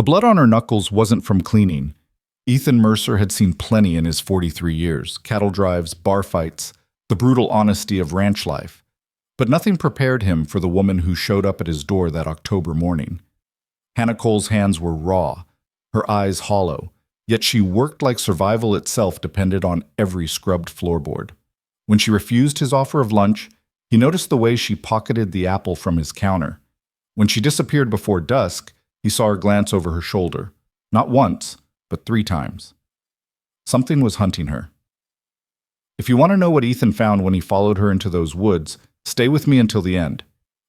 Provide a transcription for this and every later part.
The blood on her knuckles wasn't from cleaning. Ethan Mercer had seen plenty in his 43 years: cattle drives, bar fights, the brutal honesty of ranch life. But nothing prepared him for the woman who showed up at his door that October morning. Hannah Cole's hands were raw, her eyes hollow, yet she worked like survival itself depended on every scrubbed floorboard. When she refused his offer of lunch, he noticed the way she pocketed the apple from his counter. When she disappeared before dusk, he saw her glance over her shoulder. Not once, but 3 times. Something was hunting her. If you want to know what Ethan found when he followed her into those woods, stay with me until the end.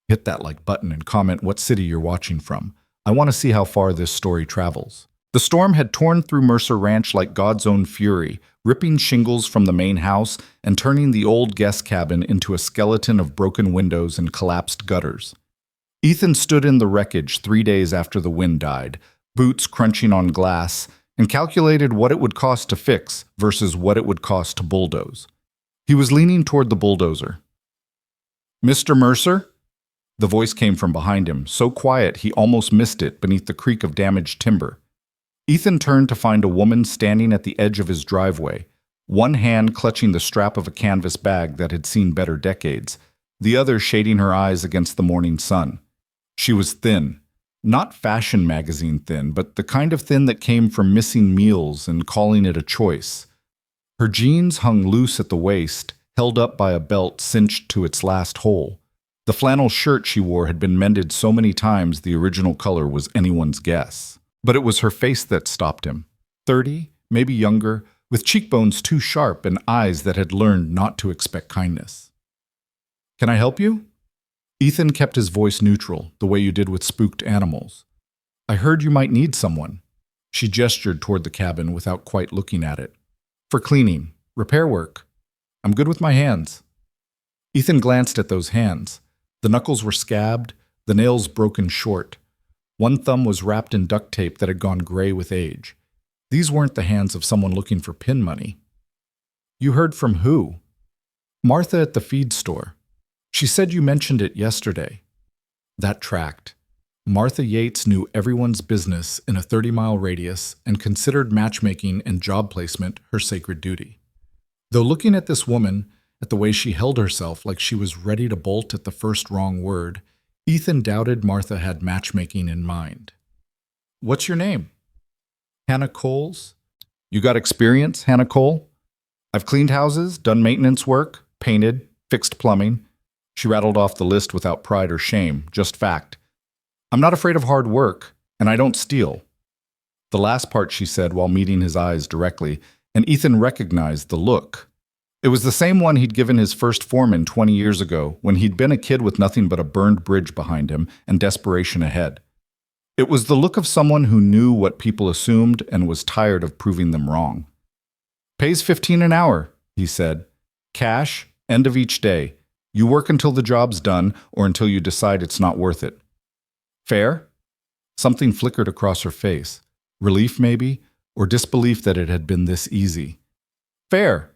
Hit that like button and comment what city you're watching from. I want to see how far this story travels. The storm had torn through Mercer Ranch like God's own fury, ripping shingles from the main house and turning the old guest cabin into a skeleton of broken windows and collapsed gutters. Ethan stood in the wreckage 3 days after the wind died, boots crunching on glass, and calculated what it would cost to fix versus what it would cost to bulldoze. He was leaning toward the bulldozer. "Mr. Mercer?" The voice came from behind him, so quiet he almost missed it beneath the creak of damaged timber. Ethan turned to find a woman standing at the edge of his driveway, one hand clutching the strap of a canvas bag that had seen better decades, the other shading her eyes against the morning sun. She was thin. Not fashion magazine thin, but the kind of thin that came from missing meals and calling it a choice. Her jeans hung loose at the waist, held up by a belt cinched to its last hole. The flannel shirt she wore had been mended so many times the original color was anyone's guess. But it was her face that stopped him. 30, maybe younger, with cheekbones too sharp and eyes that had learned not to expect kindness. "Can I help you?" Ethan kept his voice neutral, the way you did with spooked animals. "I heard you might need someone." She gestured toward the cabin without quite looking at it. "For cleaning, repair work. I'm good with my hands." Ethan glanced at those hands. The knuckles were scabbed, the nails broken short. One thumb was wrapped in duct tape that had gone gray with age. These weren't the hands of someone looking for pin money. "You heard from who?" "Martha at the feed store. She said you mentioned it yesterday." That tracked. Martha Yates knew everyone's business in a 30-mile radius and considered matchmaking and job placement her sacred duty. Though looking at this woman, at the way she held herself like she was ready to bolt at the first wrong word, Ethan doubted Martha had matchmaking in mind. "What's your name?" "Hannah Coles." "You got experience, Hannah Cole?" "I've cleaned houses, done maintenance work, painted, fixed plumbing." She rattled off the list without pride or shame, just fact. "I'm not afraid of hard work, and I don't steal." The last part she said while meeting his eyes directly, and Ethan recognized the look. It was the same one he'd given his first foreman 20 years ago, when he'd been a kid with nothing but a burned bridge behind him and desperation ahead. It was the look of someone who knew what people assumed and was tired of proving them wrong. "Pays $15 an hour," he said. "Cash, end of each day. You work until the job's done or until you decide it's not worth it." "Fair?" Something flickered across her face. Relief, maybe, or disbelief that it had been this easy. "Fair."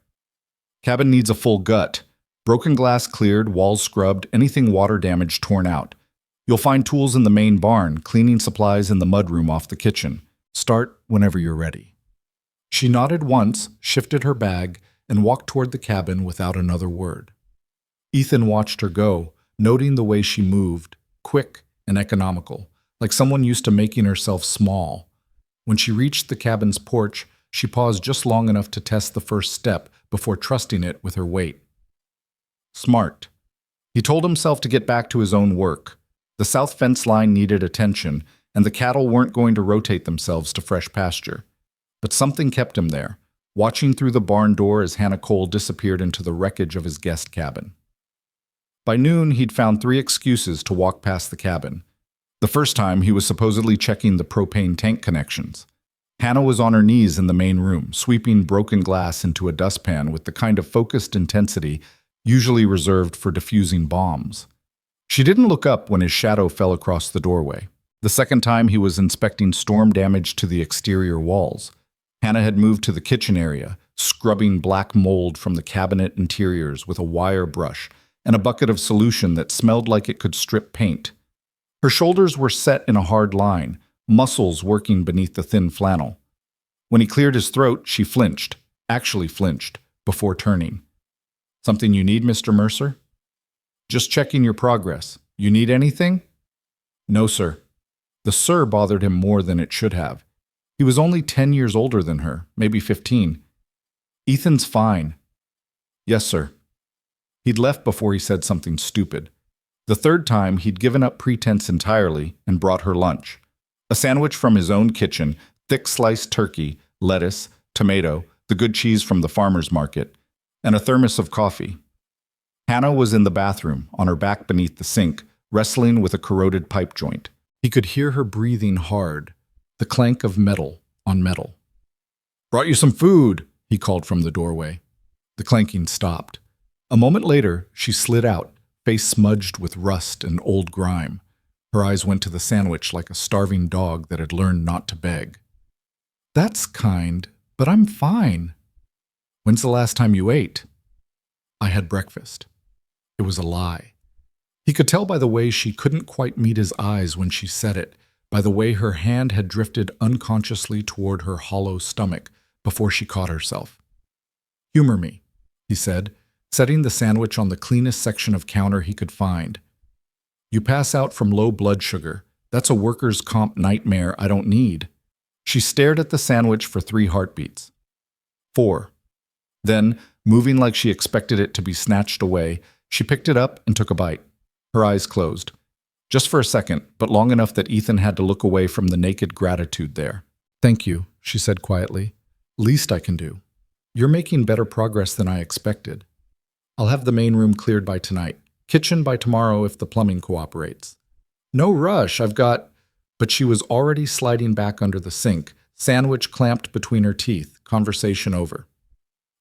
"Cabin needs a full gut. Broken glass cleared, walls scrubbed, anything water damaged torn out. You'll find tools in the main barn, cleaning supplies in the mudroom off the kitchen. Start whenever you're ready." She nodded once, shifted her bag, and walked toward the cabin without another word. Ethan watched her go, noting the way she moved, quick and economical, like someone used to making herself small. When she reached the cabin's porch, she paused just long enough to test the first step before trusting it with her weight. Smart. He told himself to get back to his own work. The south fence line needed attention, and the cattle weren't going to rotate themselves to fresh pasture. But something kept him there, watching through the barn door as Hannah Cole disappeared into the wreckage of his guest cabin. By noon, he'd found 3 excuses to walk past the cabin. The first time, he was supposedly checking the propane tank connections. Hannah was on her knees in the main room, sweeping broken glass into a dustpan with the kind of focused intensity usually reserved for diffusing bombs. She didn't look up when his shadow fell across the doorway. The second time, he was inspecting storm damage to the exterior walls. Hannah had moved to the kitchen area, scrubbing black mold from the cabinet interiors with a wire brush and a bucket of solution that smelled like it could strip paint. Her shoulders were set in a hard line, muscles working beneath the thin flannel. When he cleared his throat, she flinched, actually flinched, before turning. "Something you need, Mr. Mercer?" "Just checking your progress. You need anything?" "No, sir." The sir bothered him more than it should have. He was only 10 years older than her, maybe 15. "Ethan's fine." "Yes, sir." He'd left before he said something stupid. The third time, he'd given up pretense entirely and brought her lunch. A sandwich from his own kitchen, thick sliced turkey, lettuce, tomato, the good cheese from the farmer's market, and a thermos of coffee. Hannah was in the bathroom, on her back beneath the sink, wrestling with a corroded pipe joint. He could hear her breathing hard, the clank of metal on metal. "Brought you some food," he called from the doorway. The clanking stopped. A moment later, she slid out, face smudged with rust and old grime. Her eyes went to the sandwich like a starving dog that had learned not to beg. "That's kind, but I'm fine." "When's the last time you ate?" "I had breakfast." It was a lie. He could tell by the way she couldn't quite meet his eyes when she said it, by the way her hand had drifted unconsciously toward her hollow stomach before she caught herself. "Humor me," he said, setting the sandwich on the cleanest section of counter he could find. "You pass out from low blood sugar. That's a workers' comp nightmare I don't need." She stared at the sandwich for 3 heartbeats. 4. Then, moving like she expected it to be snatched away, she picked it up and took a bite. Her eyes closed. Just for a second, but long enough that Ethan had to look away from the naked gratitude there. "Thank you," she said quietly. "Least I can do. You're making better progress than I expected. I'll have the main room cleared by tonight. Kitchen by tomorrow if the plumbing cooperates." "No rush, I've got—" But she was already sliding back under the sink, sandwich clamped between her teeth, conversation over.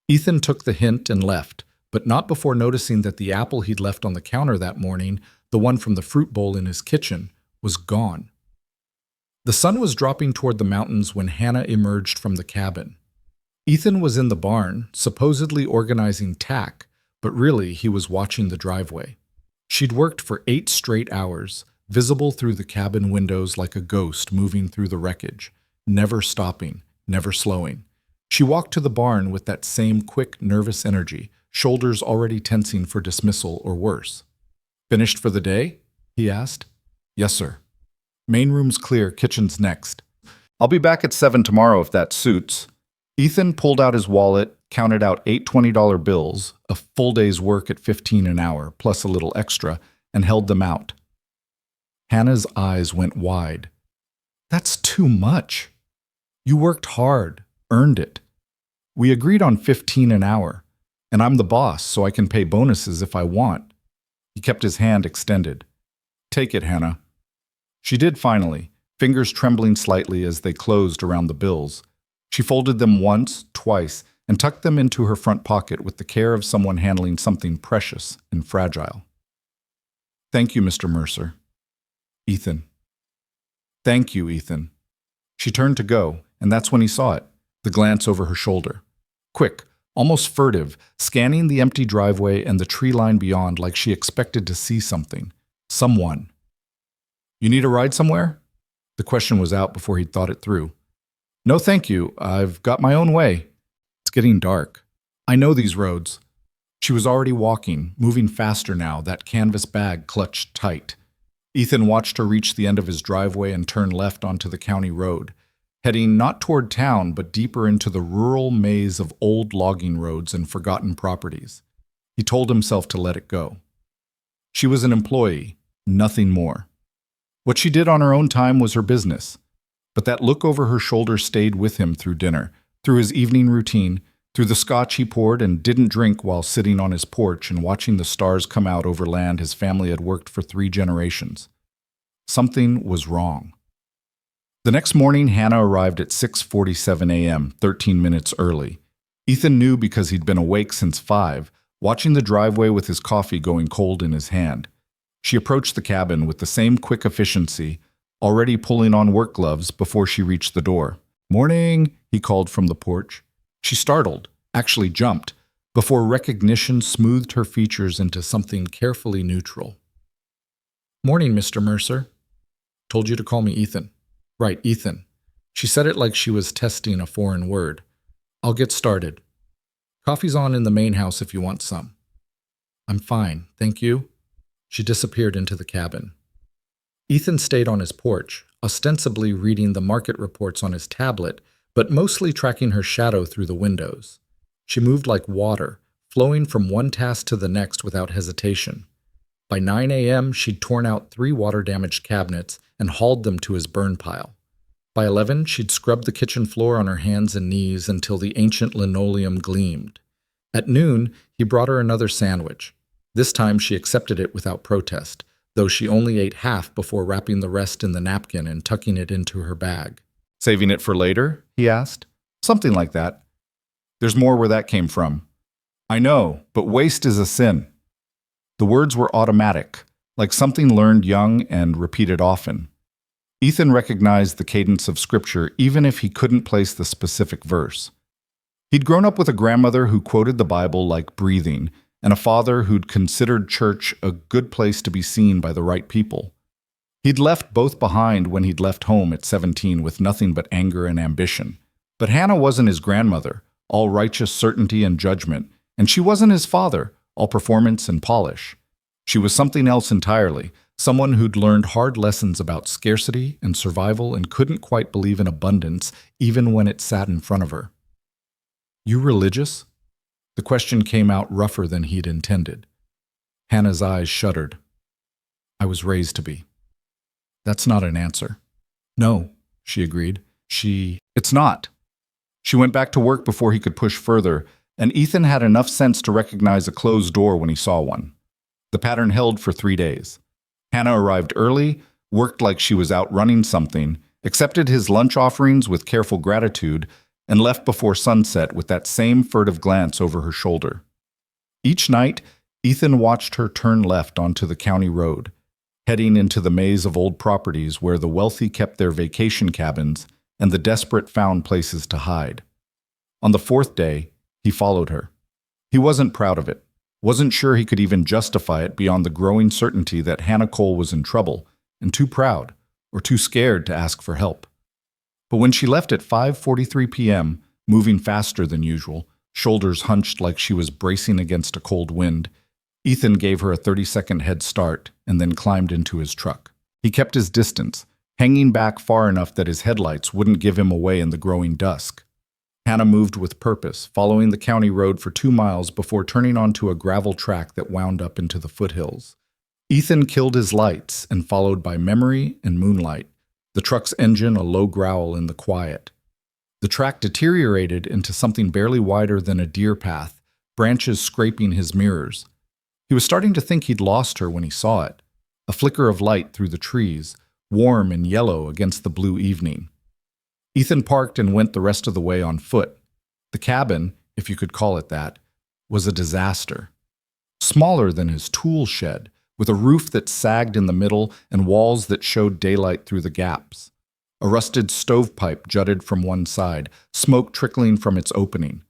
Ethan took the hint and left, but not before noticing that the apple he'd left on the counter that morning, the one from the fruit bowl in his kitchen, was gone. The sun was dropping toward the mountains when Hannah emerged from the cabin. Ethan was in the barn, supposedly organizing tack, but really he was watching the driveway. She'd worked for 8 straight hours, visible through the cabin windows like a ghost moving through the wreckage, never stopping, never slowing. She walked to the barn with that same quick, nervous energy, shoulders already tensing for dismissal or worse. "Finished for the day?" he asked. "Yes, sir." "Main room's clear, kitchen's next. I'll be back at 7 tomorrow if that suits." Ethan pulled out his wallet, counted out 8 $20 bills, a full day's work at $15 an hour, plus a little extra, and held them out. Hannah's eyes went wide. "That's too much. You worked hard, earned it. We agreed on 15 an hour, and I'm the boss, so I can pay bonuses if I want." He kept his hand extended. "Take it, Hannah." She did finally, fingers trembling slightly as they closed around the bills. She folded them once, twice, and tucked them into her front pocket with the care of someone handling something precious and fragile. "Thank you, Mr. Mercer." "Ethan." "Thank you, Ethan." She turned to go, and that's when he saw it, the glance over her shoulder. Quick, almost furtive, scanning the empty driveway and the tree line beyond like she expected to see something. Someone. "You need a ride somewhere?" The question was out before he'd thought it through. "No, thank you. I've got my own way." "It's getting dark. I know these roads." She was already walking, moving faster now, that canvas bag clutched tight. Ethan watched her reach the end of his driveway and turn left onto the county road, heading not toward town but deeper into the rural maze of old logging roads and forgotten properties. He told himself to let it go. She was an employee, nothing more. What she did on her own time was her business. But that look over her shoulder stayed with him through dinner, through his evening routine, through the scotch he poured and didn't drink while sitting on his porch and watching the stars come out over land his family had worked for 3 generations. Something was wrong. The next morning, Hannah arrived at 6:47 a.m., 13 minutes early. Ethan knew because he'd been awake since 5, watching the driveway with his coffee going cold in his hand. She approached the cabin with the same quick efficiency, already pulling on work gloves before she reached the door. "Morning," he called from the porch. She startled, actually jumped, before recognition smoothed her features into something carefully neutral. "Morning, Mr. Mercer." "Told you to call me Ethan." Right, Ethan. She said it like she was testing a foreign word. I'll get started. Coffee's on in the main house if you want some. I'm fine, thank you. She disappeared into the cabin. Ethan stayed on his porch, ostensibly reading the market reports on his tablet, but mostly tracking her shadow through the windows. She moved like water, flowing from one task to the next without hesitation. By 9 a.m., she'd torn out 3 water-damaged cabinets and hauled them to his burn pile. By 11, she'd scrubbed the kitchen floor on her hands and knees until the ancient linoleum gleamed. At noon, he brought her another sandwich. This time she accepted it without protest, though she only ate half before wrapping the rest in the napkin and tucking it into her bag. Saving it for later? He asked. Something like that. There's more where that came from. I know, but waste is a sin. The words were automatic, like something learned young and repeated often. Ethan recognized the cadence of scripture even if he couldn't place the specific verse. He'd grown up with a grandmother who quoted the Bible like breathing, and a father who'd considered church a good place to be seen by the right people. He'd left both behind when he'd left home at 17 with nothing but anger and ambition. But Hannah wasn't his grandmother, all righteous certainty and judgment, and she wasn't his father, all performance and polish. She was something else entirely, someone who'd learned hard lessons about scarcity and survival and couldn't quite believe in abundance even when it sat in front of her. You religious? The question came out rougher than he'd intended. Hannah's eyes shuddered. I was raised to be. That's not an answer. No, she agreed. It's not. She went back to work before he could push further, and Ethan had enough sense to recognize a closed door when he saw one. The pattern held for 3 days. Hannah arrived early, worked like she was out running something, accepted his lunch offerings with careful gratitude, and left before sunset with that same furtive glance over her shoulder. Each night, Ethan watched her turn left onto the county road, heading into the maze of old properties where the wealthy kept their vacation cabins and the desperate found places to hide. On the 4th day, he followed her. He wasn't proud of it, wasn't sure he could even justify it beyond the growing certainty that Hannah Cole was in trouble and too proud or too scared to ask for help. But when she left at 5:43 p.m., moving faster than usual, shoulders hunched like she was bracing against a cold wind, Ethan gave her a 30-second head start and then climbed into his truck. He kept his distance, hanging back far enough that his headlights wouldn't give him away in the growing dusk. Hannah moved with purpose, following the county road for 2 miles before turning onto a gravel track that wound up into the foothills. Ethan killed his lights and followed by memory and moonlight, the truck's engine a low growl in the quiet. The track deteriorated into something barely wider than a deer path, branches scraping his mirrors. He was starting to think he'd lost her when he saw it, a flicker of light through the trees, warm and yellow against the blue evening. Ethan parked and went the rest of the way on foot. The cabin, if you could call it that, was a disaster. Smaller than his tool shed, with a roof that sagged in the middle and walls that showed daylight through the gaps. A rusted stovepipe jutted from one side, smoke trickling from its opening.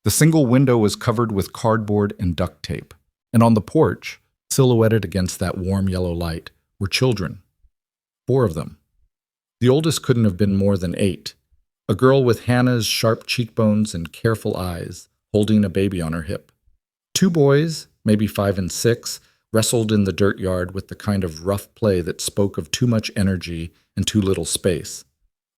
The single window was covered with cardboard and duct tape. And on the porch, silhouetted against that warm yellow light, were children. 4 of them. The oldest couldn't have been more than 8. A girl with Hannah's sharp cheekbones and careful eyes, holding a baby on her hip. 2 boys, maybe 5 and 6, wrestled in the dirt yard with the kind of rough play that spoke of too much energy and too little space.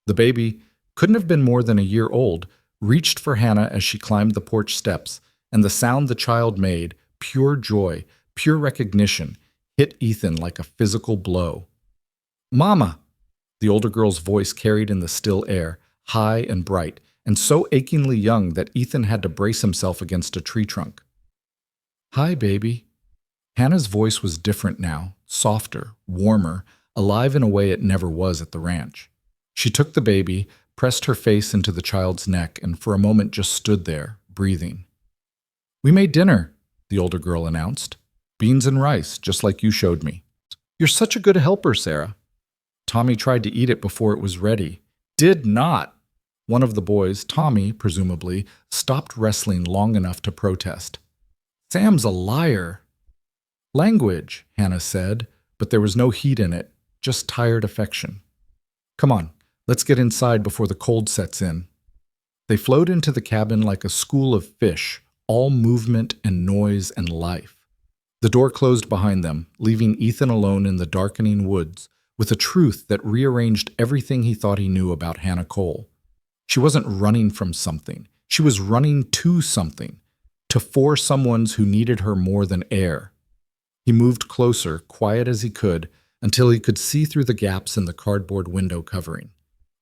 The baby, couldn't have been more than a year old, reached for Hannah as she climbed the porch steps, and the sound the child made, pure joy, pure recognition, hit Ethan like a physical blow. Mama! The older girl's voice carried in the still air, high and bright, and so achingly young that Ethan had to brace himself against a tree trunk. Hi, baby. Hannah's voice was different now, softer, warmer, alive in a way it never was at the ranch. She took the baby, pressed her face into the child's neck, and for a moment just stood there, breathing. We made dinner, the older girl announced. Beans and rice, just like you showed me. You're such a good helper, Sarah. Tommy tried to eat it before it was ready. Did not. One of the boys, Tommy, presumably, stopped wrestling long enough to protest. Sam's a liar. Language, Hannah said, but there was no heat in it, just tired affection. Come on, Let's get inside before the cold sets in. They flowed into the cabin like a school of fish, all movement and noise and life. The door closed behind them, leaving Ethan alone in the darkening woods with a truth that rearranged everything he thought he knew about Hannah Cole. She wasn't running from something. She was running to something, to four someones who needed her more than air. He moved closer, quiet as he could, until he could see through the gaps in the cardboard window covering.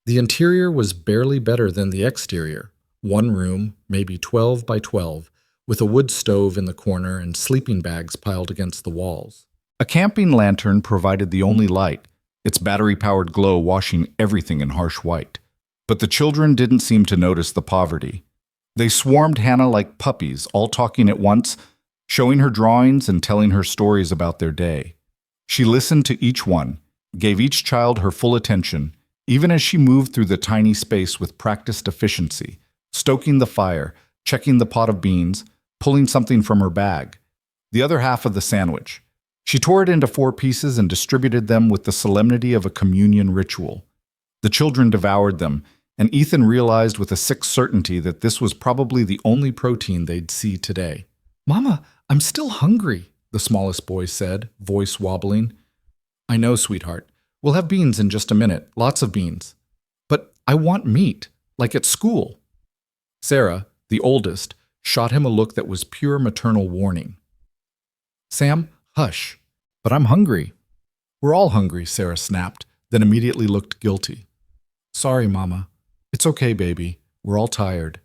The interior was barely better than the exterior. One room, maybe 12 by 12, with a wood stove in the corner and sleeping bags piled against the walls. A camping lantern provided the only light, its battery-powered glow washing everything in harsh white. But the children didn't seem to notice the poverty. They swarmed Hannah like puppies, all talking at once, showing her drawings and telling her stories about their day. She listened to each one, gave each child her full attention, even as she moved through the tiny space with practiced efficiency, stoking the fire, checking the pot of beans, pulling something from her bag, the other half of the sandwich. She tore it into 4 pieces and distributed them with the solemnity of a communion ritual. The children devoured them, and Ethan realized with a sick certainty that this was probably the only protein they'd see today. "Mama, I'm still hungry," the smallest boy said, voice wobbling. "I know, sweetheart. We'll have beans in just a minute, lots of beans. But I want meat, like at school." Sarah, the oldest, shot him a look that was pure maternal warning. "Sam, hush. But I'm hungry." "We're all hungry," Sarah snapped, then immediately looked guilty. "Sorry, Mama. It's okay, baby. We're all tired."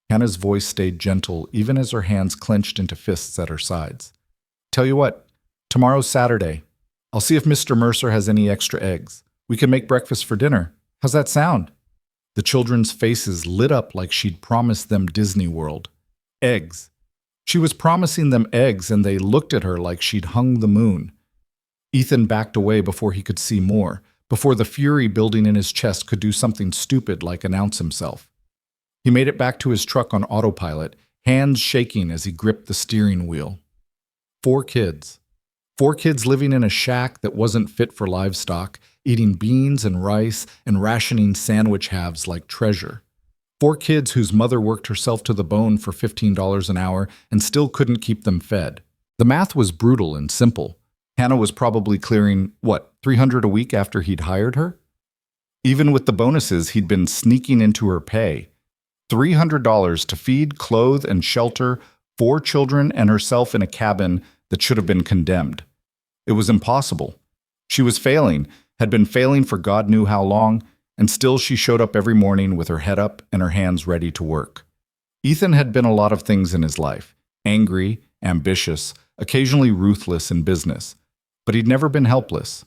Hannah's voice stayed gentle, even as her hands clenched into fists at her sides. "Tell you what, tomorrow's Saturday. I'll see if Mr. Mercer has any extra eggs. We can make breakfast for dinner. How's that sound?" The children's faces lit up like she'd promised them Disney World. Eggs. She was promising them eggs, and they looked at her like she'd hung the moon. Ethan backed away before he could see more, before the fury building in his chest could do something stupid like announce himself. He made it back to his truck on autopilot, hands shaking as he gripped the steering wheel. 4 kids. 4 kids living in a shack that wasn't fit for livestock, eating beans and rice and rationing sandwich halves like treasure. 4 kids whose mother worked herself to the bone for $15 an hour and still couldn't keep them fed. The math was brutal and simple. Hannah was probably clearing, $300 a week after he'd hired her? Even with the bonuses, he'd been sneaking into her pay. $300 to feed, clothe, and shelter 4 children and herself in a cabin that should have been condemned. It was impossible. She was failing, had been failing for God knew how long, and still she showed up every morning with her head up and her hands ready to work. Ethan had been a lot of things in his life: angry, ambitious, occasionally ruthless in business. But he'd never been helpless.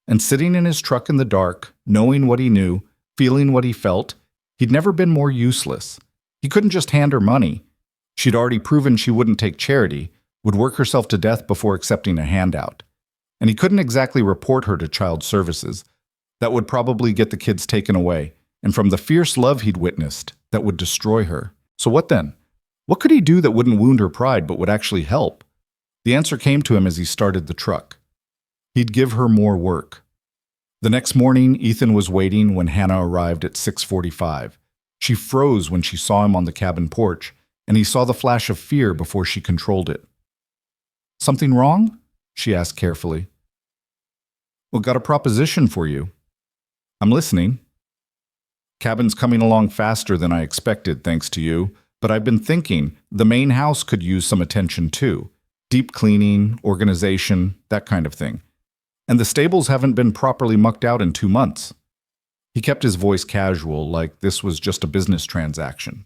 And sitting in his truck in the dark, knowing what he knew, feeling what he felt, he'd never been more useless. He couldn't just hand her money. She'd already proven she wouldn't take charity, would work herself to death before accepting a handout. And he couldn't exactly report her to child services. That would probably get the kids taken away, and from the fierce love he'd witnessed, that would destroy her. So what then? What could he do that wouldn't wound her pride but would actually help? The answer came to him as he started the truck. He'd give her more work. The next morning, Ethan was waiting when Hannah arrived at 6:45. She froze when she saw him on the cabin porch, and he saw the flash of fear before she controlled it. "Something wrong?" she asked carefully. "Well, got a proposition for you." "I'm listening." "Cabin's coming along faster than I expected, thanks to you, but I've been thinking the main house could use some attention too. Deep cleaning, organization, that kind of thing. And the stables haven't been properly mucked out in 2 months. He kept his voice casual, like this was just a business transaction.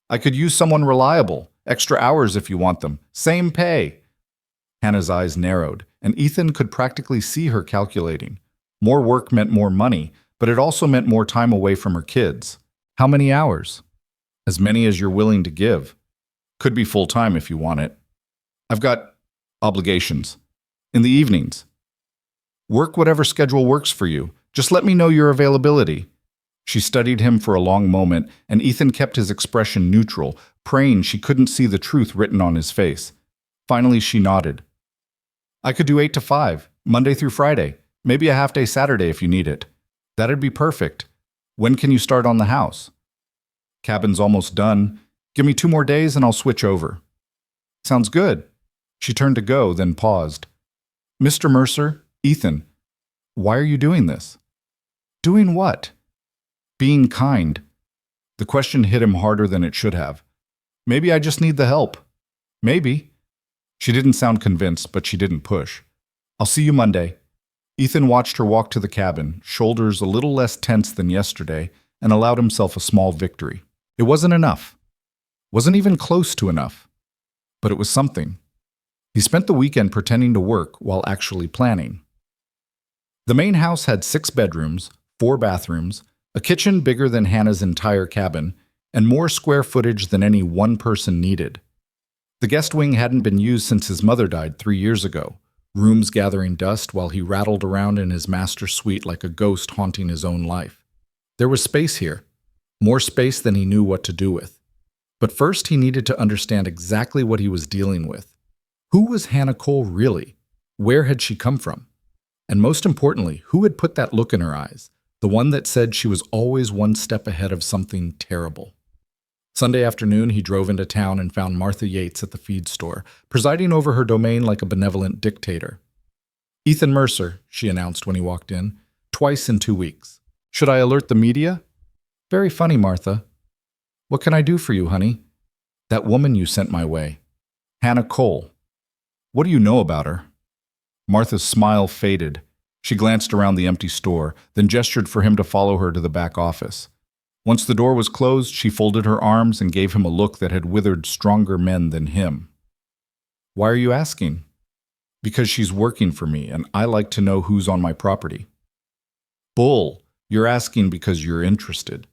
"I could use someone reliable, extra hours if you want them, same pay." Hannah's eyes narrowed, and Ethan could practically see her calculating. More work meant more money, but it also meant more time away from her kids. "How many hours?" "As many as you're willing to give. Could be full-time if you want it. I've got obligations. In the evenings. Work whatever schedule works for you. Just let me know your availability." She studied him for a long moment, and Ethan kept his expression neutral, praying she couldn't see the truth written on his face. Finally, she nodded. "I could do 8 to 5, Monday through Friday, maybe a half-day Saturday if you need it. That'd be perfect. When can you start on the house? Cabin's almost done. Give me 2 more days and I'll switch over. Sounds good. She turned to go, then paused. Mr. Mercer, Ethan, why are you doing this? Doing what? Being kind. The question hit him harder than it should have. Maybe I just need the help. Maybe. She didn't sound convinced, but she didn't push. I'll see you Monday. Ethan watched her walk to the cabin, shoulders a little less tense than yesterday, and allowed himself a small victory. It wasn't enough. Wasn't even close to enough. But it was something. He spent the weekend pretending to work while actually planning. The main house had 6 bedrooms, 4 bathrooms, a kitchen bigger than Hannah's entire cabin, and more square footage than any one person needed. The guest wing hadn't been used since his mother died 3 years ago, rooms gathering dust while he rattled around in his master suite like a ghost haunting his own life. There was space here, more space than he knew what to do with. But first he needed to understand exactly what he was dealing with. Who was Hannah Cole really? Where had she come from? And most importantly, who had put that look in her eyes? The one that said she was always one step ahead of something terrible. Sunday afternoon, he drove into town and found Martha Yates at the feed store, presiding over her domain like a benevolent dictator. Ethan Mercer, she announced when he walked in, twice in 2 weeks. Should I alert the media? Very funny, Martha. What can I do for you, honey? That woman you sent my way. Hannah Cole. What do you know about her? Martha's smile faded. She glanced around the empty store, then gestured for him to follow her to the back office. Once the door was closed, she folded her arms and gave him a look that had withered stronger men than him. Why are you asking? Because she's working for me, and I like to know who's on my property. Bull, you're asking because you're interested.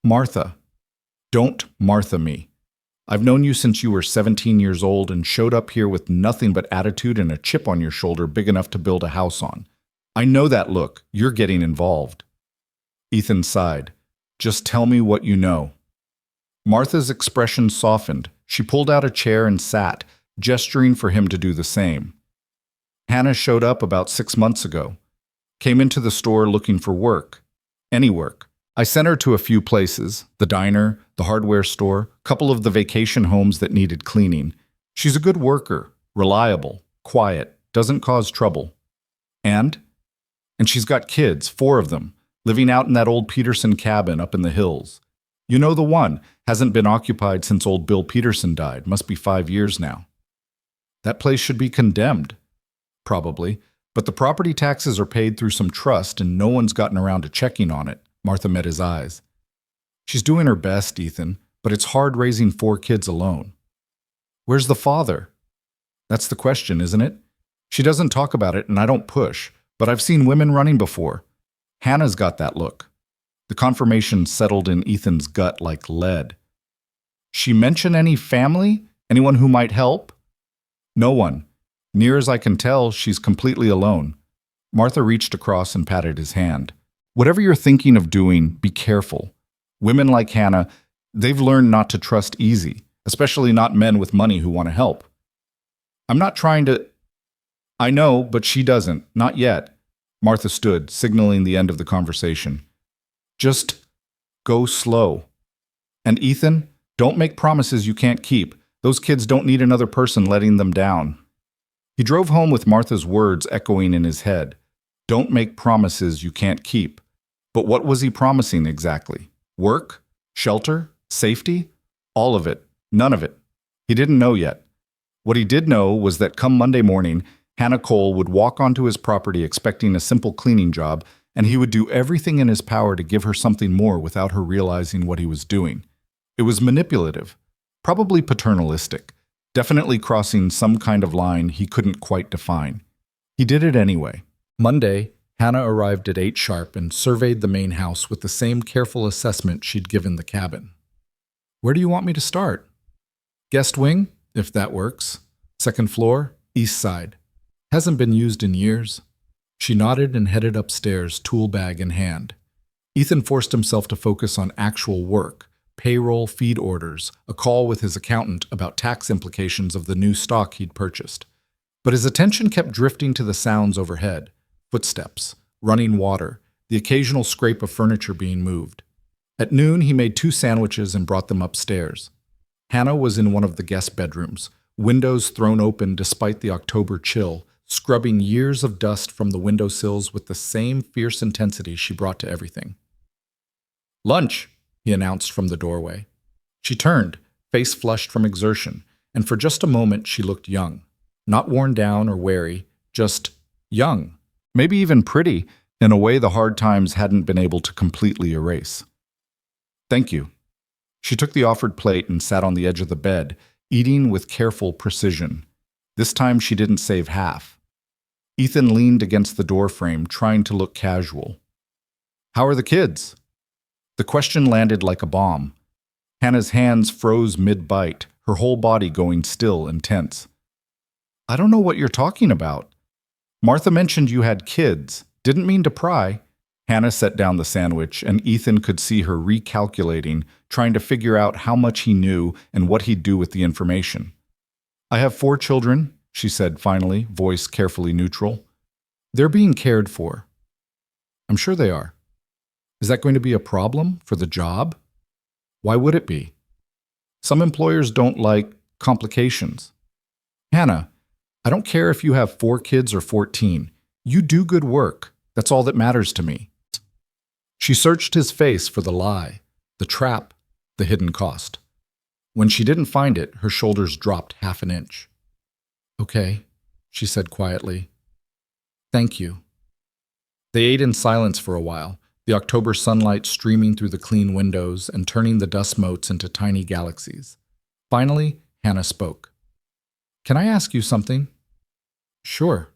Martha. Don't Martha me. I've known you since you were 17 years old and showed up here with nothing but attitude and a chip on your shoulder big enough to build a house on. I know that look. You're getting involved. Ethan sighed. Just tell me what you know. Martha's expression softened. She pulled out a chair and sat, gesturing for him to do the same. Hannah showed up about 6 months ago. Came into the store looking for work. Any work. I sent her to a few places, the diner, the hardware store, a couple of the vacation homes that needed cleaning. She's a good worker, reliable, quiet, doesn't cause trouble. And she's got kids, 4 of them, living out in that old Peterson cabin up in the hills. You know the one, hasn't been occupied since old Bill Peterson died, must be 5 years now. That place should be condemned. Probably, but the property taxes are paid through some trust and no one's gotten around to checking on it. Martha met his eyes. She's doing her best, Ethan, but it's hard raising 4 kids alone. Where's the father? That's the question, isn't it? She doesn't talk about it and I don't push, but I've seen women running before. Hannah's got that look. The confirmation settled in Ethan's gut like lead. She mention any family? Anyone who might help? No one. Near as I can tell, she's completely alone. Martha reached across and patted his hand. Whatever you're thinking of doing, be careful. Women like Hannah, they've learned not to trust easy, especially not men with money who want to help. I'm not trying to... I know, but she doesn't. Not yet. Martha stood, signaling the end of the conversation. Just go slow. And Ethan, don't make promises you can't keep. Those kids don't need another person letting them down. He drove home with Martha's words echoing in his head. Don't make promises you can't keep. But what was he promising exactly? Work? Shelter? Safety? All of it. None of it. He didn't know yet. What he did know was that come Monday morning, Hannah Cole would walk onto his property expecting a simple cleaning job, and he would do everything in his power to give her something more without her realizing what he was doing. It was manipulative, probably paternalistic, definitely crossing some kind of line he couldn't quite define. He did it anyway. Monday, Hannah arrived at 8 sharp and surveyed the main house with the same careful assessment she'd given the cabin. Where do you want me to start? Guest wing, if that works. Second floor, east side. Hasn't been used in years. She nodded and headed upstairs, tool bag in hand. Ethan forced himself to focus on actual work, payroll, feed orders, a call with his accountant about tax implications of the new stock he'd purchased. But his attention kept drifting to the sounds overhead. Footsteps, running water, the occasional scrape of furniture being moved. At noon, he made 2 sandwiches and brought them upstairs. Hannah was in one of the guest bedrooms, windows thrown open despite the October chill, scrubbing years of dust from the windowsills with the same fierce intensity she brought to everything. "Lunch," he announced from the doorway. She turned, face flushed from exertion, and for just a moment she looked young. Not worn down or weary, just young. Maybe even pretty, in a way the hard times hadn't been able to completely erase. "Thank you." She took the offered plate and sat on the edge of the bed, eating with careful precision. This time she didn't save half. Ethan leaned against the doorframe, trying to look casual. "How are the kids?" The question landed like a bomb. Hannah's hands froze mid-bite, her whole body going still and tense. "I don't know what you're talking about. Martha mentioned you had kids. Didn't mean to pry." Hannah set down the sandwich, and Ethan could see her recalculating, trying to figure out how much he knew and what he'd do with the information. "I have 4 children," she said finally, voice carefully neutral. "They're being cared for." "I'm sure they are." "Is that going to be a problem for the job?" "Why would it be?" "Some employers don't like complications." "Hannah, I don't care if you have 4 kids or 14. You do good work. That's all that matters to me." She searched his face for the lie, the trap, the hidden cost. When she didn't find it, her shoulders dropped half an inch. "Okay," she said quietly. "Thank you." They ate in silence for a while, the October sunlight streaming through the clean windows and turning the dust motes into tiny galaxies. Finally, Hannah spoke. "Can I ask you something?" "Sure."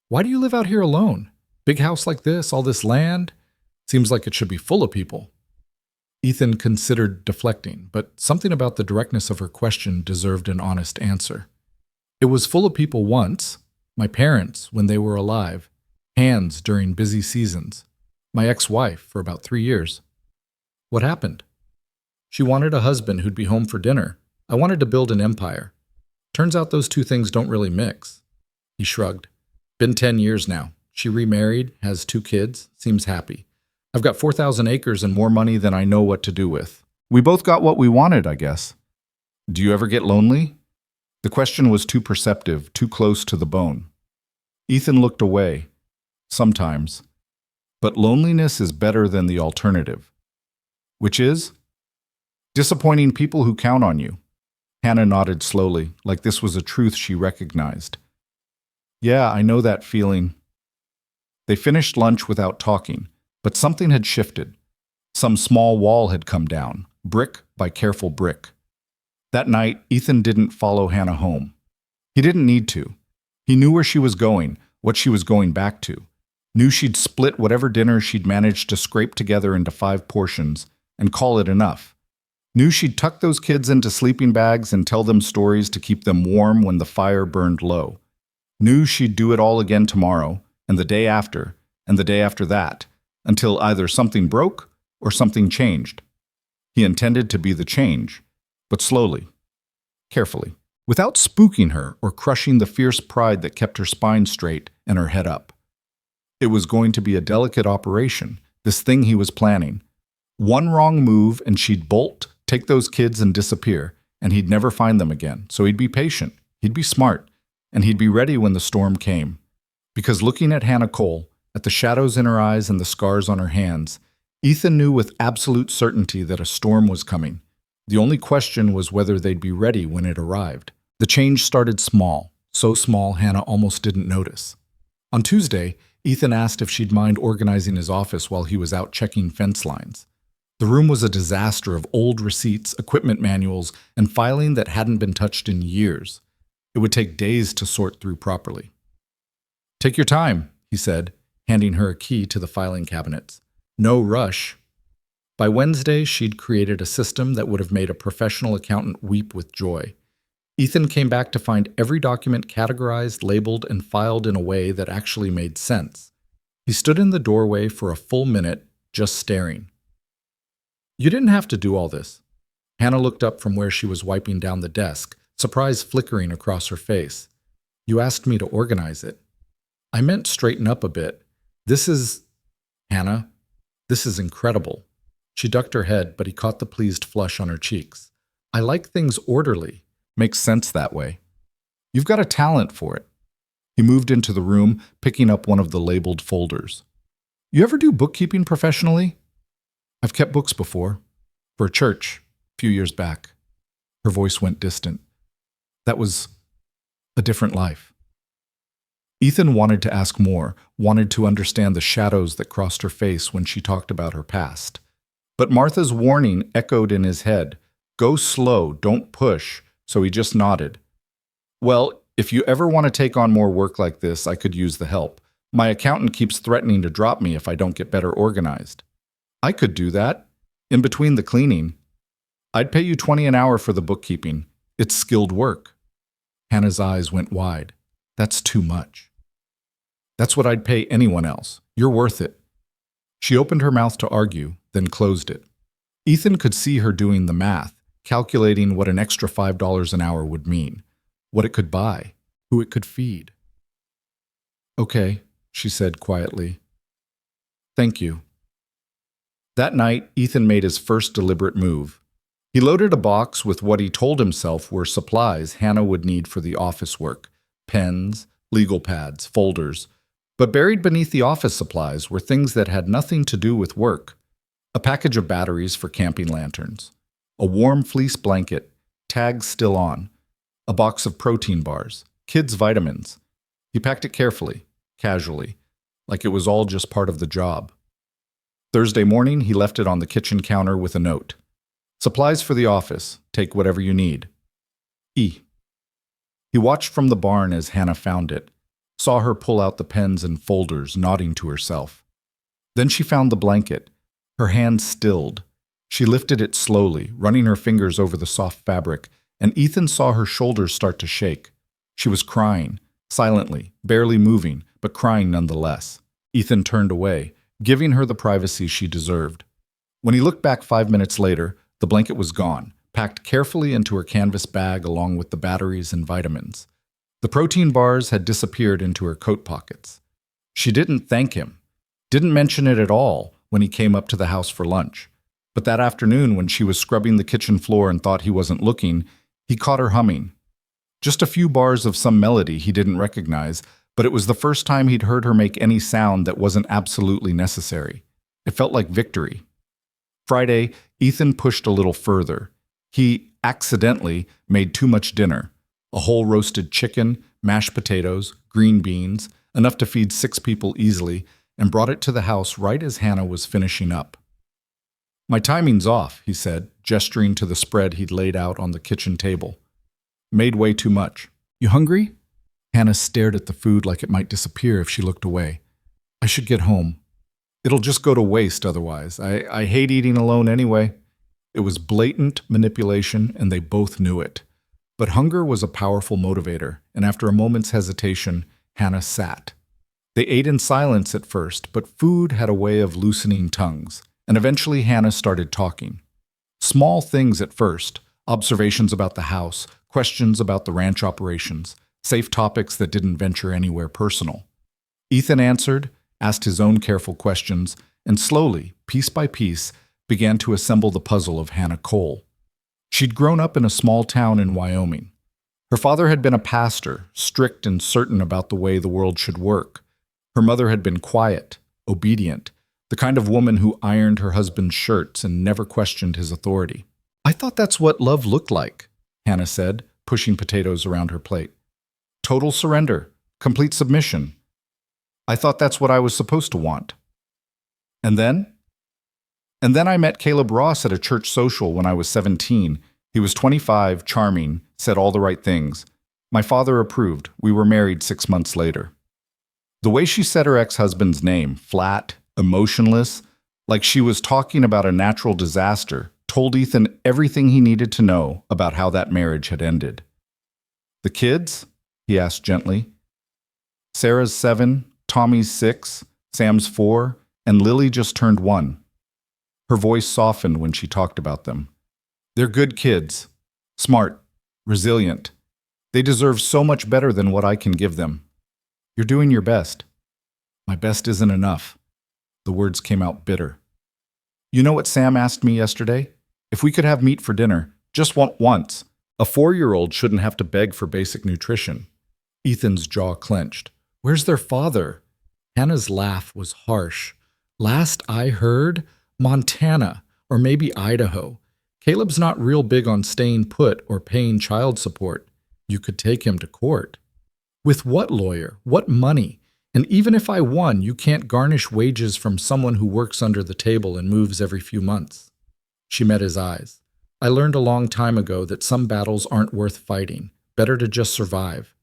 "Why do you live out here alone? Big house like this, all this land? Seems like it should be full of people." Ethan considered deflecting, but something about the directness of her question deserved an honest answer. "It was full of people once. My parents, when they were alive. Hands during busy seasons. My ex-wife for about 3 years. What happened? She wanted a husband who'd be home for dinner. I wanted to build an empire. Turns out those 2 things don't really mix." He shrugged. "Been 10 years now. She remarried, has 2 kids, seems happy. I've got 4,000 acres and more money than I know what to do with. We both got what we wanted, I guess." "Do you ever get lonely?" The question was too perceptive, too close to the bone. Ethan looked away. "Sometimes. But loneliness is better than the alternative." "Which is?" "Disappointing people who count on you." Hannah nodded slowly, like this was a truth she recognized. "Yeah, I know that feeling." They finished lunch without talking, but something had shifted. Some small wall had come down, brick by careful brick. That night, Ethan didn't follow Hannah home. He didn't need to. He knew where she was going, what she was going back to. Knew she'd split whatever dinner she'd managed to scrape together into 5 portions and call it enough. Knew she'd tuck those kids into sleeping bags and tell them stories to keep them warm when the fire burned low. Knew she'd do it all again tomorrow, and the day after, and the day after that, until either something broke or something changed. He intended to be the change, but slowly, carefully, without spooking her or crushing the fierce pride that kept her spine straight and her head up. It was going to be a delicate operation, this thing he was planning. One wrong move and she'd bolt, take those kids and disappear, and he'd never find them again. So he'd be patient, he'd be smart, and he'd be ready when the storm came. Because looking at Hannah Cole, at the shadows in her eyes and the scars on her hands, Ethan knew with absolute certainty that a storm was coming. The only question was whether they'd be ready when it arrived. The change started small, so small Hannah almost didn't notice. On Tuesday, Ethan asked if she'd mind organizing his office while he was out checking fence lines. The room was a disaster of old receipts, equipment manuals, and filing that hadn't been touched in years. It would take days to sort through properly. "Take your time," he said, handing her a key to the filing cabinets. "No rush." By Wednesday, she'd created a system that would have made a professional accountant weep with joy. Ethan came back to find every document categorized, labeled, and filed in a way that actually made sense. He stood in the doorway for a full minute, just staring. "You didn't have to do all this." Hannah looked up from where she was wiping down the desk, surprise flickering across her face. "You asked me to organize it." "I meant straighten up a bit. This is..." Hannah, this is incredible. She ducked her head, but he caught the pleased flush on her cheeks. I like things orderly. Makes sense that way. You've got a talent for it. He moved into the room, picking up one of the labeled folders. You ever do bookkeeping professionally? I've kept books before. For a church, a few years back. Her voice went distant. That was a different life. Ethan wanted to ask more, wanted to understand the shadows that crossed her face when she talked about her past. But Martha's warning echoed in his head. Go slow, don't push, so he just nodded. Well, if you ever want to take on more work like this, I could use the help. My accountant keeps threatening to drop me if I don't get better organized. I could do that. In between the cleaning. I'd pay you $20 an hour for the bookkeeping. It's skilled work. Hannah's eyes went wide. That's too much. That's what I'd pay anyone else. You're worth it. She opened her mouth to argue, then closed it. Ethan could see her doing the math, calculating what an extra $5 an hour would mean, what it could buy, who it could feed. Okay, she said quietly. Thank you. That night, Ethan made his first deliberate move. He loaded a box with what he told himself were supplies Hannah would need for the office work, pens, legal pads, folders. But buried beneath the office supplies were things that had nothing to do with work. A package of batteries for camping lanterns, a warm fleece blanket, tags still on, a box of protein bars, kids' vitamins. He packed it carefully, casually, like it was all just part of the job. Thursday morning, he left it on the kitchen counter with a note. Supplies for the office. Take whatever you need. E. He watched from the barn as Hannah found it, saw her pull out the pens and folders, nodding to herself. Then she found the blanket. Her hand stilled. She lifted it slowly, running her fingers over the soft fabric, and Ethan saw her shoulders start to shake. She was crying, silently, barely moving, but crying nonetheless. Ethan turned away, giving her the privacy she deserved. When he looked back 5 minutes later, the blanket was gone, packed carefully into her canvas bag along with the batteries and vitamins. The protein bars had disappeared into her coat pockets. She didn't thank him, didn't mention it at all when he came up to the house for lunch. But that afternoon, when she was scrubbing the kitchen floor and thought he wasn't looking, he caught her humming. Just a few bars of some melody he didn't recognize, but it was the first time he'd heard her make any sound that wasn't absolutely necessary. It felt like victory. Friday, Ethan pushed a little further. He accidentally made too much dinner. A whole roasted chicken, mashed potatoes, green beans, enough to feed 6 people easily, and brought it to the house right as Hannah was finishing up. My timing's off, he said, gesturing to the spread he'd laid out on the kitchen table. Made way too much. You hungry? Hannah stared at the food like it might disappear if she looked away. I should get home. It'll just go to waste otherwise. I hate eating alone anyway. It was blatant manipulation, and they both knew it. But hunger was a powerful motivator, and after a moment's hesitation, Hannah sat. They ate in silence at first, but food had a way of loosening tongues, and eventually Hannah started talking. Small things at first, observations about the house, questions about the ranch operations, safe topics that didn't venture anywhere personal. Ethan answered, asked his own careful questions, and slowly, piece by piece, began to assemble the puzzle of Hannah Cole. She'd grown up in a small town in Wyoming. Her father had been a pastor, strict and certain about the way the world should work. Her mother had been quiet, obedient, the kind of woman who ironed her husband's shirts and never questioned his authority. I thought that's what love looked like, Hannah said, pushing potatoes around her plate. Total surrender, complete submission. I thought that's what I was supposed to want. And then I met Caleb Ross at a church social when I was 17. He was 25, charming, said all the right things. My father approved. We were married 6 months later. The way she said her ex-husband's name, flat, emotionless, like she was talking about a natural disaster, told Ethan everything he needed to know about how that marriage had ended. The kids? He asked gently. Sarah's 7, Tommy's 6, Sam's 4, and Lily just turned 1. Her voice softened when she talked about them. They're good kids, smart, resilient. They deserve so much better than what I can give them. You're doing your best. My best isn't enough. The words came out bitter. You know what Sam asked me yesterday? If we could have meat for dinner, just once. A 4-year-old shouldn't have to beg for basic nutrition. Ethan's jaw clenched. Where's their father? Hannah's laugh was harsh. Last I heard, Montana, or maybe Idaho. Caleb's not real big on staying put or paying child support. You could take him to court. With what lawyer? What money? And even if I won, you can't garnish wages from someone who works under the table and moves every few months. She met his eyes. I learned a long time ago that some battles aren't worth fighting. Better to just survive.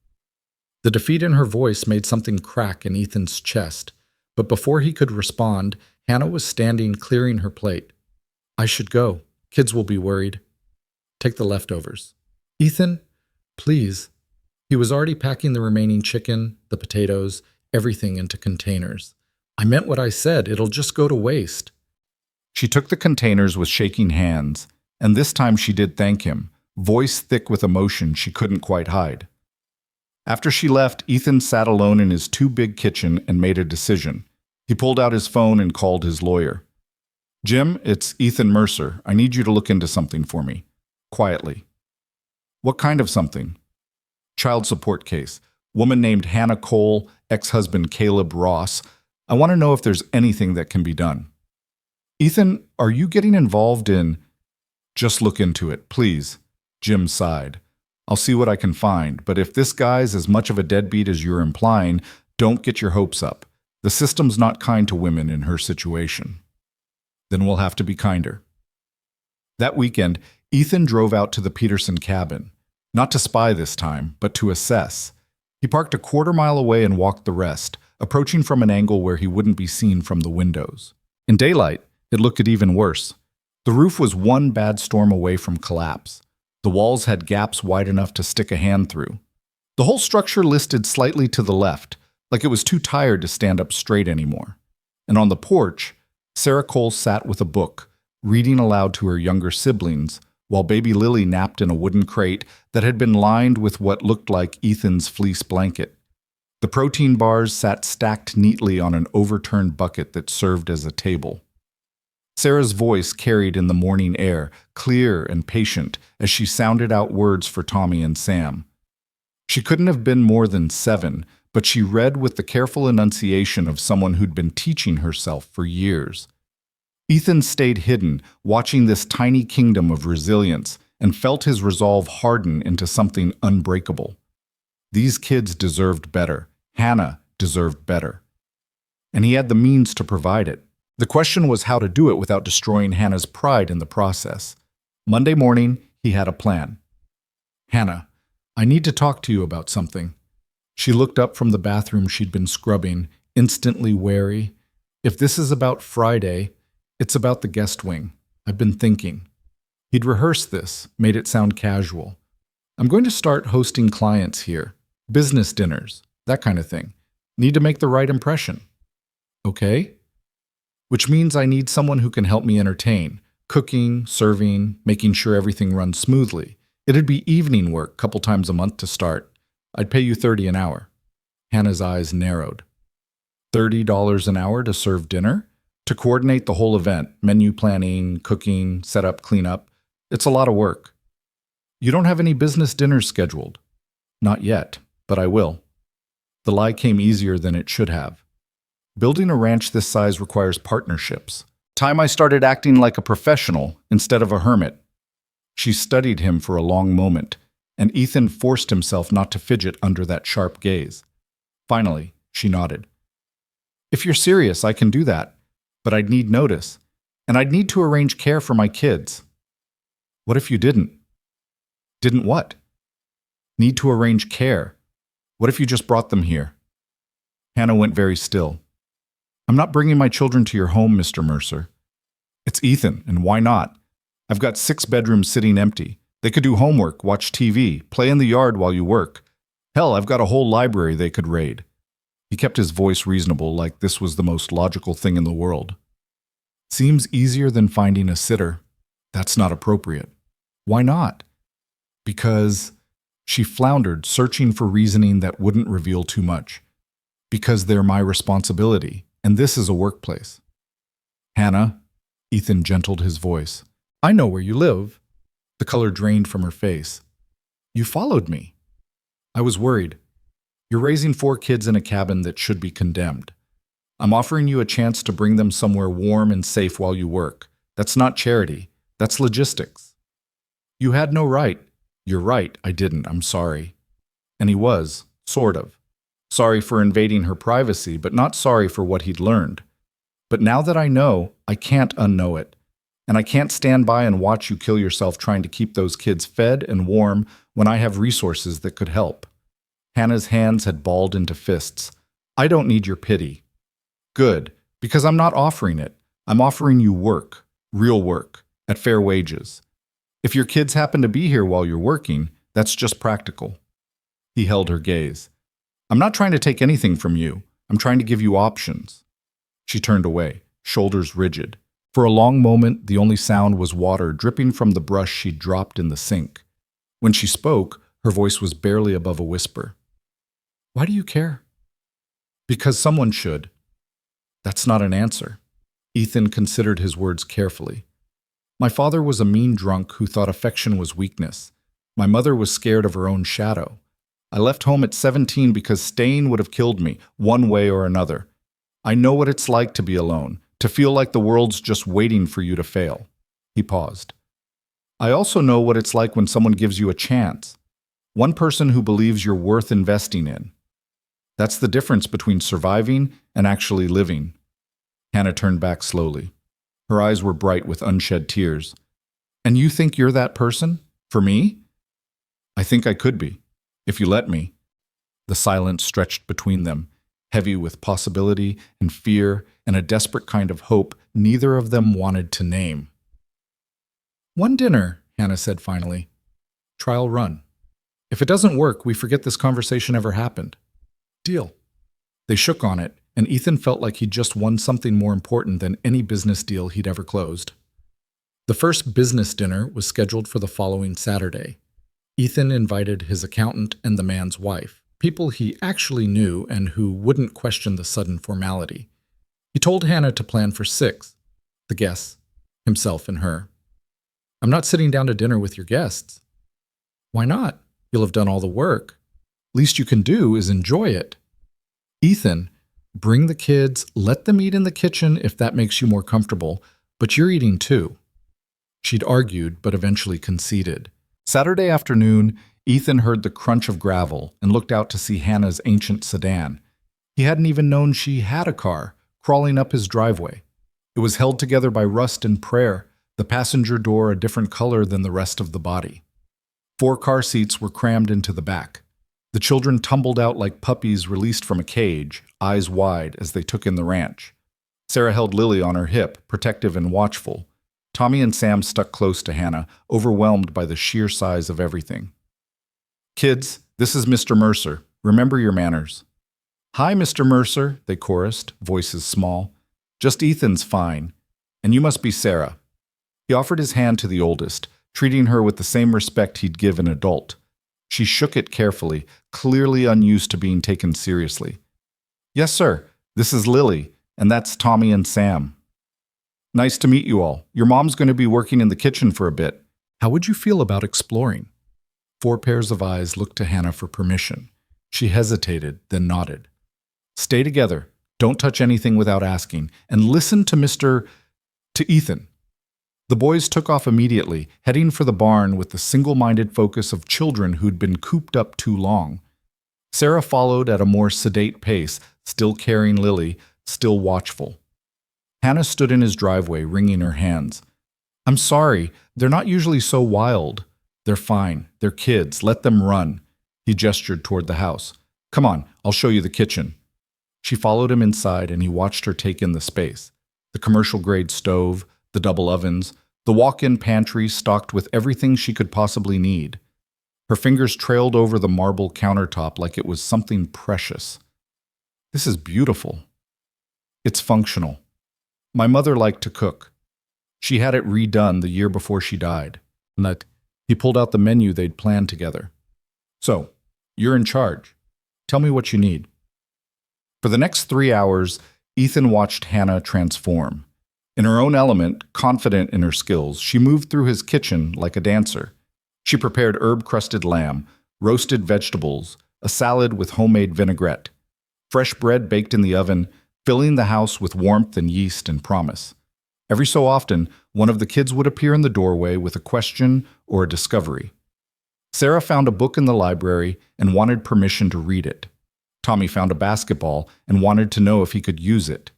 The defeat in her voice made something crack in Ethan's chest, but before he could respond, Hannah was standing clearing her plate. I should go. Kids will be worried. Take the leftovers. Ethan, please. He was already packing the remaining chicken, the potatoes, everything into containers. I meant what I said. It'll just go to waste. She took the containers with shaking hands, and this time she did thank him, voice thick with emotion she couldn't quite hide. After she left, Ethan sat alone in his too-big kitchen and made a decision. He pulled out his phone and called his lawyer. Jim, it's Ethan Mercer. I need you to look into something for me. Quietly. What kind of something? Child support case. Woman named Hannah Cole, ex-husband Caleb Ross. I want to know if there's anything that can be done. Ethan, are you getting involved in... Just look into it, please. Jim sighed. I'll see what I can find, but if this guy's as much of a deadbeat as you're implying, don't get your hopes up. The system's not kind to women in her situation. Then we'll have to be kinder. That weekend, Ethan drove out to the Peterson cabin. Not to spy this time, but to assess. He parked a 1/4 mile away and walked the rest, approaching from an angle where he wouldn't be seen from the windows. In daylight, it looked even worse. The roof was one bad storm away from collapse. The walls had gaps wide enough to stick a hand through. The whole structure listed slightly to the left, like it was too tired to stand up straight anymore. And on the porch, Sarah Cole sat with a book, reading aloud to her younger siblings, while baby Lily napped in a wooden crate that had been lined with what looked like Ethan's fleece blanket. The protein bars sat stacked neatly on an overturned bucket that served as a table. Sarah's voice carried in the morning air, clear and patient, as she sounded out words for Tommy and Sam. She couldn't have been more than 7, but she read with the careful enunciation of someone who'd been teaching herself for years. Ethan stayed hidden, watching this tiny kingdom of resilience, and felt his resolve harden into something unbreakable. These kids deserved better. Hannah deserved better. And he had the means to provide it. The question was how to do it without destroying Hannah's pride in the process. Monday morning, he had a plan. Hannah, I need to talk to you about something. She looked up from the bathroom she'd been scrubbing, instantly wary. If this is about Friday, it's about the guest wing. I've been thinking. He'd rehearsed this, made it sound casual. I'm going to start hosting clients here. Business dinners, that kind of thing. Need to make the right impression. Okay? Which means I need someone who can help me entertain. Cooking, serving, making sure everything runs smoothly. It'd be evening work, couple times a month to start. I'd pay you $30 an hour. Hannah's eyes narrowed. $30 an hour to serve dinner? To coordinate the whole event, menu planning, cooking, setup, cleanup. It's a lot of work. You don't have any business dinners scheduled? Not yet, but I will. The lie came easier than it should have. Building a ranch this size requires partnerships. Time I started acting like a professional instead of a hermit. She studied him for a long moment, and Ethan forced himself not to fidget under that sharp gaze. Finally, she nodded. If you're serious, I can do that, but I'd need notice, and I'd need to arrange care for my kids. What if you didn't? Didn't what? Need to arrange care. What if you just brought them here? Hannah went very still. I'm not bringing my children to your home, Mr. Mercer. It's Ethan, and why not? I've got 6 bedrooms sitting empty. They could do homework, watch TV, play in the yard while you work. Hell, I've got a whole library they could raid. He kept his voice reasonable, like this was the most logical thing in the world. Seems easier than finding a sitter. That's not appropriate. Why not? Because... She floundered, searching for reasoning that wouldn't reveal too much. Because they're my responsibility, and this is a workplace. Hannah, Ethan gentled his voice. I know where you live. The color drained from her face. You followed me. I was worried. You're raising 4 kids in a cabin that should be condemned. I'm offering you a chance to bring them somewhere warm and safe while you work. That's not charity. That's logistics. You had no right. You're right, I didn't. I'm sorry. And he was, sort of. Sorry for invading her privacy, but not sorry for what he'd learned. But now that I know, I can't unknow it. And I can't stand by and watch you kill yourself trying to keep those kids fed and warm when I have resources that could help. Hannah's hands had balled into fists. I don't need your pity. Good, because I'm not offering it. I'm offering you work, real work, at fair wages. If your kids happen to be here while you're working, that's just practical. He held her gaze. I'm not trying to take anything from you. I'm trying to give you options. She turned away, shoulders rigid. For a long moment, the only sound was water dripping from the brush she'd dropped in the sink. When she spoke, her voice was barely above a whisper. Why do you care? Because someone should. That's not an answer. Ethan considered his words carefully. My father was a mean drunk who thought affection was weakness. My mother was scared of her own shadow. I left home at 17 because staying would have killed me, one way or another. I know what it's like to be alone, to feel like the world's just waiting for you to fail. He paused. I also know what it's like when someone gives you a chance. One person who believes you're worth investing in. That's the difference between surviving and actually living. Hannah turned back slowly. Her eyes were bright with unshed tears. And you think you're that person? For me? I think I could be, if you let me. The silence stretched between them, heavy with possibility and fear and a desperate kind of hope neither of them wanted to name. One dinner, Hannah said finally. Trial run. If it doesn't work, we forget this conversation ever happened. Deal. They shook on it, and Ethan felt like he'd just won something more important than any business deal he'd ever closed. The first business dinner was scheduled for the following Saturday. Ethan invited his accountant and the man's wife, people he actually knew and who wouldn't question the sudden formality. He told Hannah to plan for 6, the guests, himself and her. I'm not sitting down to dinner with your guests. Why not? You'll have done all the work. Least you can do is enjoy it. Ethan, bring the kids, let them eat in the kitchen if that makes you more comfortable, but you're eating too. She'd argued, but eventually conceded. Saturday afternoon, Ethan heard the crunch of gravel and looked out to see Hannah's ancient sedan. He hadn't even known she had a car, crawling up his driveway. It was held together by rust and prayer, the passenger door a different color than the rest of the body. 4 car seats were crammed into the back. The children tumbled out like puppies released from a cage, eyes wide as they took in the ranch. Sarah held Lily on her hip, protective and watchful. Tommy and Sam stuck close to Hannah, overwhelmed by the sheer size of everything. Kids, this is Mr. Mercer. Remember your manners. Hi, Mr. Mercer, they chorused, voices small. Just Ethan's fine. And you must be Sarah. He offered his hand to the oldest, treating her with the same respect he'd give an adult. She shook it carefully, clearly unused to being taken seriously. Yes, sir. This is Lily, and that's Tommy and Sam. Nice to meet you all. Your mom's going to be working in the kitchen for a bit. How would you feel about exploring? 4 pairs of eyes looked to Hannah for permission. She hesitated, then nodded. Stay together. Don't touch anything without asking. And listen to Ethan. The boys took off immediately, heading for the barn with the single-minded focus of children who'd been cooped up too long. Sarah followed at a more sedate pace, still carrying Lily, still watchful. Hannah stood in his driveway, wringing her hands. I'm sorry, they're not usually so wild. They're fine. They're kids. Let them run. He gestured toward the house. Come on, I'll show you the kitchen. She followed him inside, and he watched her take in the space. The commercial-grade stove, the double ovens, the walk-in pantry stocked with everything she could possibly need. Her fingers trailed over the marble countertop like it was something precious. This is beautiful. It's functional. My mother liked to cook. She had it redone the year before she died. He pulled out the menu they'd planned together. So, you're in charge. Tell me what you need. For the next 3 hours, Ethan watched Hannah transform. In her own element, confident in her skills, she moved through his kitchen like a dancer. She prepared herb-crusted lamb, roasted vegetables, a salad with homemade vinaigrette, fresh bread baked in the oven, filling the house with warmth and yeast and promise. Every so often, one of the kids would appear in the doorway with a question or a discovery. Sarah found a book in the library and wanted permission to read it. Tommy found a basketball and wanted to know if he could use it.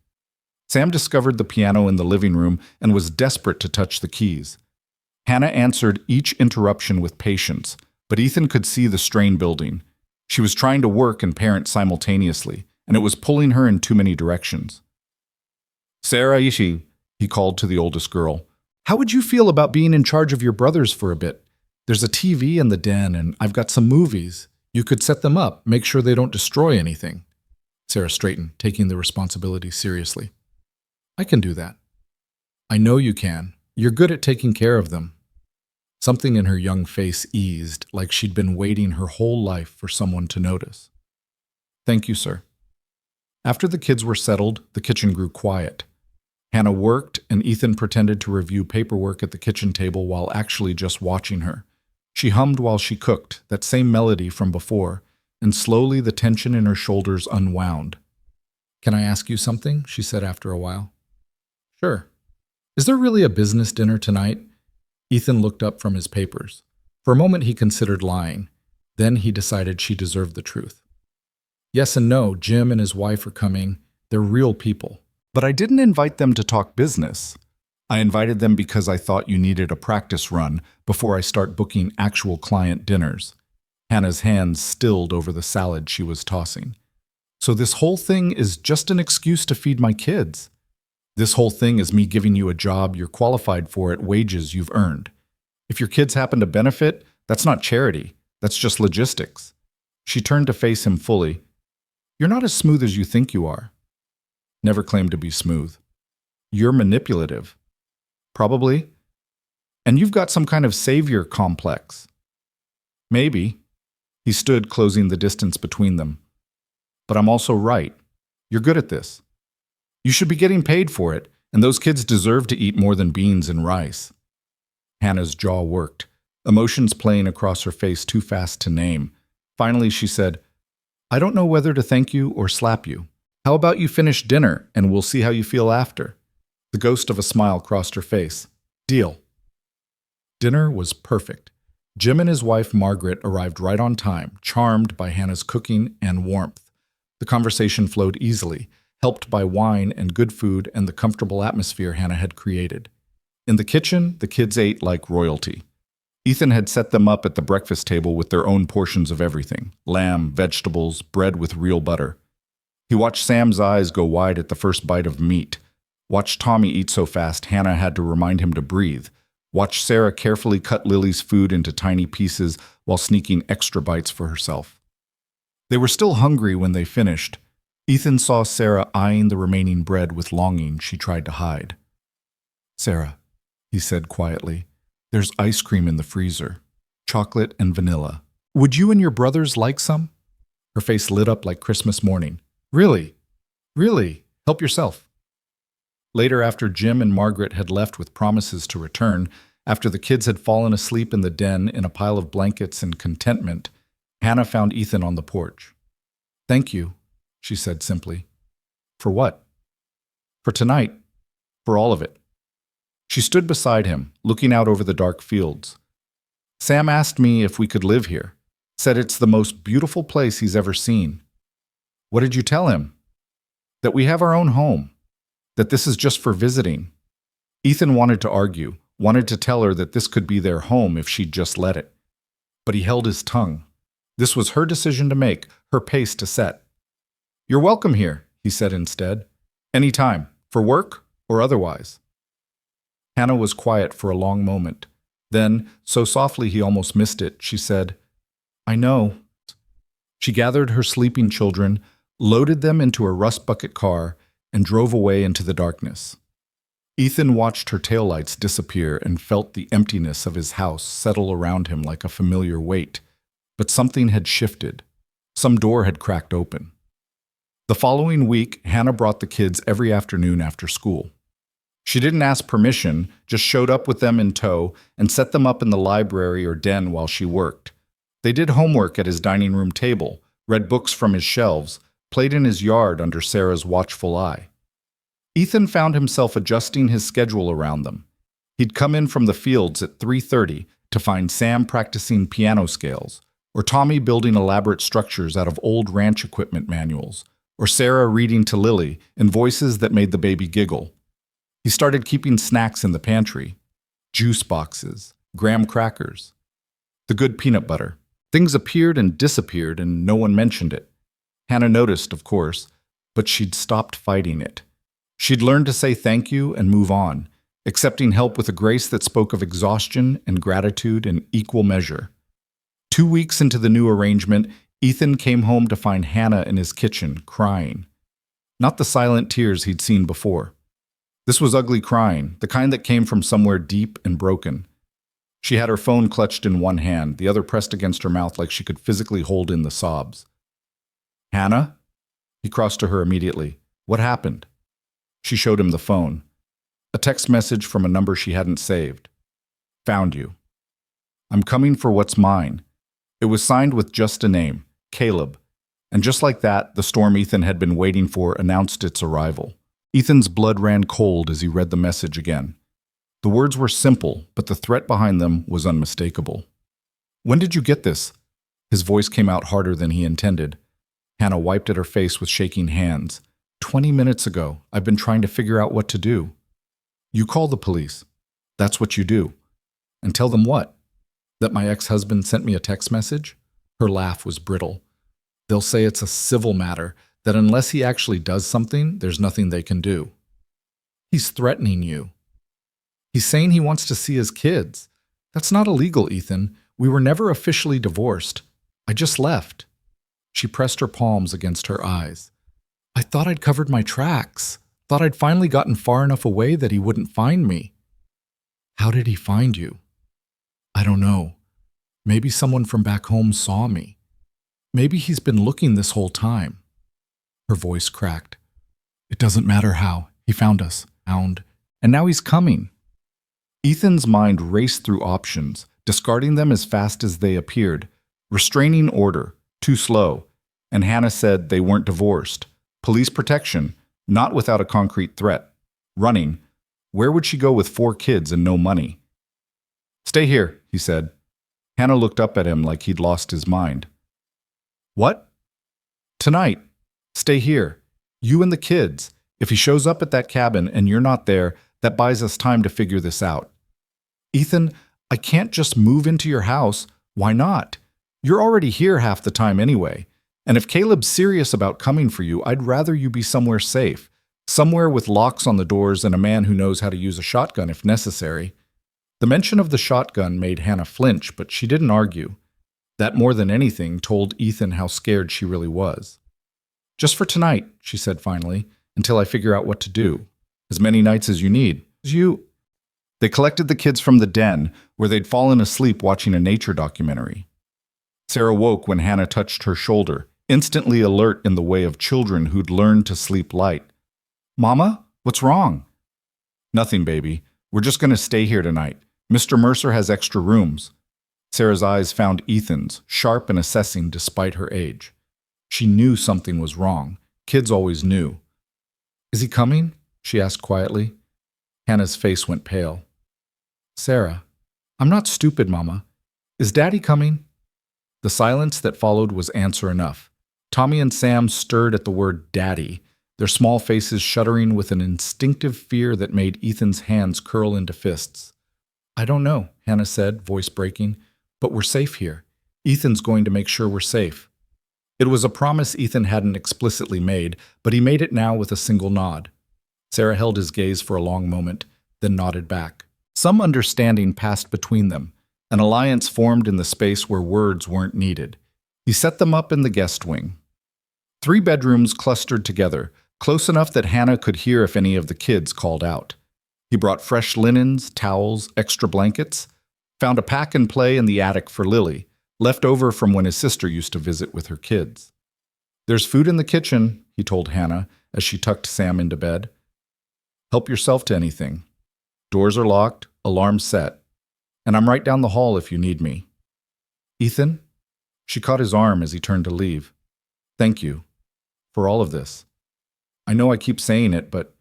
Sam discovered the piano in the living room and was desperate to touch the keys. Hannah answered each interruption with patience, but Ethan could see the strain building. She was trying to work and parent simultaneously, and it was pulling her in too many directions. "Sarah Ishi," he called to the oldest girl, "how would you feel about being in charge of your brothers for a bit? There's a TV in the den, and I've got some movies. You could set them up, make sure they don't destroy anything." Sarah straightened, taking the responsibility seriously. "I can do that." "I know you can. You're good at taking care of them." Something in her young face eased, like she'd been waiting her whole life for someone to notice. "Thank you, sir." After the kids were settled, the kitchen grew quiet. Hannah worked, and Ethan pretended to review paperwork at the kitchen table while actually just watching her. She hummed while she cooked, that same melody from before, and slowly the tension in her shoulders unwound. "Can I ask you something?" she said after a while. "Sure. Is there really a business dinner tonight?" Ethan looked up from his papers. For a moment he considered lying. Then he decided she deserved the truth. "Yes and no. Jim and his wife are coming. They're real people. But I didn't invite them to talk business. I invited them because I thought you needed a practice run before I start booking actual client dinners." Hannah's hands stilled over the salad she was tossing. "So this whole thing is just an excuse to feed my kids? This whole thing is me giving you a job you're qualified for at wages you've earned. If your kids happen to benefit, that's not charity. That's just logistics." She turned to face him fully. "You're not as smooth as you think you are." "Never claimed to be smooth." "You're manipulative." "Probably. And you've got some kind of savior complex." "Maybe." He stood, closing the distance between them. "But I'm also right. You're good at this. You should be getting paid for it, and those kids deserve to eat more than beans and rice." Hannah's jaw worked, emotions playing across her face too fast to name. Finally, she said, "I don't know whether to thank you or slap you. How about you finish dinner, and we'll see how you feel after?" The ghost of a smile crossed her face. "Deal." Dinner was perfect. Jim and his wife, Margaret, arrived right on time, charmed by Hannah's cooking and warmth. The conversation flowed easily, helped by wine and good food and the comfortable atmosphere Hannah had created. In the kitchen, the kids ate like royalty. Ethan had set them up at the breakfast table with their own portions of everything: lamb, vegetables, bread with real butter. He watched Sam's eyes go wide at the first bite of meat. Watched Tommy eat so fast Hannah had to remind him to breathe. Watched Sarah carefully cut Lily's food into tiny pieces while sneaking extra bites for herself. They were still hungry when they finished. Ethan saw Sarah eyeing the remaining bread with longing she tried to hide. "Sarah," he said quietly, "there's ice cream in the freezer. Chocolate and vanilla. Would you and your brothers like some?" Her face lit up like Christmas morning. "Really? Really? Help yourself." Later, after Jim and Margaret had left with promises to return, after the kids had fallen asleep in the den in a pile of blankets and contentment, Hannah found Ethan on the porch. "Thank you," she said simply. "For what?" "For tonight. For all of it." She stood beside him, looking out over the dark fields. "Sam asked me if we could live here. Said it's the most beautiful place he's ever seen." "What did you tell him?" "That we have our own home. That this is just for visiting." Ethan wanted to argue, wanted to tell her that this could be their home if she'd just let it. But he held his tongue. This was her decision to make, her pace to set. "You're welcome here," he said instead. "Any time, for work or otherwise." Hannah was quiet for a long moment. Then, so softly he almost missed it, she said, "I know." She gathered her sleeping children, loaded them into a rust bucket car, and drove away into the darkness. Ethan watched her taillights disappear and felt the emptiness of his house settle around him like a familiar weight. But something had shifted. Some door had cracked open. The following week, Hannah brought the kids every afternoon after school. She didn't ask permission, just showed up with them in tow and set them up in the library or den while she worked. They did homework at his dining room table, read books from his shelves, played in his yard under Sarah's watchful eye. Ethan found himself adjusting his schedule around them. He'd come in from the fields at 3:30 to find Sam practicing piano scales, or Tommy building elaborate structures out of old ranch equipment manuals, or Sarah reading to Lily in voices that made the baby giggle. He started keeping snacks in the pantry, juice boxes, graham crackers, the good peanut butter. Things appeared and disappeared and no one mentioned it. Hannah noticed, of course, but she'd stopped fighting it. She'd learned to say thank you and move on, accepting help with a grace that spoke of exhaustion and gratitude in equal measure. 2 weeks into the new arrangement, Ethan came home to find Hannah in his kitchen, crying. Not the silent tears he'd seen before. This was ugly crying, the kind that came from somewhere deep and broken. She had her phone clutched in one hand, the other pressed against her mouth like she could physically hold in the sobs. "Hannah?" He crossed to her immediately. "What happened?" She showed him the phone. A text message from a number she hadn't saved. "Found you. I'm coming for what's mine." It was signed with just a name, Caleb. And just like that, the storm Ethan had been waiting for announced its arrival. Ethan's blood ran cold as he read the message again. The words were simple, but the threat behind them was unmistakable. "When did you get this?" His voice came out harder than he intended. Hannah wiped at her face with shaking hands. 20 minutes ago. I've been trying to figure out what to do." "You call the police. That's what you do. And tell them what? That my ex-husband sent me a text message?" Her laugh was brittle. "They'll say it's a civil matter, that unless he actually does something, there's nothing they can do." "He's threatening you. He's saying he wants to see his kids. That's not illegal, Ethan. We were never officially divorced. I just left." She pressed her palms against her eyes. "I thought I'd covered my tracks. Thought I'd finally gotten far enough away that he wouldn't find me." "How did he find you?" "I don't know. Maybe someone from back home saw me. Maybe he's been looking this whole time." Her voice cracked. "It doesn't matter how. He found us. And now he's coming." Ethan's mind raced through options, discarding them as fast as they appeared. Restraining order, too slow. And Hannah said they weren't divorced. Police protection, not without a concrete threat. Running. Where would she go with 4 kids and no money? "Stay here," he said. Hannah looked up at him like he'd lost his mind. "What?" "Tonight. Stay here. You and the kids. If he shows up at that cabin and you're not there, that buys us time to figure this out." "Ethan, I can't just move into your house. Why not? You're already here half the time anyway. And if Caleb's serious about coming for you, I'd rather you be somewhere safe. Somewhere with locks on the doors and a man who knows how to use a shotgun if necessary." The mention of the shotgun made Hannah flinch, but she didn't argue. That more than anything told Ethan how scared she really was. "Just for tonight," she said finally, "until I figure out what to do. As many nights as you need. They collected the kids from the den, where they'd fallen asleep watching a nature documentary. Sarah woke when Hannah touched her shoulder, instantly alert in the way of children who'd learned to sleep light. "Mama, what's wrong?" "Nothing, baby. We're just going to stay here tonight. Mr. Mercer has extra rooms." Sarah's eyes found Ethan's, sharp and assessing despite her age. She knew something was wrong. Kids always knew. "Is he coming?" she asked quietly. Hannah's face went pale. "Sarah, I'm not stupid, Mama. Is Daddy coming?" The silence that followed was answer enough. Tommy and Sam stirred at the word Daddy, their small faces shuddering with an instinctive fear that made Ethan's hands curl into fists. "I don't know," Hannah said, voice breaking, "but we're safe here. Ethan's going to make sure we're safe." It was a promise Ethan hadn't explicitly made, but he made it now with a single nod. Sarah held his gaze for a long moment, then nodded back. Some understanding passed between them. An alliance formed in the space where words weren't needed. He set them up in the guest wing. 3 bedrooms clustered together, close enough that Hannah could hear if any of the kids called out. He brought fresh linens, towels, extra blankets, found a pack and play in the attic for Lily, left over from when his sister used to visit with her kids. "There's food in the kitchen," he told Hannah as she tucked Sam into bed. Help yourself to anything. Doors are locked, alarms set, and I'm right down the hall if you need me. Ethan? She caught his arm as he turned to leave. Thank you for all of this. I know I keep saying it, but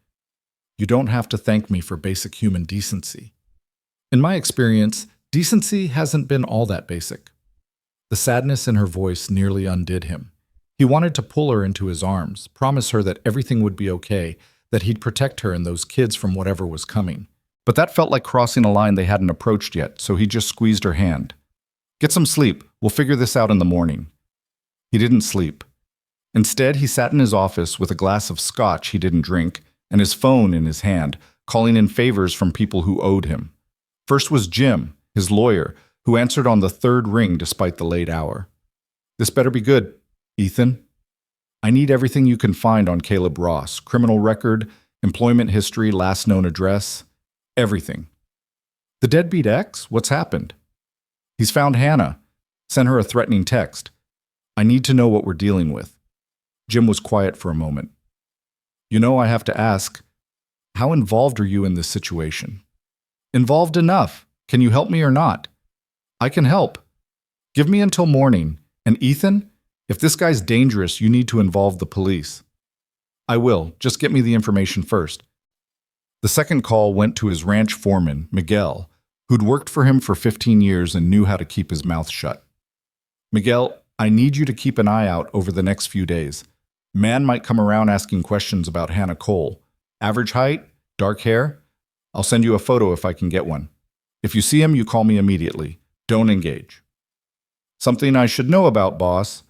you don't have to thank me for basic human decency. In my experience, decency hasn't been all that basic. The sadness in her voice nearly undid him. He wanted to pull her into his arms, promise her that everything would be okay, that he'd protect her and those kids from whatever was coming. But that felt like crossing a line they hadn't approached yet, so he just squeezed her hand. Get some sleep. We'll figure this out in the morning. He didn't sleep. Instead, he sat in his office with a glass of scotch he didn't drink and his phone in his hand, calling in favors from people who owed him. First was Jim, his lawyer, who answered on the third ring despite the late hour. This better be good, Ethan. I need everything you can find on Caleb Ross, criminal record, employment history, last known address, everything. The deadbeat ex? What's happened? He's found Hannah. Sent her a threatening text. I need to know what we're dealing with. Jim was quiet for a moment. You know, I have to ask, how involved are you in this situation? Involved enough. Can you help me or not? I can help. Give me until morning. And Ethan, if this guy's dangerous, you need to involve the police. I will. Just get me the information first. The second call went to his ranch foreman, Miguel, who'd worked for him for 15 years and knew how to keep his mouth shut. Miguel, I need you to keep an eye out over the next few days. Man might come around asking questions about Hannah Cole. Average height, dark hair. I'll send you a photo if I can get one. If you see him, you call me immediately. Don't engage. Something I should know about, boss.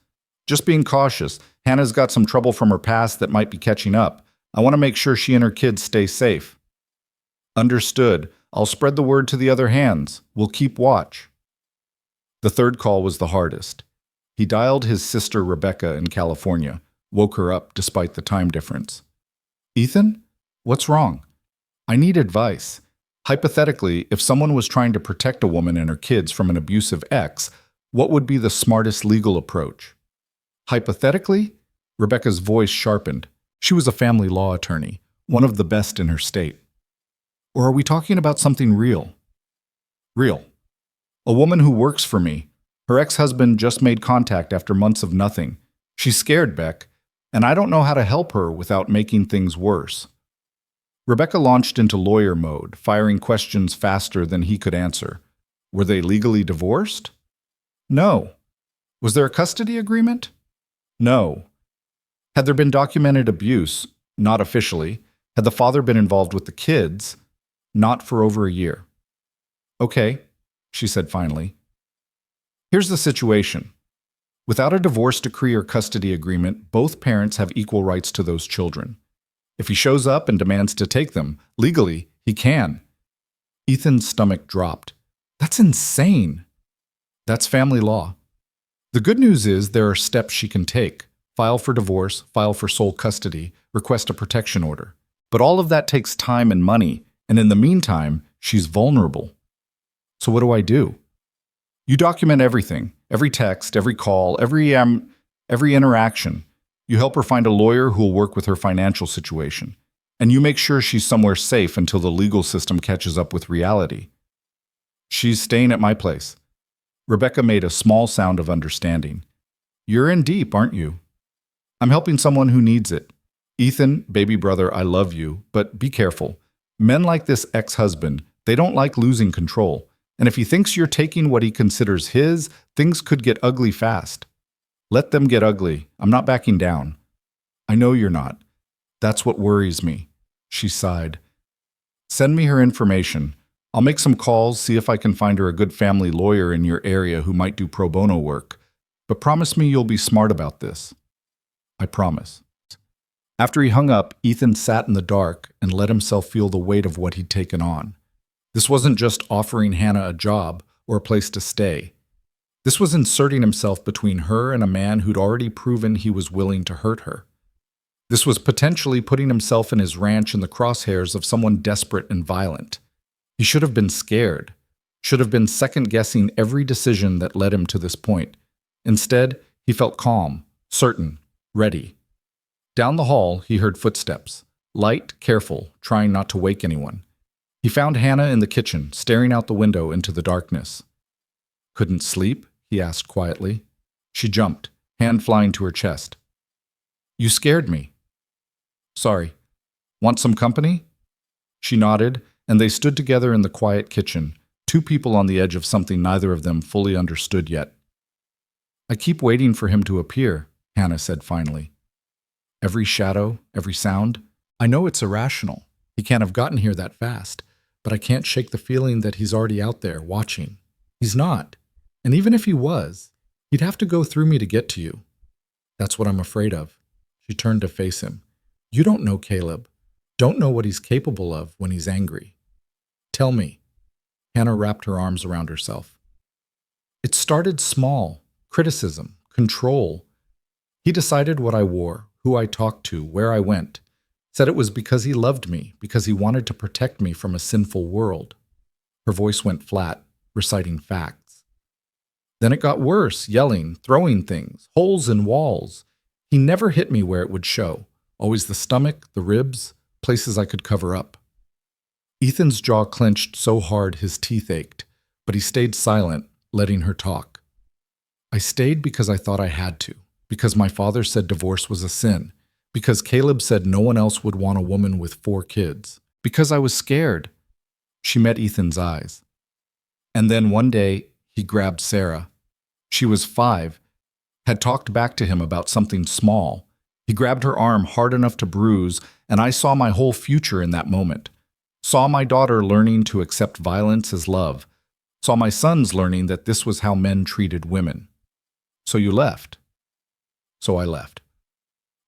Just being cautious. Hannah's got some trouble from her past that might be catching up. I want to make sure she and her kids stay safe. Understood. I'll spread the word to the other hands. We'll keep watch. The third call was the hardest. He dialed his sister Rebecca in California, woke her up despite the time difference. Ethan? What's wrong? I need advice. Hypothetically, if someone was trying to protect a woman and her kids from an abusive ex, what would be the smartest legal approach? Hypothetically? Rebecca's voice sharpened. She was a family law attorney, one of the best in her state. Or are we talking about something real? Real. A woman who works for me. Her ex-husband just made contact after months of nothing. She's scared, Beck, and I don't know how to help her without making things worse. Rebecca launched into lawyer mode, firing questions faster than he could answer. Were they legally divorced? No. Was there a custody agreement? No. Had there been documented abuse? Not officially. Had the father been involved with the kids? Not for over a year. Okay, she said finally. Here's the situation. Without a divorce decree or custody agreement, both parents have equal rights to those children. If he shows up and demands to take them, legally, he can. Ethan's stomach dropped. That's insane. That's family law. The good news is there are steps she can take. File for divorce, file for sole custody, request a protection order. But all of that takes time and money, and in the meantime, she's vulnerable. So what do I do? You document everything, every text, every call, every interaction. You help her find a lawyer who will work with her financial situation. And you make sure she's somewhere safe until the legal system catches up with reality. She's staying at my place. Rebecca made a small sound of understanding. You're in deep, aren't you? I'm helping someone who needs it. Ethan, baby brother, I love you, but be careful. Men like this ex-husband, they don't like losing control. And if he thinks you're taking what he considers his, things could get ugly fast. Let them get ugly. I'm not backing down. I know you're not. That's what worries me. She sighed. Send me her information. I'll make some calls, see if I can find her a good family lawyer in your area who might do pro bono work. But promise me you'll be smart about this. I promise. After he hung up, Ethan sat in the dark and let himself feel the weight of what he'd taken on. This wasn't just offering Hannah a job or a place to stay. This was inserting himself between her and a man who'd already proven he was willing to hurt her. This was potentially putting himself and his ranch in the crosshairs of someone desperate and violent. He should have been scared, should have been second-guessing every decision that led him to this point. Instead, he felt calm, certain, ready. Down the hall, he heard footsteps, light, careful, trying not to wake anyone. He found Hannah in the kitchen, staring out the window into the darkness. "Couldn't sleep?" he asked quietly. She jumped, hand flying to her chest. "You scared me." "Sorry. Want some company?" She nodded, and they stood together in the quiet kitchen, two people on the edge of something neither of them fully understood yet. "I keep waiting for him to appear," Hannah said finally. "Every shadow, every sound. I know it's irrational. He can't have gotten here that fast, but I can't shake the feeling that he's already out there, watching. He's not. And even if he was, he'd have to go through me to get to you. That's what I'm afraid of." She turned to face him. "You don't know Caleb. Don't know what he's capable of when he's angry. Tell me." Hannah wrapped her arms around herself. "It started small. Criticism. Control. He decided what I wore, who I talked to, where I went. Said it was because he loved me, because he wanted to protect me from a sinful world." Her voice went flat, reciting facts. "Then it got worse, yelling, throwing things, holes in walls. He never hit me where it would show. Always the stomach, the ribs, places I could cover up." Ethan's jaw clenched so hard his teeth ached, but he stayed silent, letting her talk. "I stayed because I thought I had to, because my father said divorce was a sin, because Caleb said no one else would want a woman with 4 kids, because I was scared." She met Ethan's eyes. "And then one day, he grabbed Sarah. She was 5, had talked back to him about something small. He grabbed her arm hard enough to bruise, and I saw my whole future in that moment. Saw my daughter learning to accept violence as love. Saw my sons learning that this was how men treated women. So you left." "So I left.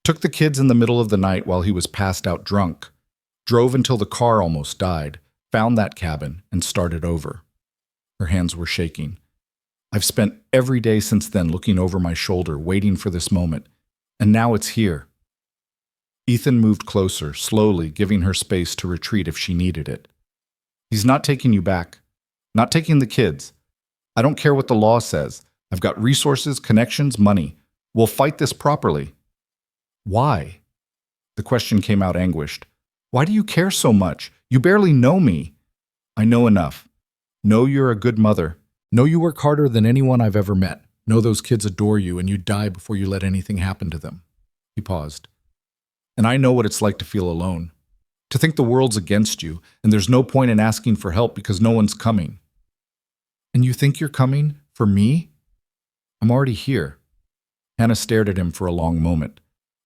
Took the kids in the middle of the night while he was passed out drunk. Drove until the car almost died, found that cabin, and started over." Her hands were shaking. "I've spent every day since then looking over my shoulder, waiting for this moment. And now it's here." Ethan moved closer, slowly, giving her space to retreat if she needed it. "He's not taking you back. Not taking the kids. I don't care what the law says. I've got resources, connections, money. We'll fight this properly." "Why?" The question came out anguished. "Why do you care so much? You barely know me." "I know enough. Know you're a good mother. Know you work harder than anyone I've ever met. Know those kids adore you and you die before you let anything happen to them." He paused. "And I know what it's like to feel alone. To think the world's against you and there's no point in asking for help because no one's coming." "And you think you're coming? For me?" "I'm already here." Hannah stared at him for a long moment,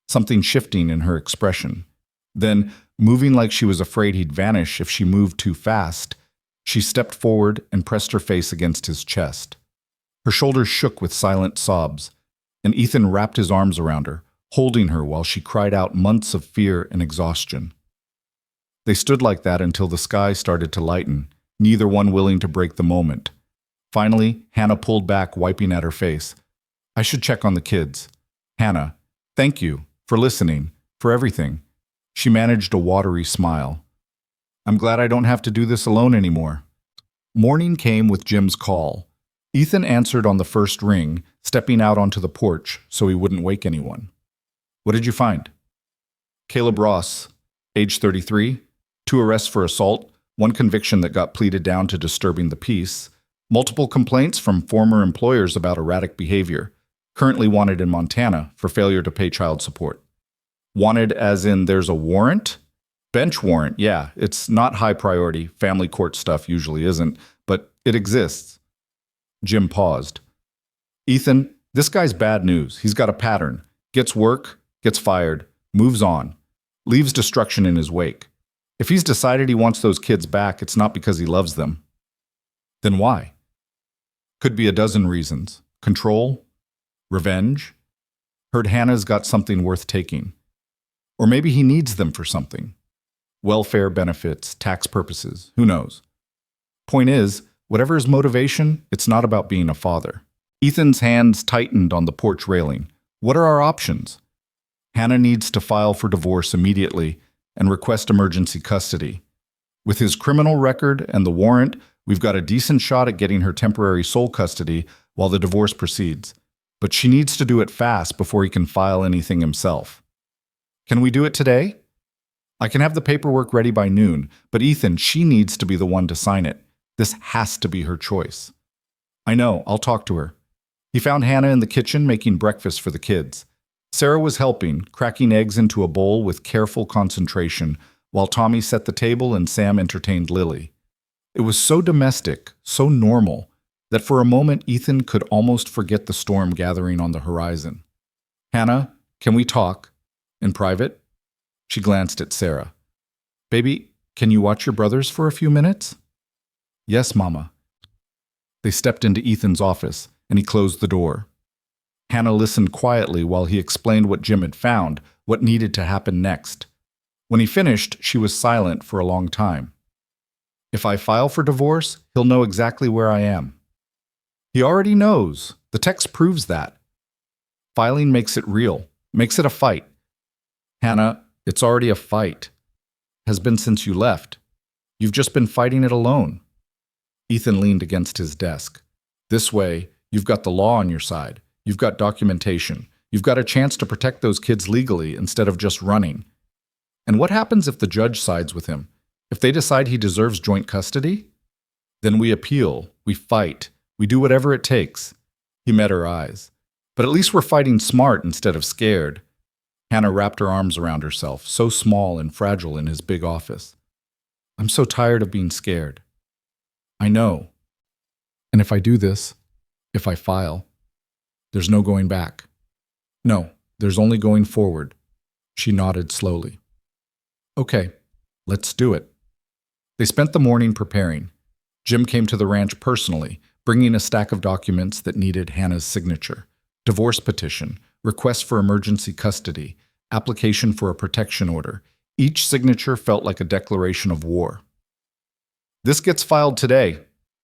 something shifting in her expression. Then, moving like she was afraid he'd vanish if she moved too fast, she stepped forward and pressed her face against his chest. Her shoulders shook with silent sobs, and Ethan wrapped his arms around her, holding her while she cried out months of fear and exhaustion. They stood like that until the sky started to lighten, neither one willing to break the moment. Finally, Hannah pulled back, wiping at her face. "I should check on the kids." "Hannah, thank you for listening, for everything." She managed a watery smile. "I'm glad I don't have to do this alone anymore." Morning came with Jim's call. Ethan answered on the first ring, stepping out onto the porch so he wouldn't wake anyone. "What did you find?" "Caleb Ross, age 33, 2 arrests for assault, 1 conviction that got pleaded down to disturbing the peace, multiple complaints from former employers about erratic behavior, currently wanted in Montana for failure to pay child support." "Wanted as in there's a warrant?" "Bench warrant, yeah. It's not high priority. Family court stuff usually isn't, but it exists." Jim paused. "Ethan, this guy's bad news. He's got a pattern. Gets work, gets fired, moves on, leaves destruction in his wake. If he's decided he wants those kids back, it's not because he loves them." "Then why?" "Could be a dozen reasons. Control? Revenge? Heard Hannah's got something worth taking. Or maybe he needs them for something. Welfare benefits, tax purposes, who knows? Point is, whatever his motivation, it's not about being a father." Ethan's hands tightened on the porch railing. "What are our options?" "Hannah needs to file for divorce immediately and request emergency custody. With his criminal record and the warrant, we've got a decent shot at getting her temporary sole custody while the divorce proceeds. But she needs to do it fast before he can file anything himself." "Can we do it today?" I can have the paperwork ready by noon, but Ethan, she needs to be the one to sign it. This has to be her choice. I know, I'll talk to her. He found Hannah in the kitchen making breakfast for the kids. Sarah was helping, cracking eggs into a bowl with careful concentration, while Tommy set the table and Sam entertained Lily. It was so domestic, so normal, that for a moment Ethan could almost forget the storm gathering on the horizon. Hannah, can we talk? In private? She glanced at Sarah. Baby, can you watch your brothers for a few minutes? Yes, Mama. They stepped into Ethan's office, and he closed the door. Hannah listened quietly while he explained what Jim had found, what needed to happen next. When he finished, she was silent for a long time. If I file for divorce, he'll know exactly where I am. He already knows. The text proves that. Filing makes it real, makes it a fight. Hannah, it's already a fight. Has been since you left. You've just been fighting it alone. Ethan leaned against his desk. This way, you've got the law on your side. You've got documentation. You've got a chance to protect those kids legally instead of just running. And what happens if the judge sides with him? If they decide he deserves joint custody? Then we appeal, we fight, we do whatever it takes. He met her eyes. But at least we're fighting smart instead of scared. Hannah wrapped her arms around herself, so small and fragile in his big office. I'm so tired of being scared. I know. And if I do this, if I file, there's no going back. No, there's only going forward. She nodded slowly. Okay, let's do it. They spent the morning preparing. Jim came to the ranch personally, bringing a stack of documents that needed Hannah's signature. Divorce petition, request for emergency custody, application for a protection order. Each signature felt like a declaration of war. This gets filed today,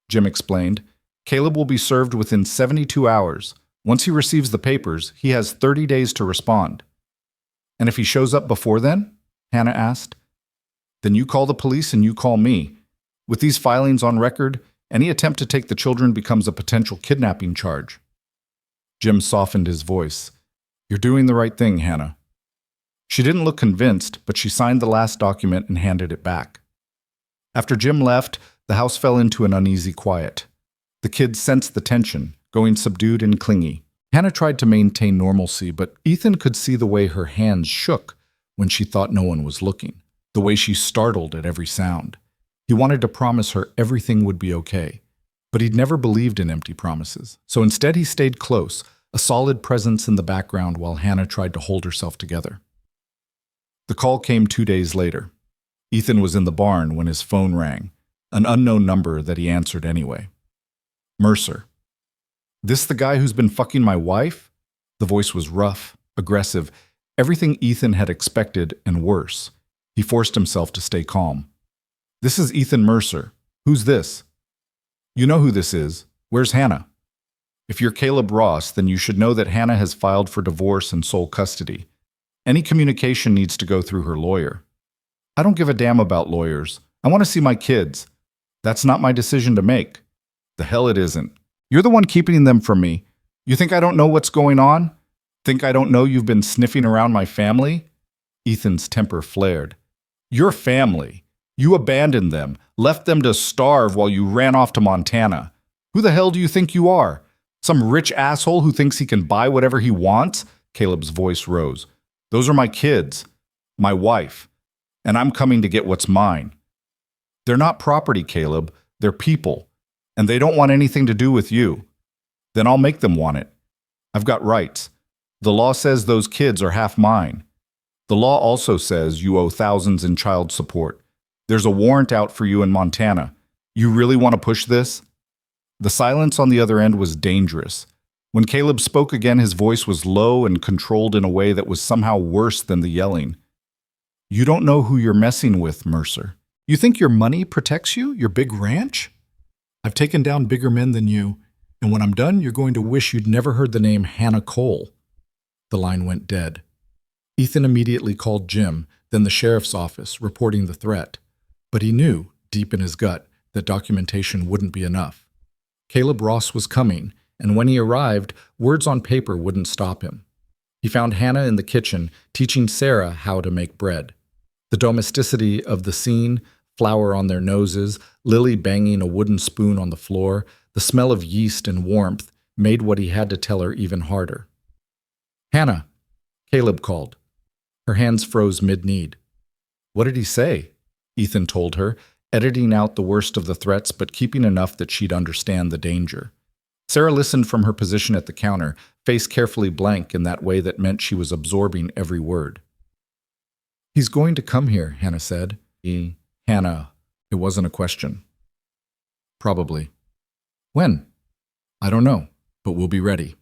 Jim explained. Caleb will be served within 72 hours. Once he receives the papers, he has 30 days to respond. And if he shows up before then? Hannah asked. Then you call the police and you call me. With these filings on record, any attempt to take the children becomes a potential kidnapping charge. Jim softened his voice. You're doing the right thing, Hannah. She didn't look convinced, but she signed the last document and handed it back. After Jim left, the house fell into an uneasy quiet. The kids sensed the tension, going subdued and clingy. Hannah tried to maintain normalcy, but Ethan could see the way her hands shook when she thought no one was looking, the way she startled at every sound. He wanted to promise her everything would be okay, but he'd never believed in empty promises. So instead he stayed close, a solid presence in the background while Hannah tried to hold herself together. The call came 2 days later. Ethan was in the barn when his phone rang, an unknown number that he answered anyway. Mercer. This the guy who's been fucking my wife? The voice was rough, aggressive, everything Ethan had expected and worse. He forced himself to stay calm. This is Ethan Mercer. Who's this? You know who this is. Where's Hannah? If you're Caleb Ross, then you should know that Hannah has filed for divorce and sole custody. Any communication needs to go through her lawyer. I don't give a damn about lawyers. I want to see my kids. That's not my decision to make. The hell it isn't. You're the one keeping them from me. You think I don't know what's going on? Think I don't know you've been sniffing around my family? Ethan's temper flared. Your family. You abandoned them, left them to starve while you ran off to Montana. Who the hell do you think you are? Some rich asshole who thinks he can buy whatever he wants? Caleb's voice rose. Those are my kids, my wife, and I'm coming to get what's mine. They're not property, Caleb. They're people, and they don't want anything to do with you. Then I'll make them want it. I've got rights. The law says those kids are half mine. The law also says you owe thousands in child support. There's a warrant out for you in Montana. You really want to push this? The silence on the other end was dangerous. When Caleb spoke again, his voice was low and controlled in a way that was somehow worse than the yelling. You don't know who you're messing with, Mercer. You think your money protects you, your big ranch? I've taken down bigger men than you, and when I'm done, you're going to wish you'd never heard the name Hannah Cole. The line went dead. Ethan immediately called Jim, then the sheriff's office, reporting the threat. But he knew, deep in his gut, that documentation wouldn't be enough. Caleb Ross was coming, and when he arrived, words on paper wouldn't stop him. He found Hannah in the kitchen, teaching Sarah how to make bread. The domesticity of the scene, flour on their noses, Lily banging a wooden spoon on the floor, the smell of yeast and warmth made what he had to tell her even harder. "Hannah," Caleb called. Her hands froze mid-need. "What did he say?" Ethan told her, editing out the worst of the threats but keeping enough that she'd understand the danger. Sarah listened from her position at the counter, face carefully blank in that way that meant she was absorbing every word. "He's going to come here," Hannah said. Hannah, it wasn't a question. "Probably." "When?" "I don't know, but we'll be ready."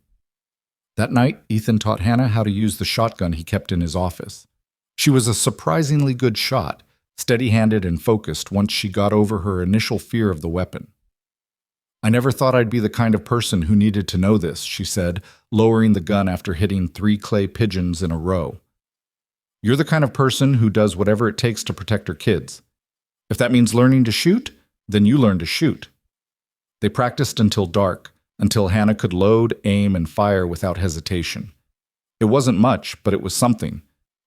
That night, Ethan taught Hannah how to use the shotgun he kept in his office. She was a surprisingly good shot, steady-handed and focused once she got over her initial fear of the weapon. "I never thought I'd be the kind of person who needed to know this," she said, lowering the gun after hitting 3 clay pigeons in a row. "You're the kind of person who does whatever it takes to protect her kids. If that means learning to shoot, then you learn to shoot." They practiced until dark, until Hannah could load, aim, and fire without hesitation. It wasn't much, but it was something.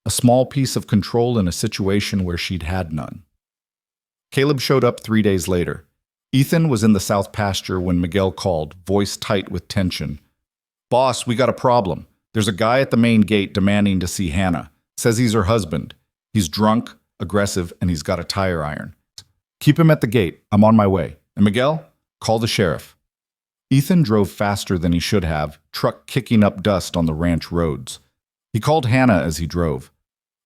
A small piece of control in a situation where she'd had none. Caleb showed up 3 days later. Ethan was in the south pasture when Miguel called, voice tight with tension. "Boss, we got a problem. There's a guy at the main gate demanding to see Hannah. Says he's her husband. He's drunk, aggressive, and he's got a tire iron. Keep him at the gate. I'm on my way. And Miguel, call the sheriff." Ethan drove faster than he should have, truck kicking up dust on the ranch roads. He called Hannah as he drove.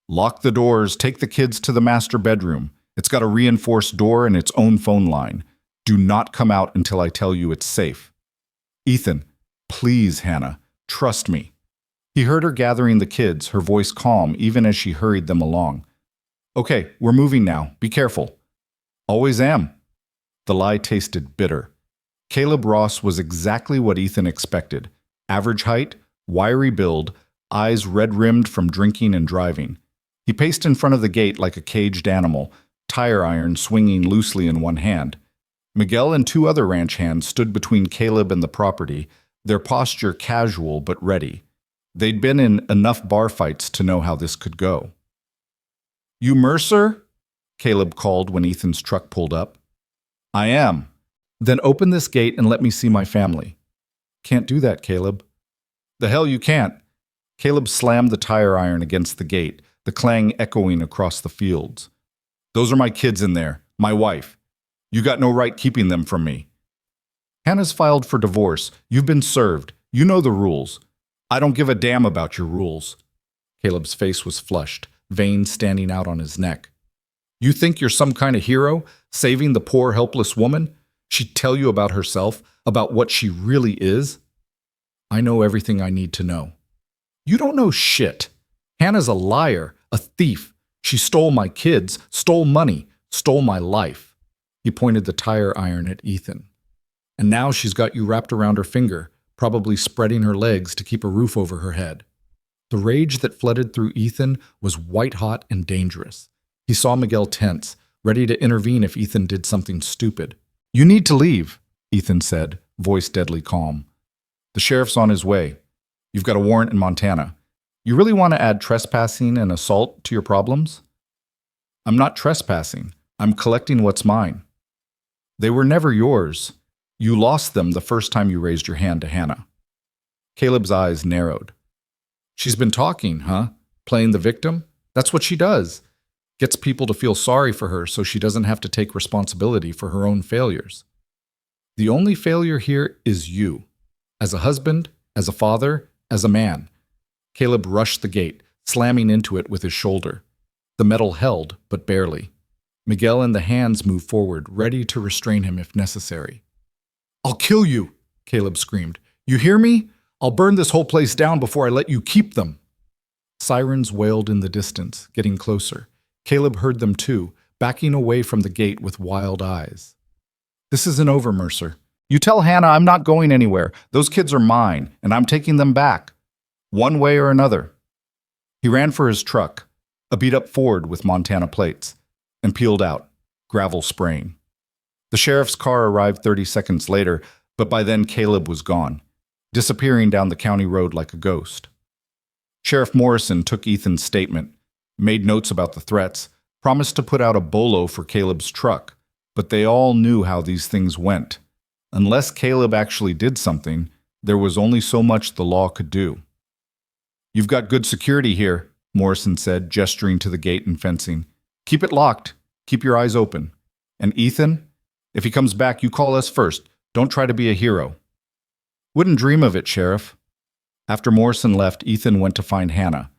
"Lock the doors, take the kids to the master bedroom. It's got a reinforced door and its own phone line. Do not come out until I tell you it's safe." "Ethan, please, Hannah, trust me." He heard her gathering the kids, her voice calm even as she hurried them along. "Okay, we're moving now. Be careful." "Always am." The lie tasted bitter. Caleb Ross was exactly what Ethan expected. Average height, wiry build, eyes red-rimmed from drinking and driving. He paced in front of the gate like a caged animal, tire iron swinging loosely in one hand. Miguel and 2 other ranch hands stood between Caleb and the property, their posture casual but ready. They'd been in enough bar fights to know how this could go. "You Mercer?" Caleb called when Ethan's truck pulled up. "I am." "Then open this gate and let me see my family." "Can't do that, Caleb." "The hell you can't." Caleb slammed the tire iron against the gate, the clang echoing across the fields. "Those are my kids in there, my wife. You got no right keeping them from me." "Hannah's filed for divorce. You've been served. You know the rules." "I don't give a damn about your rules." Caleb's face was flushed, veins standing out on his neck. "You think you're some kind of hero, saving the poor, helpless woman? She'd tell you about herself, about what she really is?" "I know everything I need to know." "You don't know shit. Hannah's a liar, a thief. She stole my kids, stole money, stole my life." He pointed the tire iron at Ethan. "And now she's got you wrapped around her finger, probably spreading her legs to keep a roof over her head." The rage that flooded through Ethan was white-hot and dangerous. He saw Miguel tense, ready to intervene if Ethan did something stupid. "You need to leave," Ethan said, voice deadly calm. "The sheriff's on his way. You've got a warrant in Montana. You really want to add trespassing and assault to your problems?" "I'm not trespassing. I'm collecting what's mine." "They were never yours. You lost them the first time you raised your hand to Hannah." Caleb's eyes narrowed. "She's been talking, huh? Playing the victim? That's what she does. Gets people to feel sorry for her so she doesn't have to take responsibility for her own failures. The only failure here is you. As a husband, as a father, as a man." Caleb rushed the gate, slamming into it with his shoulder. The metal held, but barely. Miguel and the hands moved forward, ready to restrain him if necessary. "I'll kill you," Caleb screamed. "You hear me? I'll burn this whole place down before I let you keep them." Sirens wailed in the distance, getting closer. Caleb heard them too, backing away from the gate with wild eyes. "This isn't over, Mercer. You tell Hannah I'm not going anywhere. Those kids are mine, and I'm taking them back. One way or another." He ran for his truck, a beat-up Ford with Montana plates, and peeled out, gravel spraying. The sheriff's car arrived 30 seconds later, but by then Caleb was gone, disappearing down the county road like a ghost. Sheriff Morrison took Ethan's statement, made notes about the threats, promised to put out a bolo for Caleb's truck, but they all knew how these things went. Unless Caleb actually did something, there was only so much the law could do. "You've got good security here," Morrison said, gesturing to the gate and fencing. "Keep it locked. Keep your eyes open. And Ethan, if he comes back, you call us first. Don't try to be a hero." "Wouldn't dream of it, Sheriff." After Morrison left, Ethan went to find Hannah.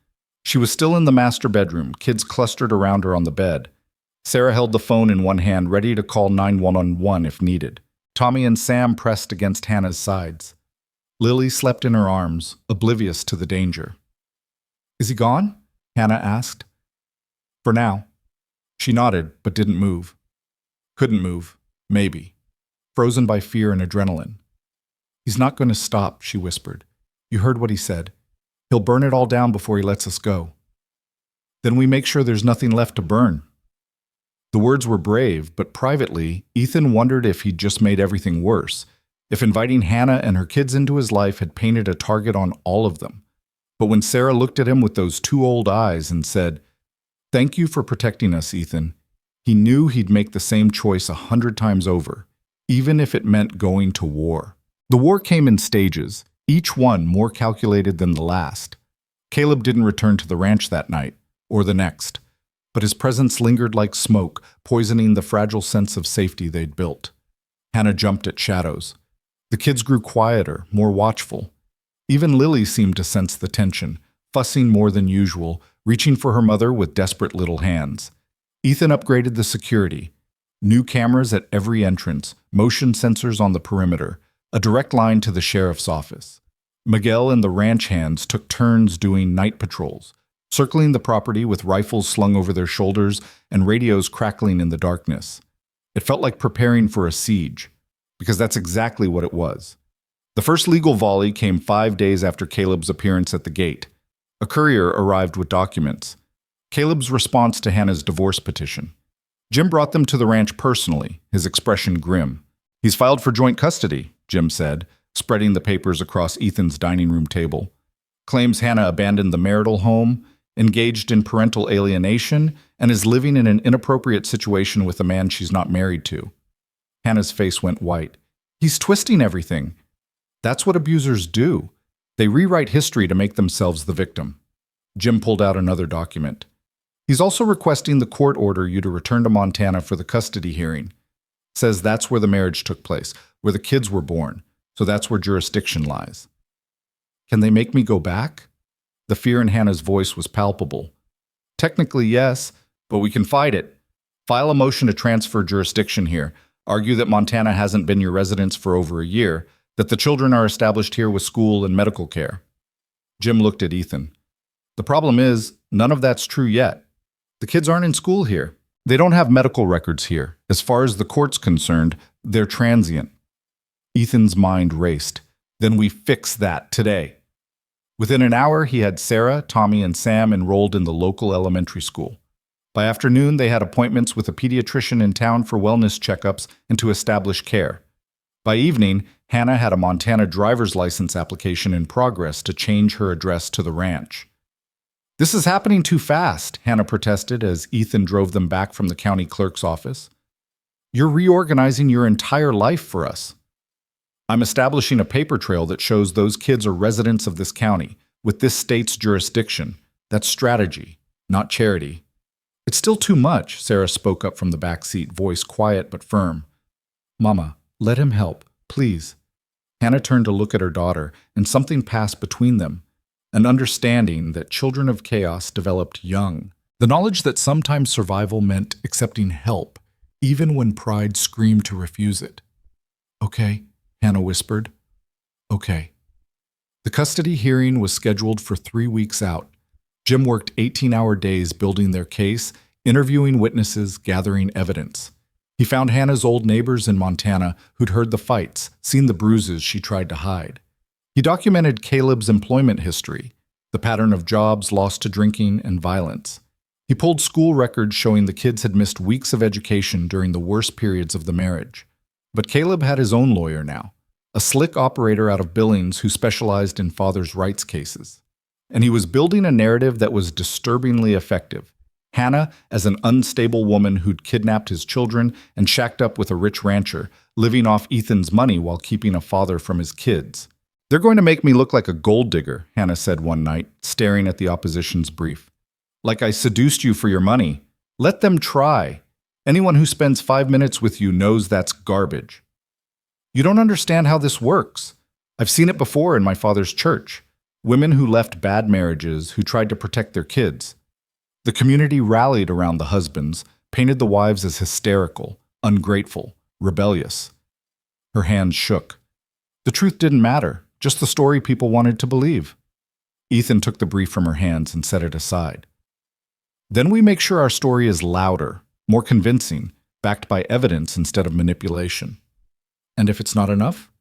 She was still in the master bedroom, kids clustered around her on the bed. Sarah held the phone in one hand, ready to call 911 if needed. Tommy and Sam pressed against Hannah's sides. Lily slept in her arms, oblivious to the danger. "Is he gone?" Hannah asked. "For now." She nodded, but didn't move. Couldn't move, maybe. Frozen by fear and adrenaline. "He's not going to stop," she whispered. "You heard what he said. He'll burn it all down before he lets us go." "Then we make sure there's nothing left to burn." The words were brave, but privately, Ethan wondered if he'd just made everything worse, if inviting Hannah and her kids into his life had painted a target on all of them. But when Sarah looked at him with those two old eyes and said, "Thank you for protecting us, Ethan," he knew he'd make the same choice 100 times over, even if it meant going to war. The war came in stages, each one more calculated than the last. Caleb didn't return to the ranch that night, or the next, but his presence lingered like smoke, poisoning the fragile sense of safety they'd built. Hannah jumped at shadows. The kids grew quieter, more watchful. Even Lily seemed to sense the tension, fussing more than usual, reaching for her mother with desperate little hands. Ethan upgraded the security. New cameras at every entrance, motion sensors on the perimeter, a direct line to the sheriff's office. Miguel and the ranch hands took turns doing night patrols, circling the property with rifles slung over their shoulders and radios crackling in the darkness. It felt like preparing for a siege, because that's exactly what it was. The first legal volley came 5 days after Caleb's appearance at the gate. A courier arrived with documents. Caleb's response to Hannah's divorce petition. Jim brought them to the ranch personally, his expression grim. "He's filed for joint custody," Jim said, spreading the papers across Ethan's dining room table. "Claims Hannah abandoned the marital home, engaged in parental alienation, and is living in an inappropriate situation with a man she's not married to." Hannah's face went white. "He's twisting everything." "That's what abusers do. They rewrite history to make themselves the victim." Jim pulled out another document. "He's also requesting the court order you to return to Montana for the custody hearing. Says that's where the marriage took place, where the kids were born, so that's where jurisdiction lies." "Can they make me go back?" The fear in Hannah's voice was palpable. "Technically, yes, but we can fight it. File a motion to transfer jurisdiction here. Argue that Montana hasn't been your residence for over a year, that the children are established here with school and medical care." Jim looked at Ethan. "The problem is, none of that's true yet. The kids aren't in school here. They don't have medical records here. As far as the court's concerned, they're transient." Ethan's mind raced. "Then we fix that today." Within an hour, he had Sarah, Tommy, and Sam enrolled in the local elementary school. By afternoon, they had appointments with a pediatrician in town for wellness checkups and to establish care. By evening, Hannah had a Montana driver's license application in progress to change her address to the ranch. "This is happening too fast," Hannah protested as Ethan drove them back from the county clerk's office. "You're reorganizing your entire life for us." "I'm establishing a paper trail that shows those kids are residents of this county, with this state's jurisdiction. That's strategy, not charity." "It's still too much," Sarah spoke up from the back seat, voice quiet but firm. "Mama, let him help, please." Hannah turned to look at her daughter, and something passed between them. An understanding that children of chaos developed young. The knowledge that sometimes survival meant accepting help, even when pride screamed to refuse it. "Okay," Hannah whispered. "Okay." The custody hearing was scheduled for 3 weeks out. Jim worked 18-hour days building their case, interviewing witnesses, gathering evidence. He found Hannah's old neighbors in Montana who'd heard the fights, seen the bruises she tried to hide. He documented Caleb's employment history, the pattern of jobs lost to drinking and violence. He pulled school records showing the kids had missed weeks of education during the worst periods of the marriage. But Caleb had his own lawyer now, a slick operator out of Billings who specialized in father's rights cases. And he was building a narrative that was disturbingly effective. Hannah as an unstable woman who'd kidnapped his children and shacked up with a rich rancher, living off Ethan's money while keeping a father from his kids. "They're going to make me look like a gold digger," Hannah said one night, staring at the opposition's brief. "Like I seduced you for your money. Let them try. Anyone who spends 5 minutes with you knows that's garbage." "You don't understand how this works. I've seen it before in my father's church. Women who left bad marriages, who tried to protect their kids. The community rallied around the husbands, painted the wives as hysterical, ungrateful, rebellious." Her hands shook. The truth didn't matter, just the story people wanted to believe. Ethan took the brief from her hands and set it aside. "Then we make sure our story is louder, more convincing, backed by evidence instead of manipulation. And if it's not enough?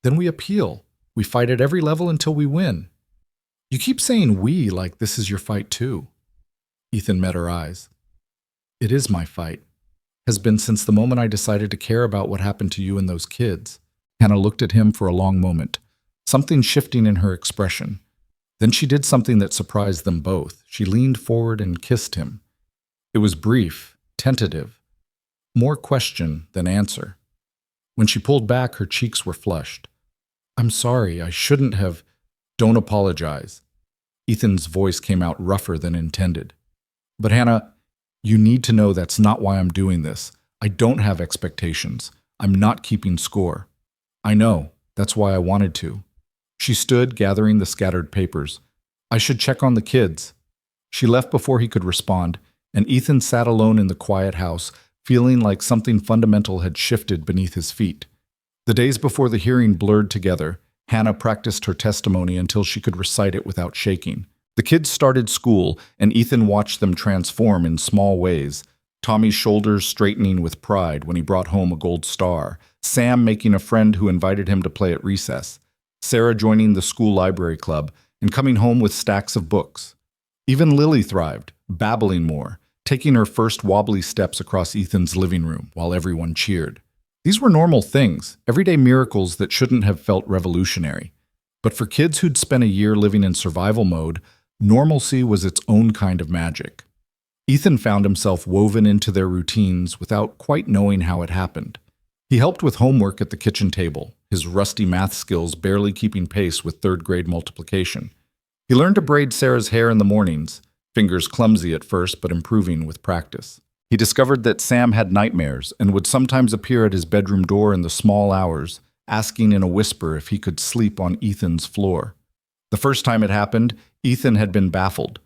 Then we appeal. We fight at every level until we win." "You keep saying we like this is your fight too." Ethan met her eyes. "It is my fight. Has been since the moment I decided to care about what happened to you and those kids." Hannah looked at him for a long moment, something shifting in her expression. Then she did something that surprised them both. She leaned forward and kissed him. It was brief, tentative, more question than answer. When she pulled back, her cheeks were flushed. "I'm sorry, I shouldn't have." "Don't apologize." Ethan's voice came out rougher than intended. "But Hannah, you need to know that's not why I'm doing this. I don't have expectations. I'm not keeping score." "I know. That's why I wanted to." She stood, gathering the scattered papers. "I should check on the kids." She left before he could respond, and Ethan sat alone in the quiet house, feeling like something fundamental had shifted beneath his feet. The days before the hearing blurred together. Hannah practiced her testimony until she could recite it without shaking. The kids started school, and Ethan watched them transform in small ways. Tommy's shoulders straightening with pride when he brought home a gold star, Sam making a friend who invited him to play at recess, Sarah joining the school library club and coming home with stacks of books. Even Lily thrived, babbling more, taking her first wobbly steps across Ethan's living room while everyone cheered. These were normal things, everyday miracles that shouldn't have felt revolutionary. But for kids who'd spent a year living in survival mode, normalcy was its own kind of magic. Ethan found himself woven into their routines without quite knowing how it happened. He helped with homework at the kitchen table, his rusty math skills barely keeping pace with third-grade multiplication. He learned to braid Sarah's hair in the mornings, fingers clumsy at first but improving with practice. He discovered that Sam had nightmares and would sometimes appear at his bedroom door in the small hours, asking in a whisper if he could sleep on Ethan's floor. The first time it happened, Ethan had been baffled.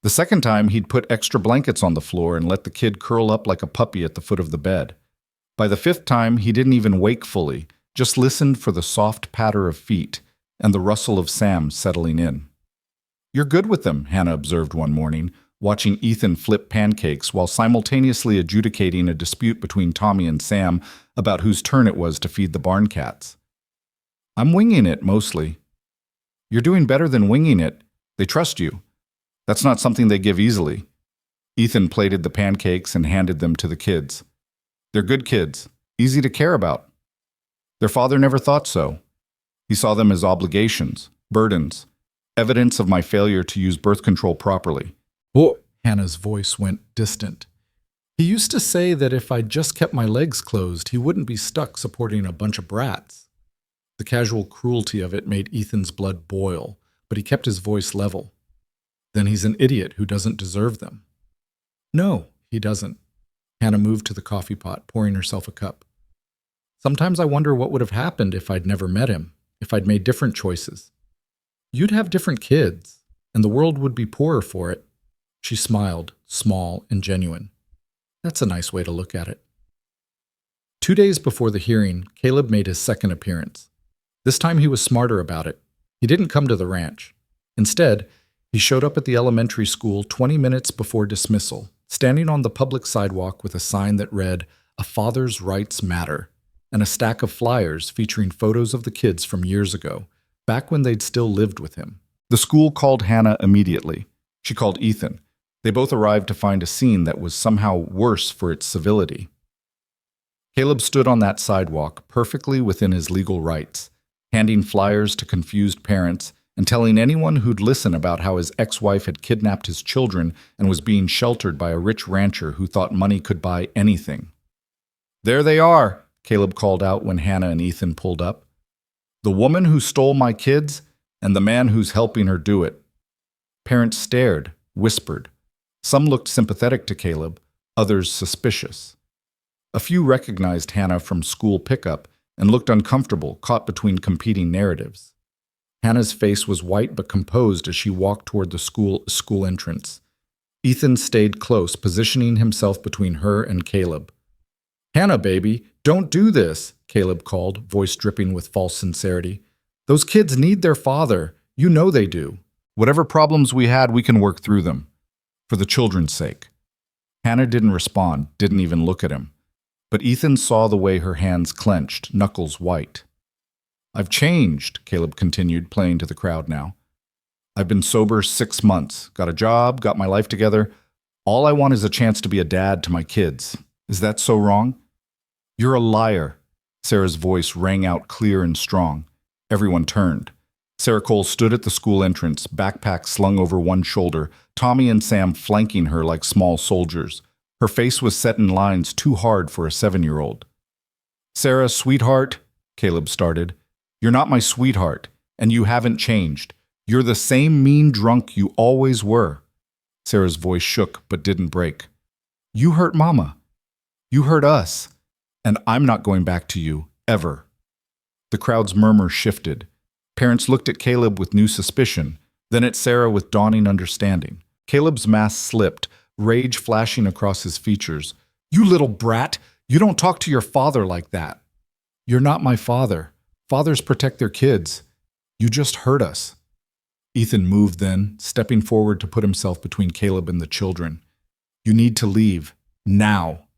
The second time, he'd put extra blankets on the floor and let the kid curl up like a puppy at the foot of the bed. By the fifth time, he didn't even wake fully, just listened for the soft patter of feet and the rustle of Sam settling in. "You're good with them," Hannah observed one morning, watching Ethan flip pancakes while simultaneously adjudicating a dispute between Tommy and Sam about whose turn it was to feed the barn cats. "I'm winging it, mostly." "You're doing better than winging it. They trust you. That's not something they give easily." Ethan plated the pancakes and handed them to the kids. "They're good kids, easy to care about." Their father never thought so. He saw them as obligations, burdens, evidence of my failure to use birth control properly. "Oh," Hannah's voice went distant. "He used to say that if I'd just kept my legs closed, he wouldn't be stuck supporting a bunch of brats." The casual cruelty of it made Ethan's blood boil, but he kept his voice level. "Then he's an idiot who doesn't deserve them." "No, he doesn't." Hannah moved to the coffee pot, pouring herself a cup. "Sometimes I wonder what would have happened if I'd never met him, if I'd made different choices. You'd have different kids, and the world would be poorer for it." She smiled, small and genuine. "That's a nice way to look at it." 2 days before the hearing, Caleb made his second appearance. This time he was smarter about it. He didn't come to the ranch. Instead, he showed up at the elementary school 20 minutes before dismissal, standing on the public sidewalk with a sign that read, "A Father's Rights Matter," and a stack of flyers featuring photos of the kids from years ago, back when they'd still lived with him. The school called Hannah immediately. She called Ethan. They both arrived to find a scene that was somehow worse for its civility. Caleb stood on that sidewalk, perfectly within his legal rights, handing flyers to confused parents and telling anyone who'd listen about how his ex-wife had kidnapped his children and was being sheltered by a rich rancher who thought money could buy anything. "There they are," Caleb called out when Hannah and Ethan pulled up. "The woman who stole my kids and the man who's helping her do it." Parents stared, whispered. Some looked sympathetic to Caleb, others suspicious. A few recognized Hannah from school pickup and looked uncomfortable, caught between competing narratives. Hannah's face was white but composed as she walked toward the school entrance. Ethan stayed close, positioning himself between her and Caleb. "Hannah, baby, don't do this," Caleb called, voice dripping with false sincerity. "Those kids need their father. You know they do. Whatever problems we had, we can work through them. For the children's sake." Hannah didn't respond, didn't even look at him. But Ethan saw the way her hands clenched, knuckles white. "I've changed," Caleb continued, playing to the crowd now. "I've been sober 6 months, got a job, got my life together. All I want is a chance to be a dad to my kids. Is that so wrong?" "You're a liar." Sarah's voice rang out clear and strong. Everyone turned. Sarah Cole stood at the school entrance, backpack slung over one shoulder, Tommy and Sam flanking her like small soldiers. Her face was set in lines too hard for a 7-year-old. "Sarah, sweetheart," Caleb started. "You're not my sweetheart, and you haven't changed. You're the same mean drunk you always were." Sarah's voice shook but didn't break. "You hurt Mama. You hurt us. And I'm not going back to you, ever." The crowd's murmur shifted. Parents looked at Caleb with new suspicion, then at Sarah with dawning understanding. Caleb's mask slipped, rage flashing across his features. "You little brat! You don't talk to your father like that." "You're not my father. Fathers protect their kids. You just hurt us." Ethan moved then, stepping forward to put himself between Caleb and the children. "You need to leave. Now.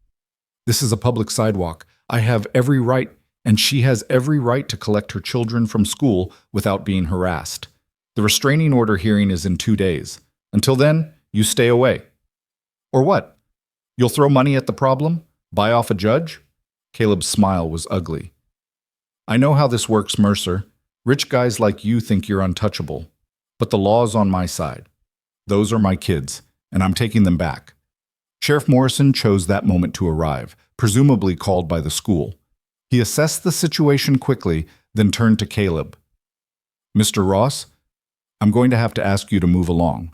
This is a public sidewalk. I have every right, and she has every right to collect her children from school without being harassed. The restraining order hearing is in 2 days. Until then, you stay away." "Or what? You'll throw money at the problem? Buy off a judge?" Caleb's smile was ugly. "I know how this works, Mercer. Rich guys like you think you're untouchable. But the law's on my side. Those are my kids, and I'm taking them back." Sheriff Morrison chose that moment to arrive, presumably called by the school. He assessed the situation quickly, then turned to Caleb. "Mr. Ross, I'm going to have to ask you to move along.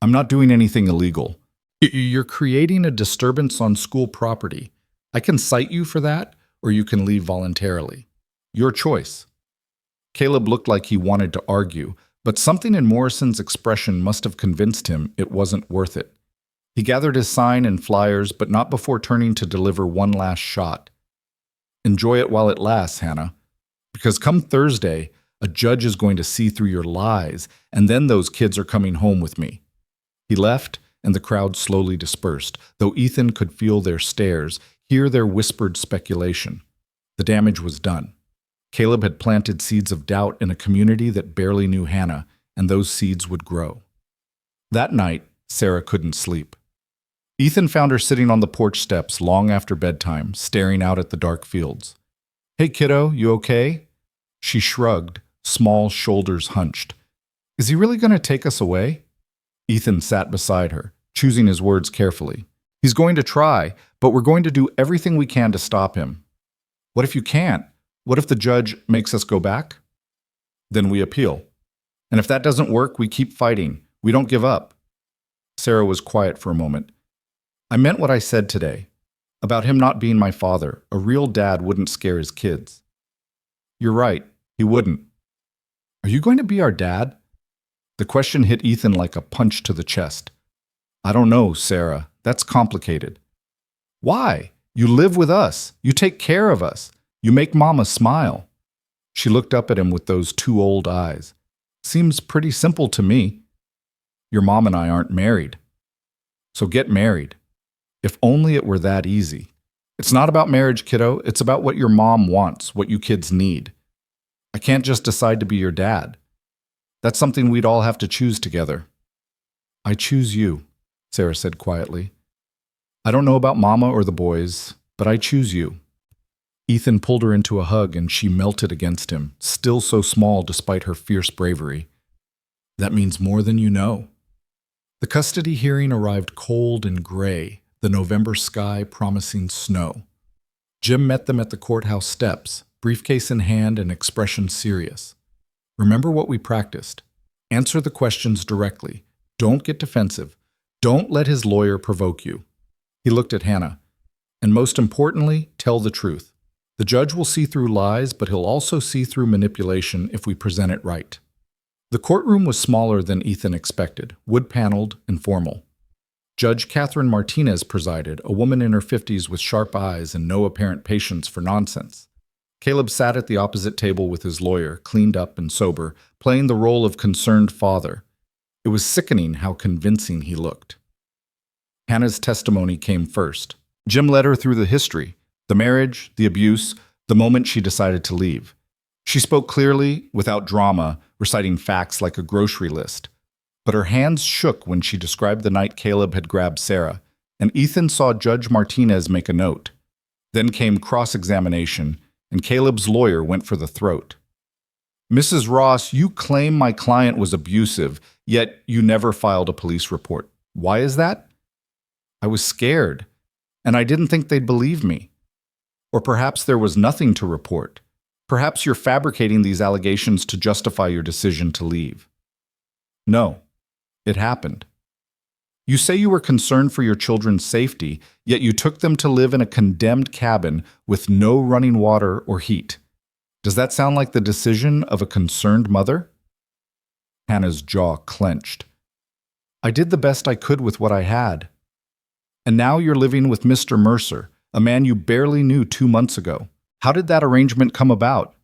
I'm not doing anything illegal. You're creating a disturbance on school property. I can cite you for that, or you can leave voluntarily. Your choice." Caleb looked like he wanted to argue, but something in Morrison's expression must have convinced him it wasn't worth it. He gathered his sign and flyers, but not before turning to deliver one last shot. "Enjoy it while it lasts, Hannah. Because come Thursday, a judge is going to see through your lies, and then those kids are coming home with me." He left, and the crowd slowly dispersed, though Ethan could feel their stares, hear their whispered speculation. The damage was done. Caleb had planted seeds of doubt in a community that barely knew Hannah, and those seeds would grow. That night, Sarah couldn't sleep. Ethan found her sitting on the porch steps long after bedtime, staring out at the dark fields. "Hey, kiddo, you okay?" She shrugged, small shoulders hunched. "Is he really going to take us away?" Ethan sat beside her, choosing his words carefully. "He's going to try, but we're going to do everything we can to stop him." "What if you can't? What if the judge makes us go back?" "Then we appeal. And if that doesn't work, we keep fighting. We don't give up." Sarah was quiet for a moment. "I meant what I said today. About him not being my father. A real dad wouldn't scare his kids." "You're right. He wouldn't." "Are you going to be our dad?" The question hit Ethan like a punch to the chest. "I don't know, Sarah. That's complicated." "Why? You live with us. You take care of us. You make Mama smile." She looked up at him with those two old eyes. "Seems pretty simple to me." "Your mom and I aren't married." "So get married. If only it were that easy. It's not about marriage, kiddo. It's about what your mom wants, what you kids need. I can't just decide to be your dad. That's something we'd all have to choose together." "I choose you," Sarah said quietly. "I don't know about Mama or the boys, but I choose you." Ethan pulled her into a hug and she melted against him, still so small despite her fierce bravery. That means more than you know. The custody hearing arrived cold and gray, the November sky promising snow. Jim met them at the courthouse steps, briefcase in hand and expression serious. Remember what we practiced. Answer the questions directly. Don't get defensive. Don't let his lawyer provoke you. He looked at Hannah. And most importantly, tell the truth. The judge will see through lies, but he'll also see through manipulation if we present it right. The courtroom was smaller than Ethan expected, wood-paneled and formal. Judge Catherine Martinez presided, a woman in her 50s with sharp eyes and no apparent patience for nonsense. Caleb sat at the opposite table with his lawyer, cleaned up and sober, playing the role of concerned father. It was sickening how convincing he looked. Hannah's testimony came first. Jim led her through the history, the marriage, the abuse, the moment she decided to leave. She spoke clearly, without drama, reciting facts like a grocery list. But her hands shook when she described the night Caleb had grabbed Sarah, and Ethan saw Judge Martinez make a note. Then came cross-examination, and Caleb's lawyer went for the throat. Mrs. Ross, you claim my client was abusive, yet you never filed a police report. Why is that? I was scared, and I didn't think they'd believe me. Or perhaps there was nothing to report. Perhaps you're fabricating these allegations to justify your decision to leave. No, it happened. You say you were concerned for your children's safety, yet you took them to live in a condemned cabin with no running water or heat. Does that sound like the decision of a concerned mother? Hannah's jaw clenched. I did the best I could with what I had. And now you're living with Mr. Mercer, a man you barely knew 2 months ago. How did that arrangement come about?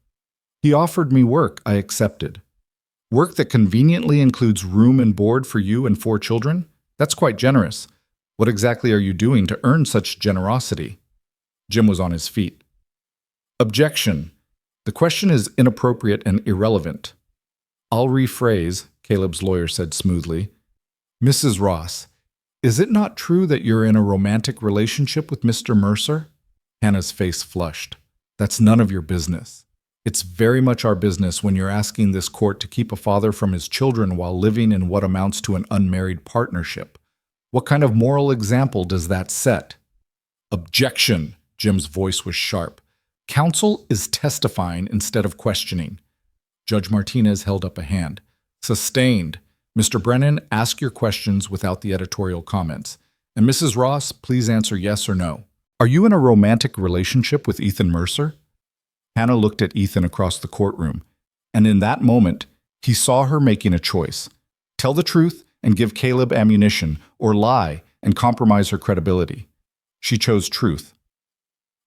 He offered me work I accepted. Work that conveniently includes room and board for you and 4 children? That's quite generous. What exactly are you doing to earn such generosity? Jim was on his feet. Objection. The question is inappropriate and irrelevant. I'll rephrase, Caleb's lawyer said smoothly. Mrs. Ross, is it not true that you're in a romantic relationship with Mr. Mercer? Hannah's face flushed. That's none of your business. It's very much our business when you're asking this court to keep a father from his children while living in what amounts to an unmarried partnership. What kind of moral example does that set? Objection! Jim's voice was sharp. Counsel is testifying instead of questioning. Judge Martinez held up a hand. Sustained. Mr. Brennan, ask your questions without the editorial comments. And Mrs. Ross, please answer yes or no. Are you in a romantic relationship with Ethan Mercer? Hannah looked at Ethan across the courtroom, and in that moment, he saw her making a choice. Tell the truth and give Caleb ammunition, or lie and compromise her credibility. She chose truth.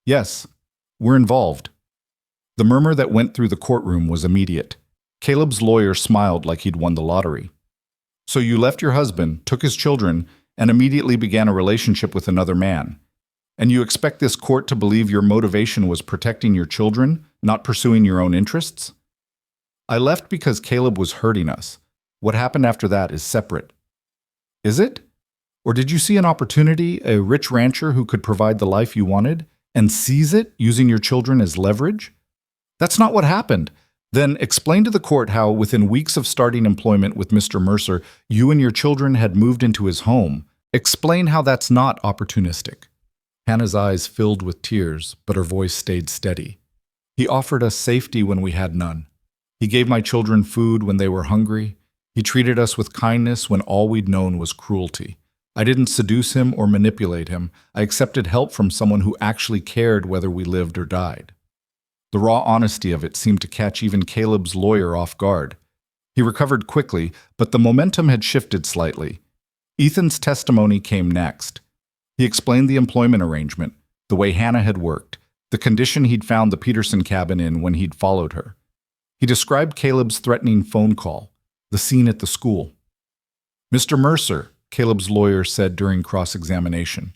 Yes, we're involved. The murmur that went through the courtroom was immediate. Caleb's lawyer smiled like he'd won the lottery. So you left your husband, took his children, and immediately began a relationship with another man. And you expect this court to believe your motivation was protecting your children, not pursuing your own interests? I left because Caleb was hurting us. What happened after that is separate. Is it? Or did you see an opportunity, a rich rancher who could provide the life you wanted, and seize it using your children as leverage? That's not what happened. Then explain to the court how, within weeks of starting employment with Mr. Mercer, you and your children had moved into his home. Explain how that's not opportunistic. Hannah's eyes filled with tears, but her voice stayed steady. He offered us safety when we had none. He gave my children food when they were hungry. He treated us with kindness when all we'd known was cruelty. I didn't seduce him or manipulate him. I accepted help from someone who actually cared whether we lived or died. The raw honesty of it seemed to catch even Caleb's lawyer off guard. He recovered quickly, but the momentum had shifted slightly. Ethan's testimony came next. He explained the employment arrangement, the way Hannah had worked, the condition he'd found the Peterson cabin in when he'd followed her. He described Caleb's threatening phone call, the scene at the school. Mr. Mercer, Caleb's lawyer said during cross-examination,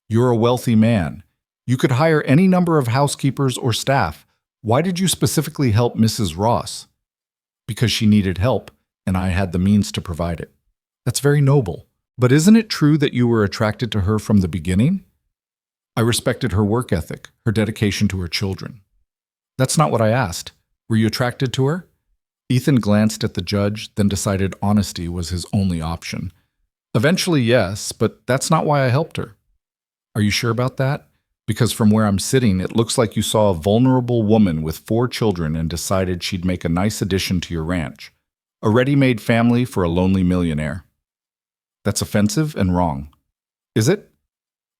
you're a wealthy man. You could hire any number of housekeepers or staff. Why did you specifically help Mrs. Ross? Because she needed help, and I had the means to provide it. That's very noble. But isn't it true that you were attracted to her from the beginning? I respected her work ethic, her dedication to her children. That's not what I asked. Were you attracted to her? Ethan glanced at the judge, then decided honesty was his only option. Eventually, yes, but that's not why I helped her. Are you sure about that? Because from where I'm sitting, it looks like you saw a vulnerable woman with 4 children and decided she'd make a nice addition to your ranch. A ready-made family for a lonely millionaire. That's offensive and wrong. Is it?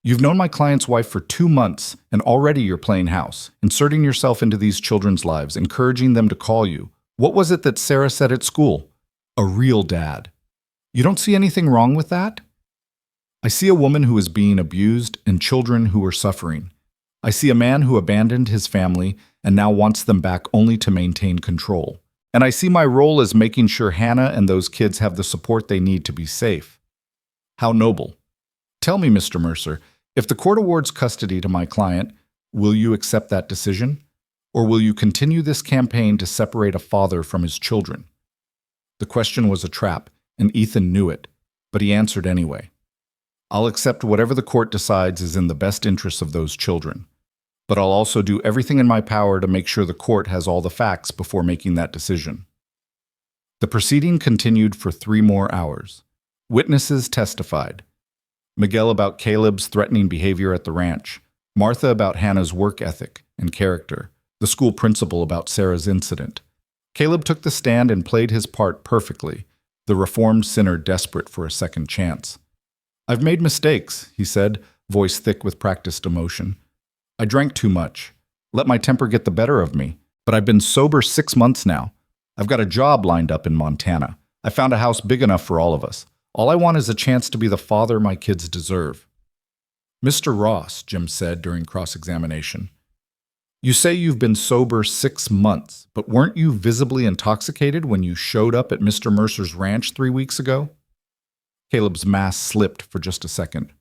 You've known my client's wife for 2 months, and already you're playing house, inserting yourself into these children's lives, encouraging them to call you. What was it that Sarah said at school? A real dad. You don't see anything wrong with that? I see a woman who is being abused and children who are suffering. I see a man who abandoned his family and now wants them back only to maintain control. And I see my role as making sure Hannah and those kids have the support they need to be safe. How noble. Tell me, Mr. Mercer, if the court awards custody to my client, will you accept that decision? Or will you continue this campaign to separate a father from his children? The question was a trap, and Ethan knew it, but he answered anyway. I'll accept whatever the court decides is in the best interests of those children. But I'll also do everything in my power to make sure the court has all the facts before making that decision. The proceeding continued for 3 more hours. Witnesses testified. Miguel about Caleb's threatening behavior at the ranch, Martha about Hannah's work ethic and character, the school principal about Sarah's incident. Caleb took the stand and played his part perfectly, the reformed sinner desperate for a second chance. I've made mistakes, he said, voice thick with practiced emotion. I drank too much, let my temper get the better of me, but I've been sober 6 months now. I've got a job lined up in Montana. I found a house big enough for all of us. All I want is a chance to be the father my kids deserve. Mr. Ross, Jim said during cross-examination, you say you've been sober 6 months, but weren't you visibly intoxicated when you showed up at Mr. Mercer's ranch 3 weeks ago? Caleb's mask slipped for just a second.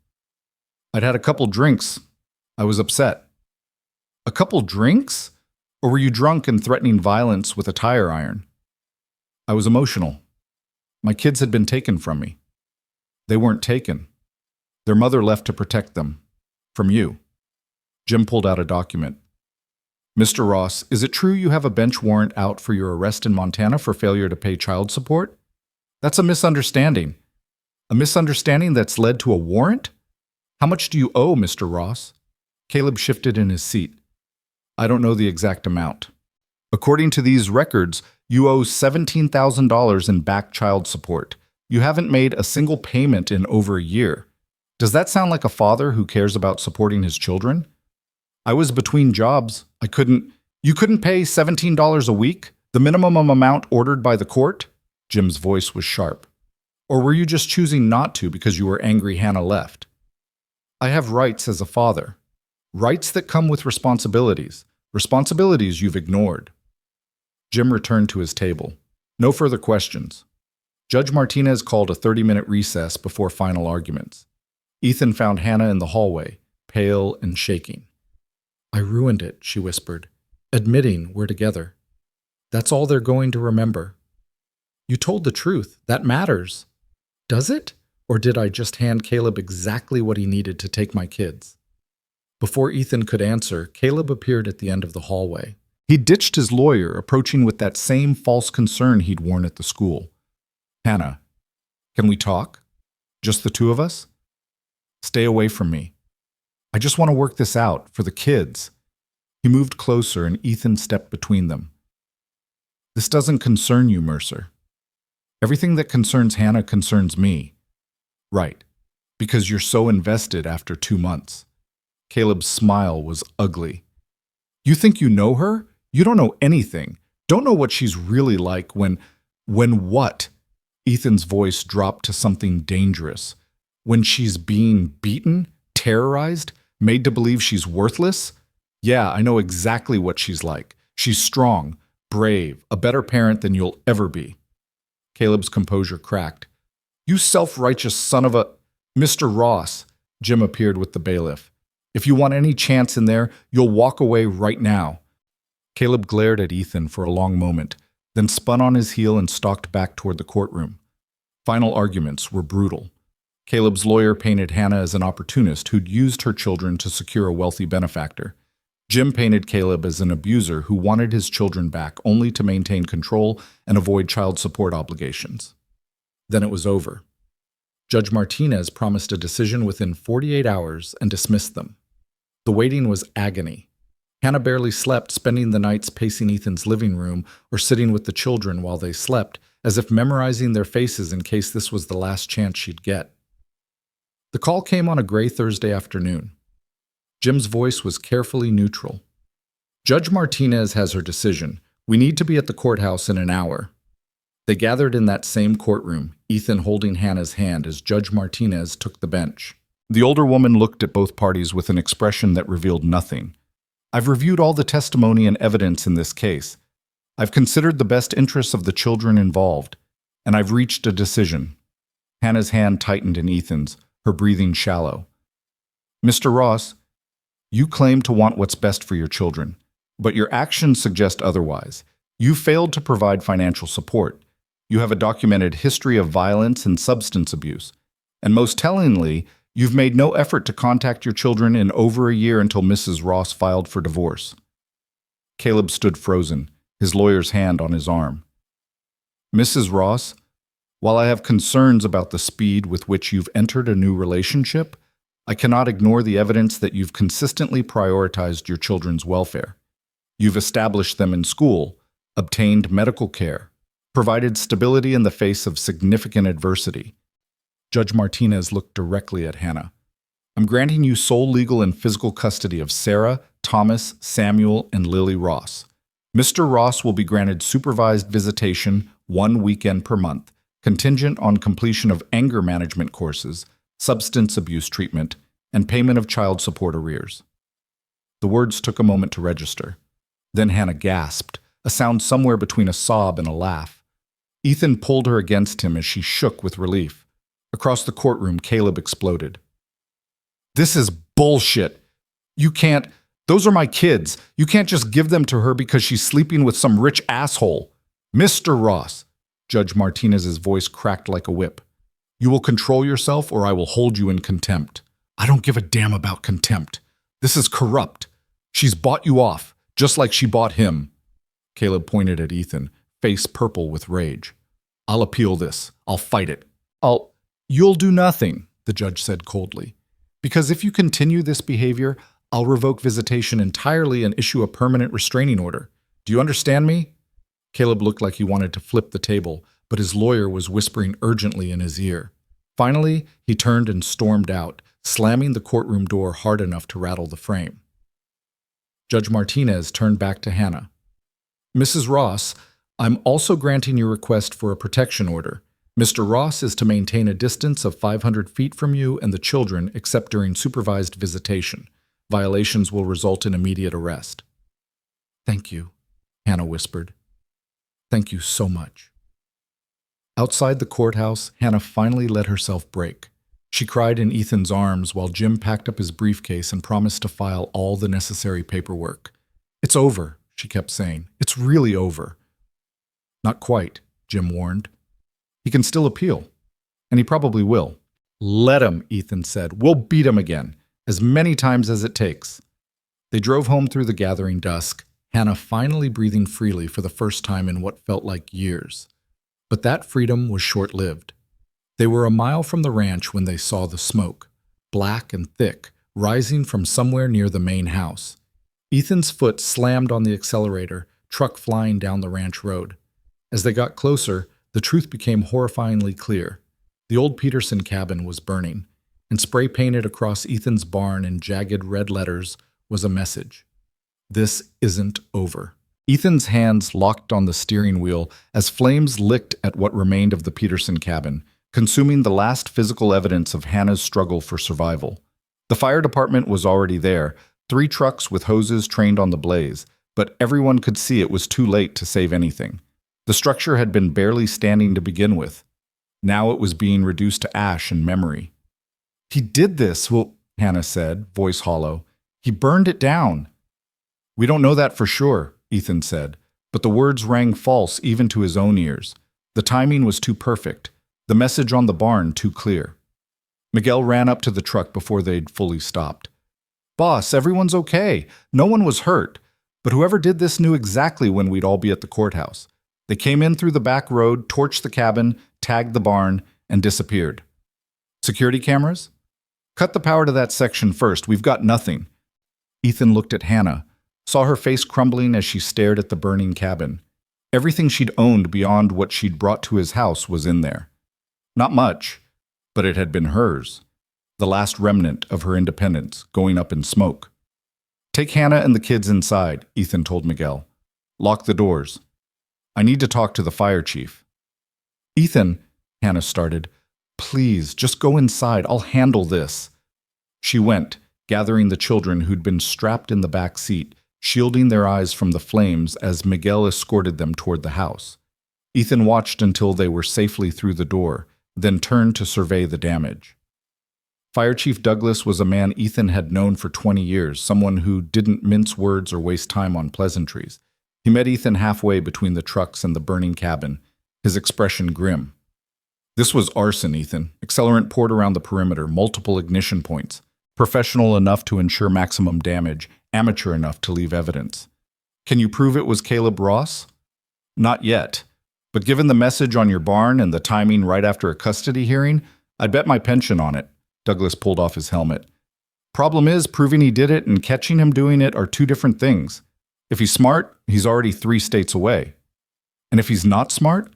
I'd had a couple drinks. I was upset. A couple drinks? Or were you drunk and threatening violence with a tire iron? I was emotional. My kids had been taken from me. They weren't taken. Their mother left to protect them. From you. Jim pulled out a document. Mr. Ross, is it true you have a bench warrant out for your arrest in Montana for failure to pay child support? That's a misunderstanding. A misunderstanding that's led to a warrant? How much do you owe, Mr. Ross? Caleb shifted in his seat. I don't know the exact amount. According to these records, you owe $17,000 in back child support. You haven't made a single payment in over a year. Does that sound like a father who cares about supporting his children? I was between jobs. You couldn't pay $17 a week, the minimum amount ordered by the court? Jim's voice was sharp. Or were you just choosing not to because you were angry Hannah left? I have rights as a father. Rights that come with responsibilities. Responsibilities you've ignored. Jim returned to his table. No further questions. Judge Martinez called a 30-minute recess before final arguments. Ethan found Hannah in the hallway, pale and shaking. I ruined it, she whispered, admitting we're together. That's all they're going to remember. You told the truth. That matters. Does it? Or did I just hand Caleb exactly what he needed to take my kids? Before Ethan could answer, Caleb appeared at the end of the hallway. He ditched his lawyer, approaching with that same false concern he'd worn at the school. Hannah, can we talk? Just the two of us? Stay away from me. I just want to work this out, for the kids. He moved closer and Ethan stepped between them. This doesn't concern you, Mercer. Everything that concerns Hannah concerns me. Right, because you're so invested after 2 months. Caleb's smile was ugly. You think you know her? You don't know anything. Don't know what she's really like when what? Ethan's voice dropped to something dangerous. When she's being beaten, terrorized, made to believe she's worthless? Yeah, I know exactly what she's like. She's strong, brave, a better parent than you'll ever be. Caleb's composure cracked. You self-righteous son of a... Mr. Ross, Jim appeared with the bailiff. If you want any chance in there, you'll walk away right now. Caleb glared at Ethan for a long moment, then spun on his heel and stalked back toward the courtroom. Final arguments were brutal. Caleb's lawyer painted Hannah as an opportunist who'd used her children to secure a wealthy benefactor. Jim painted Caleb as an abuser who wanted his children back only to maintain control and avoid child support obligations. Then it was over. Judge Martinez promised a decision within 48 hours and dismissed them. The waiting was agony. Hannah barely slept, spending the nights pacing Ethan's living room or sitting with the children while they slept, as if memorizing their faces in case this was the last chance she'd get. The call came on a gray Thursday afternoon. Jim's voice was carefully neutral. Judge Martinez has her decision. We need to be at the courthouse in an hour. They gathered in that same courtroom, Ethan holding Hannah's hand as Judge Martinez took the bench. The older woman looked at both parties with an expression that revealed nothing. I've reviewed all the testimony and evidence in this case. I've considered the best interests of the children involved, and I've reached a decision. Hannah's hand tightened in Ethan's, her breathing shallow. Mr. Ross, you claim to want what's best for your children, but your actions suggest otherwise. You failed to provide financial support. You have a documented history of violence and substance abuse. And most tellingly, you've made no effort to contact your children in over a year until Mrs. Ross filed for divorce. Caleb stood frozen, his lawyer's hand on his arm. Mrs. Ross, while I have concerns about the speed with which you've entered a new relationship, I cannot ignore the evidence that you've consistently prioritized your children's welfare. You've established them in school, obtained medical care, provided stability in the face of significant adversity. Judge Martinez looked directly at Hannah. I'm granting you sole legal and physical custody of Sarah, Thomas, Samuel, and Lily Ross. Mr. Ross will be granted supervised visitation 1 weekend per month, contingent on completion of anger management courses, substance abuse treatment, and payment of child support arrears. The words took a moment to register. Then Hannah gasped, a sound somewhere between a sob and a laugh. Ethan pulled her against him as she shook with relief. Across the courtroom, Caleb exploded. This is bullshit. You can't. Those are my kids. You can't just give them to her because she's sleeping with some rich asshole. Mr. Ross, Judge Martinez's voice cracked like a whip. You will control yourself or I will hold you in contempt. I don't give a damn about contempt. This is corrupt. She's bought you off, just like she bought him. Caleb pointed at Ethan, face purple with rage. I'll appeal this. I'll fight it. You'll do nothing, the judge said coldly. Because if you continue this behavior, I'll revoke visitation entirely and issue a permanent restraining order. Do you understand me? Caleb looked like he wanted to flip the table, but his lawyer was whispering urgently in his ear. Finally, he turned and stormed out, slamming the courtroom door hard enough to rattle the frame. Judge Martinez turned back to Hannah. Mrs. Ross, I'm also granting your request for a protection order. Mr. Ross is to maintain a distance of 500 feet from you and the children except during supervised visitation. Violations will result in immediate arrest. Thank you, Hannah whispered. Thank you so much. Outside the courthouse, Hannah finally let herself break. She cried in Ethan's arms while Jim packed up his briefcase and promised to file all the necessary paperwork. It's over, she kept saying. It's really over. Not quite, Jim warned. He can still appeal, and he probably will. Let him, Ethan said. We'll beat him again, as many times as it takes. They drove home through the gathering dusk, Hannah finally breathing freely for the first time in what felt like years. But that freedom was short-lived. They were a mile from the ranch when they saw the smoke, black and thick, rising from somewhere near the main house. Ethan's foot slammed on the accelerator, truck flying down the ranch road. As they got closer, the truth became horrifyingly clear. The old Peterson cabin was burning, and spray-painted across Ethan's barn in jagged red letters was a message. This isn't over. Ethan's hands locked on the steering wheel as flames licked at what remained of the Peterson cabin, consuming the last physical evidence of Hannah's struggle for survival. The fire department was already there, 3 trucks with hoses trained on the blaze, but everyone could see it was too late to save anything. The structure had been barely standing to begin with. Now it was being reduced to ash and memory. He did this, Hannah said, voice hollow. He burned it down. We don't know that for sure, Ethan said, but the words rang false even to his own ears. The timing was too perfect, the message on the barn too clear. Miguel ran up to the truck before they'd fully stopped. "Boss, everyone's okay. No one was hurt. But whoever did this knew exactly when we'd all be at the courthouse. They came in through the back road, torched the cabin, tagged the barn, and disappeared." "Security cameras?" "Cut the power to that section first. We've got nothing." Ethan looked at Hannah, saw her face crumbling as she stared at the burning cabin. Everything she'd owned beyond what she'd brought to his house was in there. Not much, but it had been hers. The last remnant of her independence going up in smoke. "Take Hannah and the kids inside," Ethan told Miguel. "Lock the doors. I need to talk to the fire chief." "Ethan," Hannah started, "please, just go inside. I'll handle this." She went, gathering the children who'd been strapped in the back seat, shielding their eyes from the flames as Miguel escorted them toward the house. Ethan watched until they were safely through the door, then turned to survey the damage. Fire Chief Douglas was a man Ethan had known for 20 years, someone who didn't mince words or waste time on pleasantries. He met Ethan halfway between the trucks and the burning cabin, his expression grim. "This was arson, Ethan. Accelerant poured around the perimeter, multiple ignition points. Professional enough to ensure maximum damage, amateur enough to leave evidence." "Can you prove it was Caleb Ross?" "Not yet. But given the message on your barn and the timing right after a custody hearing, I'd bet my pension on it." Douglas pulled off his helmet. "Problem is, proving he did it and catching him doing it are two different things. If he's smart, he's already 3 states away. And if he's not smart,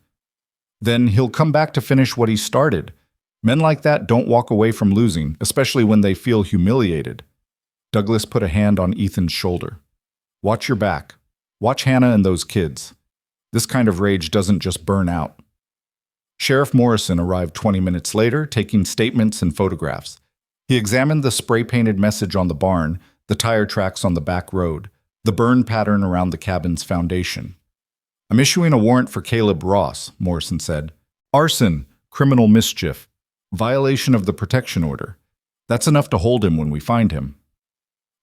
then he'll come back to finish what he started. Men like that don't walk away from losing, especially when they feel humiliated." Douglas put a hand on Ethan's shoulder. "Watch your back. Watch Hannah and those kids. This kind of rage doesn't just burn out." Sheriff Morrison arrived 20 minutes later, taking statements and photographs. He examined the spray-painted message on the barn, the tire tracks on the back road, the burn pattern around the cabin's foundation. "I'm issuing a warrant for Caleb Ross," Morrison said. "Arson, criminal mischief, violation of the protection order. That's enough to hold him when we find him."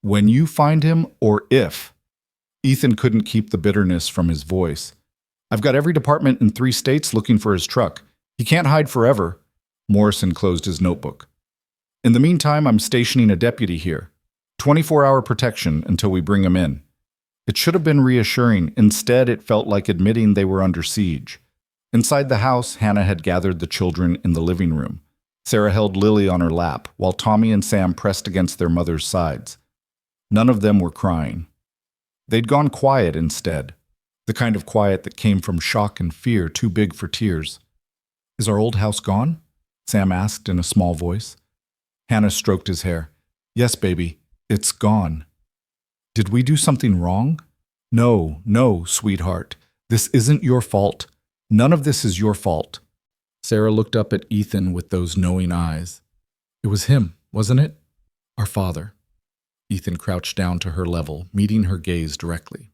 "When you find him, or if?" Ethan couldn't keep the bitterness from his voice. "I've got every department in 3 states looking for his truck. He can't hide forever." Morrison closed his notebook. "In the meantime, I'm stationing a deputy here. 24-hour protection until we bring him in." It should have been reassuring. Instead, it felt like admitting they were under siege. Inside the house, Hannah had gathered the children in the living room. Sarah held Lily on her lap, while Tommy and Sam pressed against their mother's sides. None of them were crying. They'd gone quiet instead, the kind of quiet that came from shock and fear too big for tears. "Is our old house gone?" Sam asked in a small voice. Hannah stroked his hair. "Yes, baby, it's gone." "Did we do something wrong?" "No, no, sweetheart. This isn't your fault. None of this is your fault." Sarah looked up at Ethan with those knowing eyes. "It was him, wasn't it? Our father." Ethan crouched down to her level, meeting her gaze directly.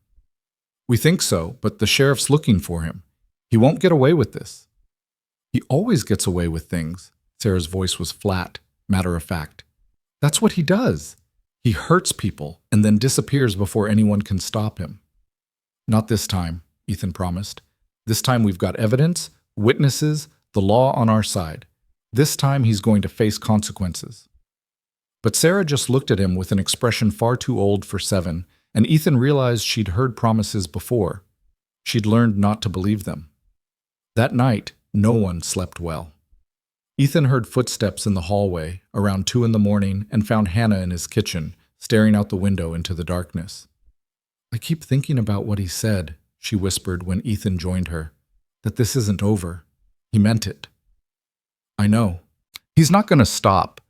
"We think so, but the sheriff's looking for him. He won't get away with this." "He always gets away with things." Sarah's voice was flat, matter of fact. "That's what he does. He hurts people and then disappears before anyone can stop him." "Not this time," Ethan promised. "This time we've got evidence, witnesses, the law on our side. This time he's going to face consequences." But Sarah just looked at him with an expression far too old for 7, and Ethan realized she'd heard promises before. She'd learned not to believe them. That night, no one slept well. Ethan heard footsteps in the hallway around 2 in the morning and found Hannah in his kitchen, staring out the window into the darkness. "I keep thinking about what he said," she whispered when Ethan joined her, "that this isn't over. He meant it." "I know. He's not going to stop.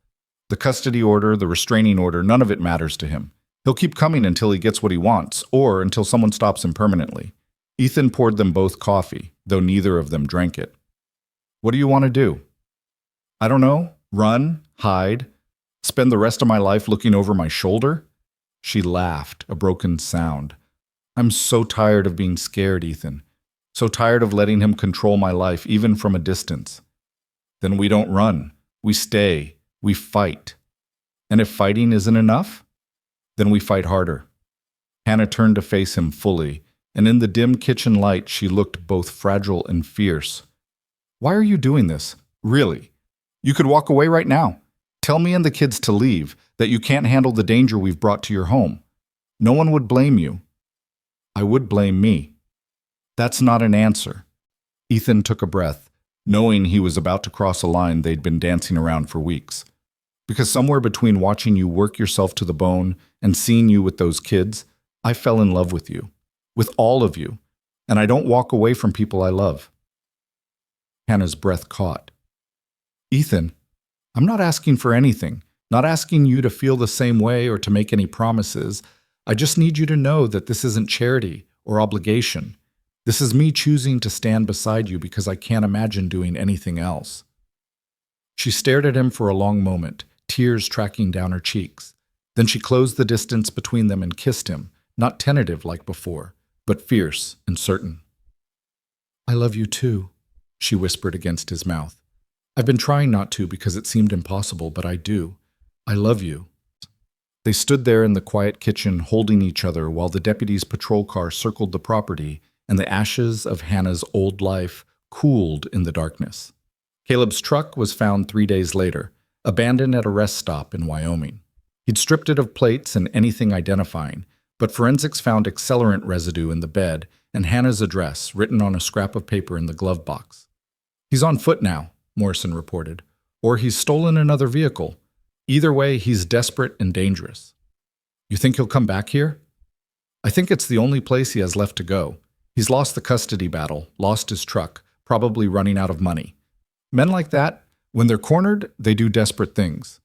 The custody order, the restraining order, none of it matters to him. He'll keep coming until he gets what he wants, or until someone stops him permanently." Ethan poured them both coffee, though neither of them drank it. "What do you want to do?" "I don't know. Run, hide, spend the rest of my life looking over my shoulder?" She laughed, a broken sound. "I'm so tired of being scared, Ethan. So tired of letting him control my life, even from a distance." "Then we don't run. We stay. We fight. And if fighting isn't enough, then we fight harder." Hannah turned to face him fully, and in the dim kitchen light she looked both fragile and fierce. "Why are you doing this? Really? You could walk away right now. Tell me and the kids to leave. that you can't handle the danger we've brought to your home. No one would blame you. I would blame me. That's not an answer. Ethan took a breath, knowing he was about to cross a line they'd been dancing around for weeks. Because somewhere between watching you work yourself to the bone and seeing you with those kids, I fell in love with you, with all of you, and I don't walk away from people I love. Hannah's breath caught. Ethan, I'm not asking for anything, not asking you to feel the same way or to make any promises. I just need you to know that this isn't charity or obligation. This is me choosing to stand beside you because I can't imagine doing anything else. She stared at him for a long moment, tears tracking down her cheeks. Then she closed the distance between them and kissed him, not tentative like before, but fierce and certain. I love you too, she whispered against his mouth. I've been trying not to because it seemed impossible, but I do. I love you. They stood there in the quiet kitchen holding each other while the deputy's patrol car circled the property and the ashes of Hannah's old life cooled in the darkness. Caleb's truck was found 3 days later, abandoned at a rest stop in Wyoming. He'd stripped it of plates and anything identifying, but forensics found accelerant residue in the bed and Hannah's address written on a scrap of paper in the glove box. He's on foot now, Morrison reported, or he's stolen another vehicle. Either way, he's desperate and dangerous. You think he'll come back here? I think it's the only place he has left to go. He's lost the custody battle, lost his truck, probably running out of money. Men like that, when they're cornered, they do desperate things.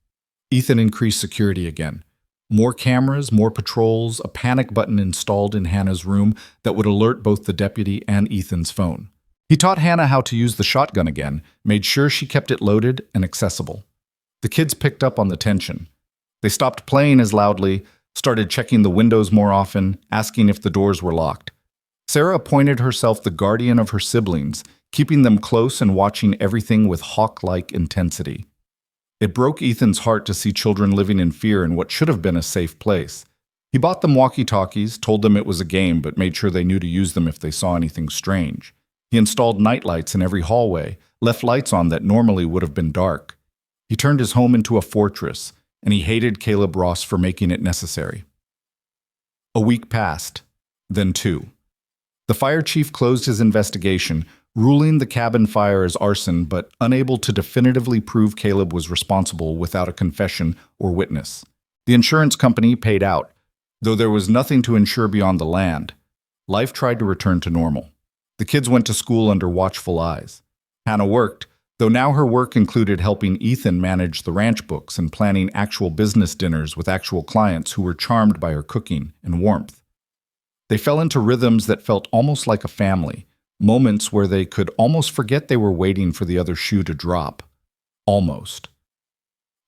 Ethan increased security again. More cameras, more patrols, a panic button installed in Hannah's room that would alert both the deputy and Ethan's phone. He taught Hannah how to use the shotgun again, made sure she kept it loaded and accessible. The kids picked up on the tension. They stopped playing as loudly, started checking the windows more often, asking if the doors were locked. Sarah appointed herself the guardian of her siblings, keeping them close and watching everything with hawk-like intensity. It broke Ethan's heart to see children living in fear in what should have been a safe place. He bought them walkie-talkies, told them it was a game, but made sure they knew to use them if they saw anything strange. He installed nightlights in every hallway, left lights on that normally would have been dark. He turned his home into a fortress, and he hated Caleb Ross for making it necessary. A week passed, then 2. The fire chief closed his investigation, ruling the cabin fire as arson, but unable to definitively prove Caleb was responsible without a confession or witness. The insurance company paid out, though there was nothing to insure beyond the land. Life tried to return to normal. The kids went to school under watchful eyes. Hannah worked, though now her work included helping Ethan manage the ranch books and planning actual business dinners with actual clients who were charmed by her cooking and warmth. They fell into rhythms that felt almost like a family, moments where they could almost forget they were waiting for the other shoe to drop. Almost.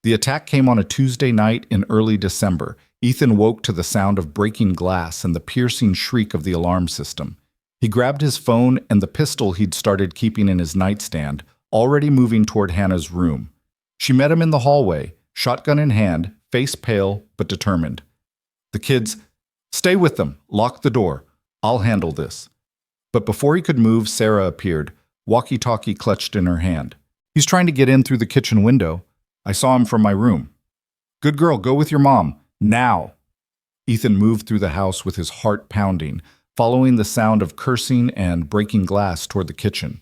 The attack came on a Tuesday night in early December. Ethan woke to the sound of breaking glass and the piercing shriek of the alarm system. He grabbed his phone and the pistol he'd started keeping in his nightstand, already moving toward Hannah's room. She met him in the hallway, shotgun in hand, face pale but determined. The kids, "Stay with them, lock the door. I'll handle this." But before he could move, Sarah appeared, walkie-talkie clutched in her hand. "He's trying to get in through the kitchen window. I saw him from my room." "Good girl, go with your mom. Now." Ethan moved through the house with his heart pounding, following the sound of cursing and breaking glass toward the kitchen.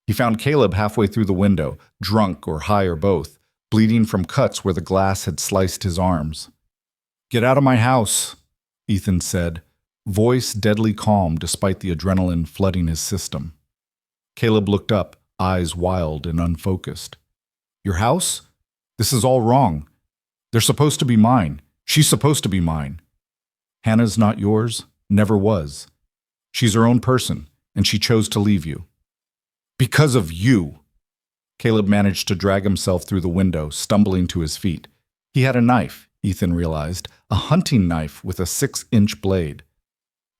He found Caleb halfway through the window, drunk or high or both, bleeding from cuts where the glass had sliced his arms. "Get out of my house," Ethan said, voice deadly calm despite the adrenaline flooding his system. Caleb looked up, eyes wild and unfocused. "Your house? This is all wrong. They're supposed to be mine. She's supposed to be mine." "Hannah's not yours, never was. She's her own person, and she chose to leave you." "Because of you!" Caleb managed to drag himself through the window, stumbling to his feet. He had a knife, Ethan realized, a hunting knife with a 6-inch blade.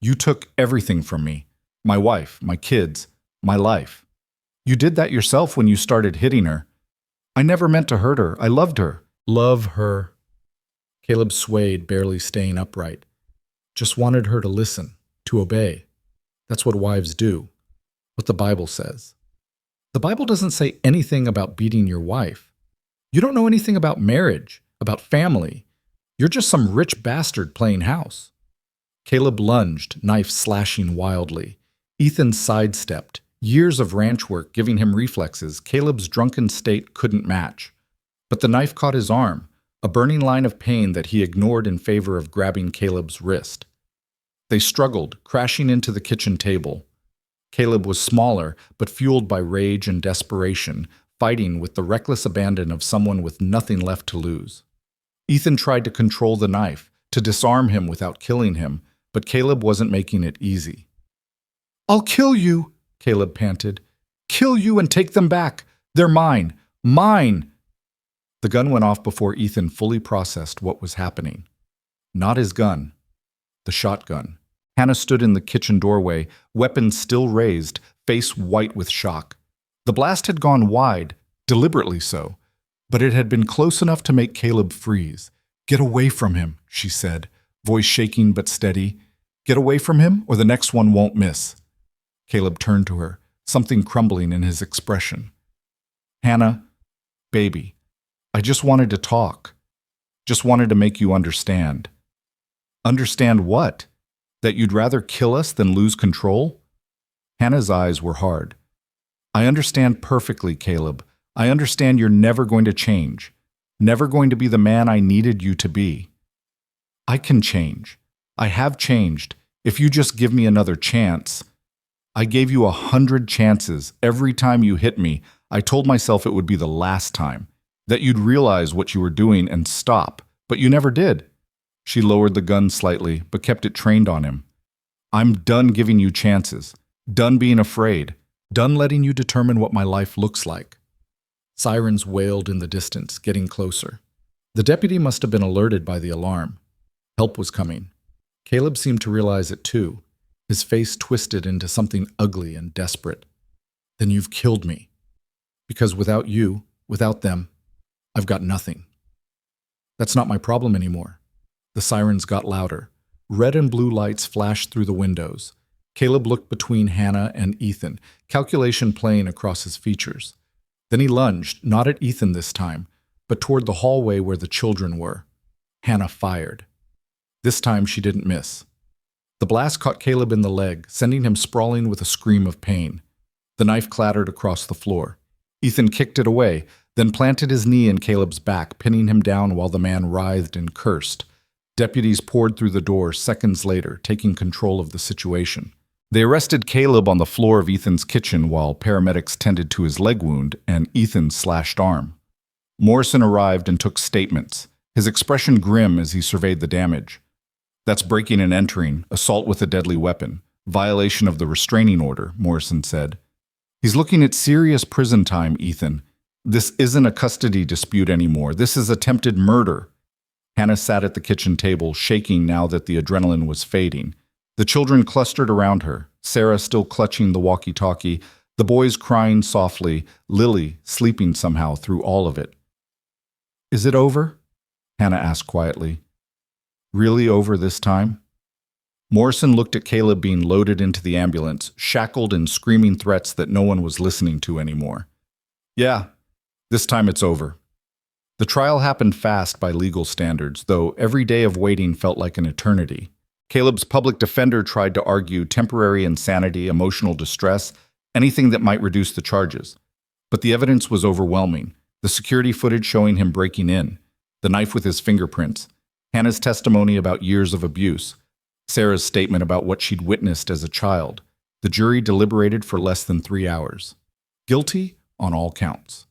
"You took everything from me. My wife, my kids, my life. You did that yourself when you started hitting her. I never meant to hurt her. I loved her." "Love her." Caleb swayed, barely staying upright. "Just wanted her to listen, to obey. That's what wives do. What the Bible says." "The Bible doesn't say anything about beating your wife. You don't know anything about marriage, about family. You're just some rich bastard playing house. Caleb lunged, knife slashing wildly. Ethan sidestepped, years of ranch work giving him reflexes Caleb's drunken state couldn't match. But the knife caught his arm, a burning line of pain that he ignored in favor of grabbing Caleb's wrist. They struggled, crashing into the kitchen table. Caleb was smaller, but fueled by rage and desperation, fighting with the reckless abandon of someone with nothing left to lose. Ethan tried to control the knife, to disarm him without killing him, but Caleb wasn't making it easy. "I'll kill you," Caleb panted. "Kill you and take them back. They're mine. Mine!" The gun went off before Ethan fully processed what was happening. Not his gun. The shotgun. Hannah stood in the kitchen doorway, weapon still raised, face white with shock. The blast had gone wide, deliberately so, but it had been close enough to make Caleb freeze. "Get away from him," she said, voice shaking but steady. "Get away from him, or the next one won't miss." Caleb turned to her, something crumbling in his expression. "Hannah, baby, I just wanted to talk. Just wanted to make you understand." "Understand what? That you'd rather kill us than lose control?" Hannah's eyes were hard. "I understand perfectly, Caleb. I understand you're never going to change. Never going to be the man I needed you to be. I can change. I have changed. If you just give me another chance. I gave you 100 chances. Every time you hit me, I told myself it would be the last time. That you'd realize what you were doing and stop. But you never did." She lowered the gun slightly, but kept it trained on him. "I'm done giving you chances. Done being afraid. Done letting you determine what my life looks like." Sirens wailed in the distance, getting closer. The deputy must have been alerted by the alarm. Help was coming. Caleb seemed to realize it too, his face twisted into something ugly and desperate. "Then you've killed me. Because without you, without them, I've got nothing." "That's not my problem anymore." The sirens got louder. Red and blue lights flashed through the windows. Caleb looked between Hannah and Ethan, calculation playing across his features. Then he lunged, not at Ethan this time, but toward the hallway where the children were. Hannah fired. This time she didn't miss. The blast caught Caleb in the leg, sending him sprawling with a scream of pain. The knife clattered across the floor. Ethan kicked it away, then planted his knee in Caleb's back, pinning him down while the man writhed and cursed. Deputies poured through the door seconds later, taking control of the situation. They arrested Caleb on the floor of Ethan's kitchen while paramedics tended to his leg wound and Ethan's slashed arm. Morrison arrived and took statements, his expression grim as he surveyed the damage. "That's breaking and entering, assault with a deadly weapon, violation of the restraining order," Morrison said. "He's looking at serious prison time, Ethan. This isn't a custody dispute anymore. This is attempted murder." Hannah sat at the kitchen table, shaking now that the adrenaline was fading. The children clustered around her, Sarah still clutching the walkie-talkie, the boys crying softly, Lily sleeping somehow through all of it. "Is it over?" Hannah asked quietly. "Really over this time?" Morrison looked at Caleb being loaded into the ambulance, shackled and screaming threats that no one was listening to anymore. "Yeah, this time it's over." The trial happened fast by legal standards, though every day of waiting felt like an eternity. Caleb's public defender tried to argue temporary insanity, emotional distress, anything that might reduce the charges. But the evidence was overwhelming. The security footage showing him breaking in, the knife with his fingerprints, Hannah's testimony about years of abuse, Sarah's statement about what she'd witnessed as a child. The jury deliberated for less than 3 hours. Guilty on all counts.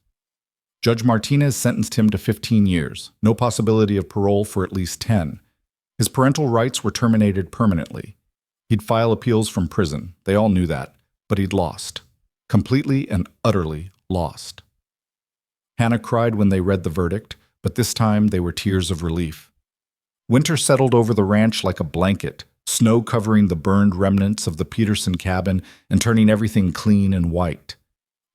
Judge Martinez sentenced him to 15 years, no possibility of parole for at least 10. His parental rights were terminated permanently. He'd file appeals from prison, they all knew that, but he'd lost. Completely and utterly lost. Hannah cried when they read the verdict, but this time they were tears of relief. Winter settled over the ranch like a blanket, snow covering the burned remnants of the Peterson cabin and turning everything clean and white.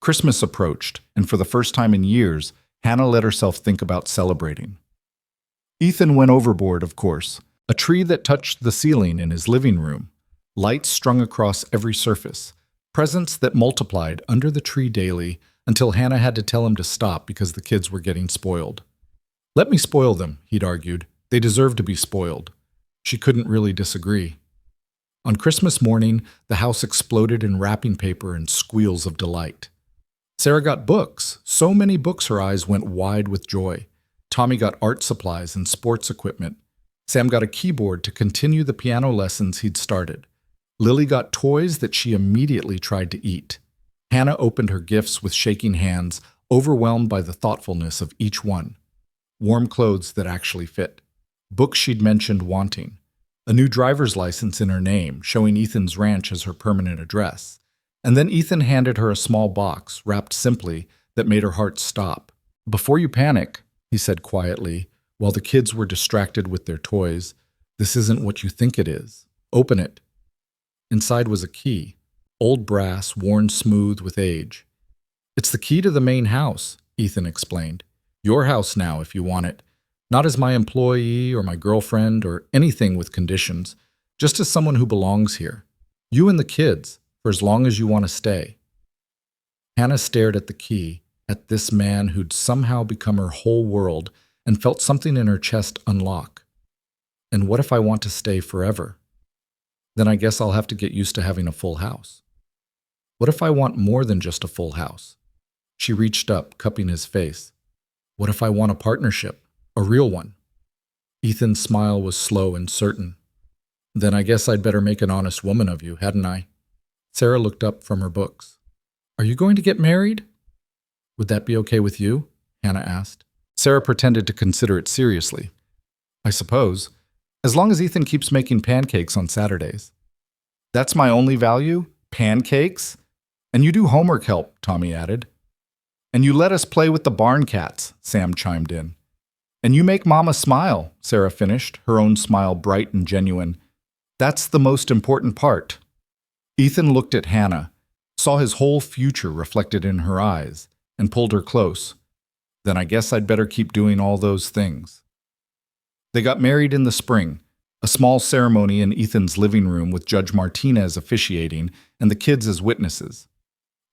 Christmas approached, and for the first time in years, Hannah let herself think about celebrating. Ethan went overboard, of course. A tree that touched the ceiling in his living room. Lights strung across every surface. Presents that multiplied under the tree daily until Hannah had to tell him to stop because the kids were getting spoiled. "Let me spoil them," he'd argued. They deserved to be spoiled. She couldn't really disagree. On Christmas morning, the house exploded in wrapping paper and squeals of delight. Sarah got books, so many books her eyes went wide with joy. Tommy got art supplies and sports equipment. Sam got a keyboard to continue the piano lessons he'd started. Lily got toys that she immediately tried to eat. Hannah opened her gifts with shaking hands, overwhelmed by the thoughtfulness of each one. Warm clothes that actually fit. Books she'd mentioned wanting. A new driver's license in her name, showing Ethan's ranch as her permanent address. And then Ethan handed her a small box, wrapped simply, that made her heart stop. "Before you panic," he said quietly, while the kids were distracted with their toys, "this isn't what you think it is. Open it." Inside was a key, old brass, worn smooth with age. "It's the key to the main house," Ethan explained. "Your house now, if you want it. Not as my employee or my girlfriend or anything with conditions, just as someone who belongs here. You and the kids, for as long as you want to stay." Hannah stared at the key, at this man who'd somehow become her whole world, and felt something in her chest unlock. "And what if I want to stay forever? Then I guess I'll have to get used to having a full house. What if I want more than just a full house?" She reached up, cupping his face. "What if I want a partnership? A real one?" Ethan's smile was slow and certain. "Then I guess I'd better make an honest woman of you, hadn't I?" Sarah looked up from her books. "Are you going to get married?" "Would that be okay with you?" Hannah asked. Sarah pretended to consider it seriously. "I suppose, as long as Ethan keeps making pancakes on Saturdays." "That's my only value? Pancakes? And you do homework help," Tommy added. "And you let us play with the barn cats," Sam chimed in. "And you make Mama smile," Sarah finished, her own smile bright and genuine. "That's the most important part." Ethan looked at Hannah, saw his whole future reflected in her eyes, and pulled her close. "Then I guess I'd better keep doing all those things." They got married in the spring, a small ceremony in Ethan's living room with Judge Martinez officiating and the kids as witnesses.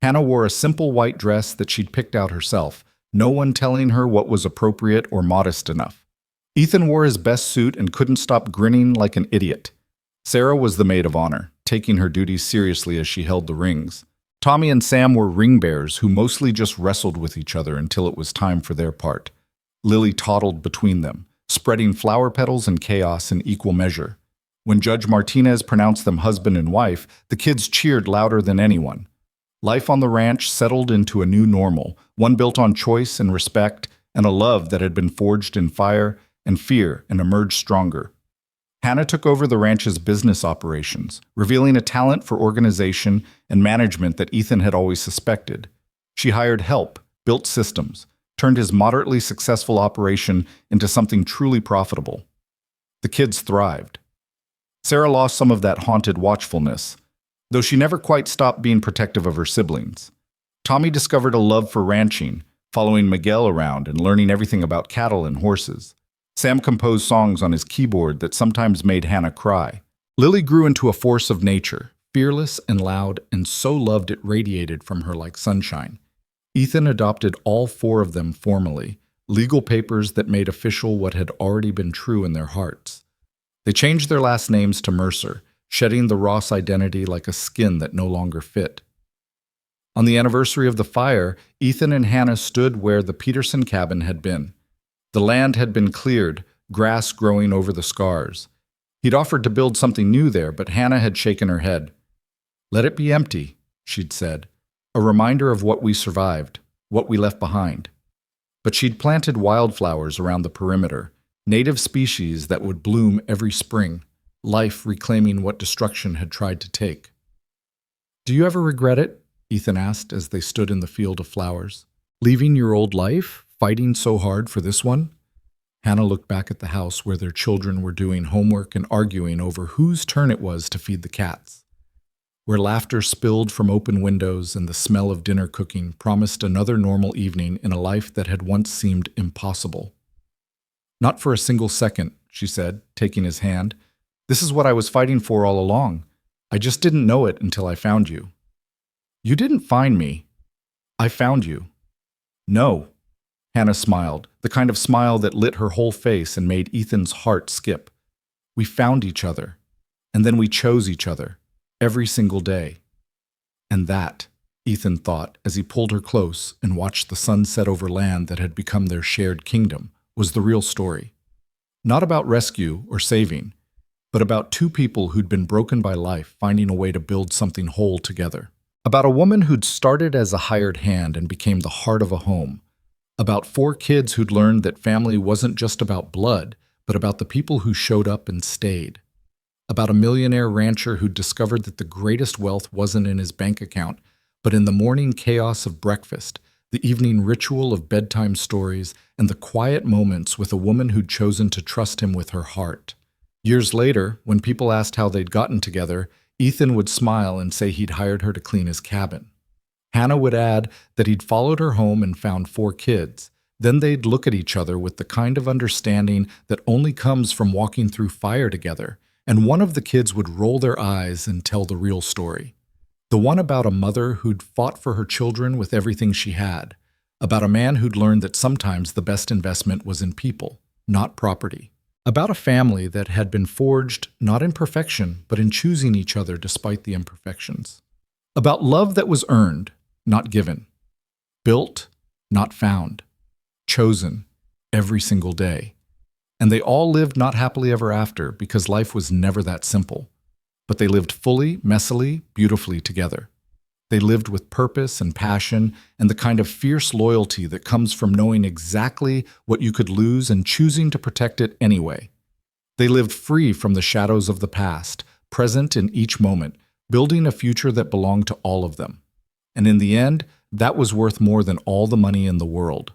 Hannah wore a simple white dress that she'd picked out herself, no one telling her what was appropriate or modest enough. Ethan wore his best suit and couldn't stop grinning like an idiot. Sarah was the maid of honor, taking her duties seriously as she held the rings. Tommy and Sam were ring bearers who mostly just wrestled with each other until it was time for their part. Lily toddled between them, spreading flower petals and chaos in equal measure. When Judge Martinez pronounced them husband and wife, the kids cheered louder than anyone. Life on the ranch settled into a new normal, one built on choice and respect, and a love that had been forged in fire and fear and emerged stronger. Hannah took over the ranch's business operations, revealing a talent for organization and management that Ethan had always suspected. She hired help, built systems, turned his moderately successful operation into something truly profitable. The kids thrived. Sarah lost some of that haunted watchfulness, though she never quite stopped being protective of her siblings. Tommy discovered a love for ranching, following Miguel around and learning everything about cattle and horses. Sam composed songs on his keyboard that sometimes made Hannah cry. Lily grew into a force of nature, fearless and loud, and so loved it radiated from her like sunshine. Ethan adopted all four of them formally, legal papers that made official what had already been true in their hearts. They changed their last names to Mercer, shedding the Ross identity like a skin that no longer fit. On the anniversary of the fire, Ethan and Hannah stood where the Peterson cabin had been. The land had been cleared, grass growing over the scars. He'd offered to build something new there, but Hannah had shaken her head. "Let it be empty," she'd said, "a reminder of what we survived, what we left behind." But she'd planted wildflowers around the perimeter, native species that would bloom every spring, life reclaiming what destruction had tried to take. "Do you ever regret it?" Ethan asked as they stood in the field of flowers. "Leaving your old life? Fighting so hard for this one?" Hannah looked back at the house where their children were doing homework and arguing over whose turn it was to feed the cats, where laughter spilled from open windows and the smell of dinner cooking promised another normal evening in a life that had once seemed impossible. "Not for a single second," she said, taking his hand. "This is what I was fighting for all along. I just didn't know it until I found you." "You didn't find me. I found you." "No." Hannah smiled, the kind of smile that lit her whole face and made Ethan's heart skip. We found each other, and then we chose each other, every single day. And that, Ethan thought as he pulled her close and watched the sun set over land that had become their shared kingdom, was the real story. Not about rescue or saving, but about two people who'd been broken by life finding a way to build something whole together. About a woman who'd started as a hired hand and became the heart of a home. About 4 kids who'd learned that family wasn't just about blood, but about the people who showed up and stayed. About a millionaire rancher who'd discovered that the greatest wealth wasn't in his bank account, but in the morning chaos of breakfast, the evening ritual of bedtime stories, and the quiet moments with a woman who'd chosen to trust him with her heart. Years later, when people asked how they'd gotten together, Ethan would smile and say he'd hired her to clean his cabin. Hannah would add that he'd followed her home and found 4 kids. Then they'd look at each other with the kind of understanding that only comes from walking through fire together, and one of the kids would roll their eyes and tell the real story. The one about a mother who'd fought for her children with everything she had, about a man who'd learned that sometimes the best investment was in people, not property. About a family that had been forged not in perfection, but in choosing each other despite the imperfections. About love that was earned, not given. Built, not found. Chosen, every single day. And they all lived not happily ever after because life was never that simple. But they lived fully, messily, beautifully together. They lived with purpose and passion and the kind of fierce loyalty that comes from knowing exactly what you could lose and choosing to protect it anyway. They lived free from the shadows of the past, present in each moment, building a future that belonged to all of them. And in the end, that was worth more than all the money in the world.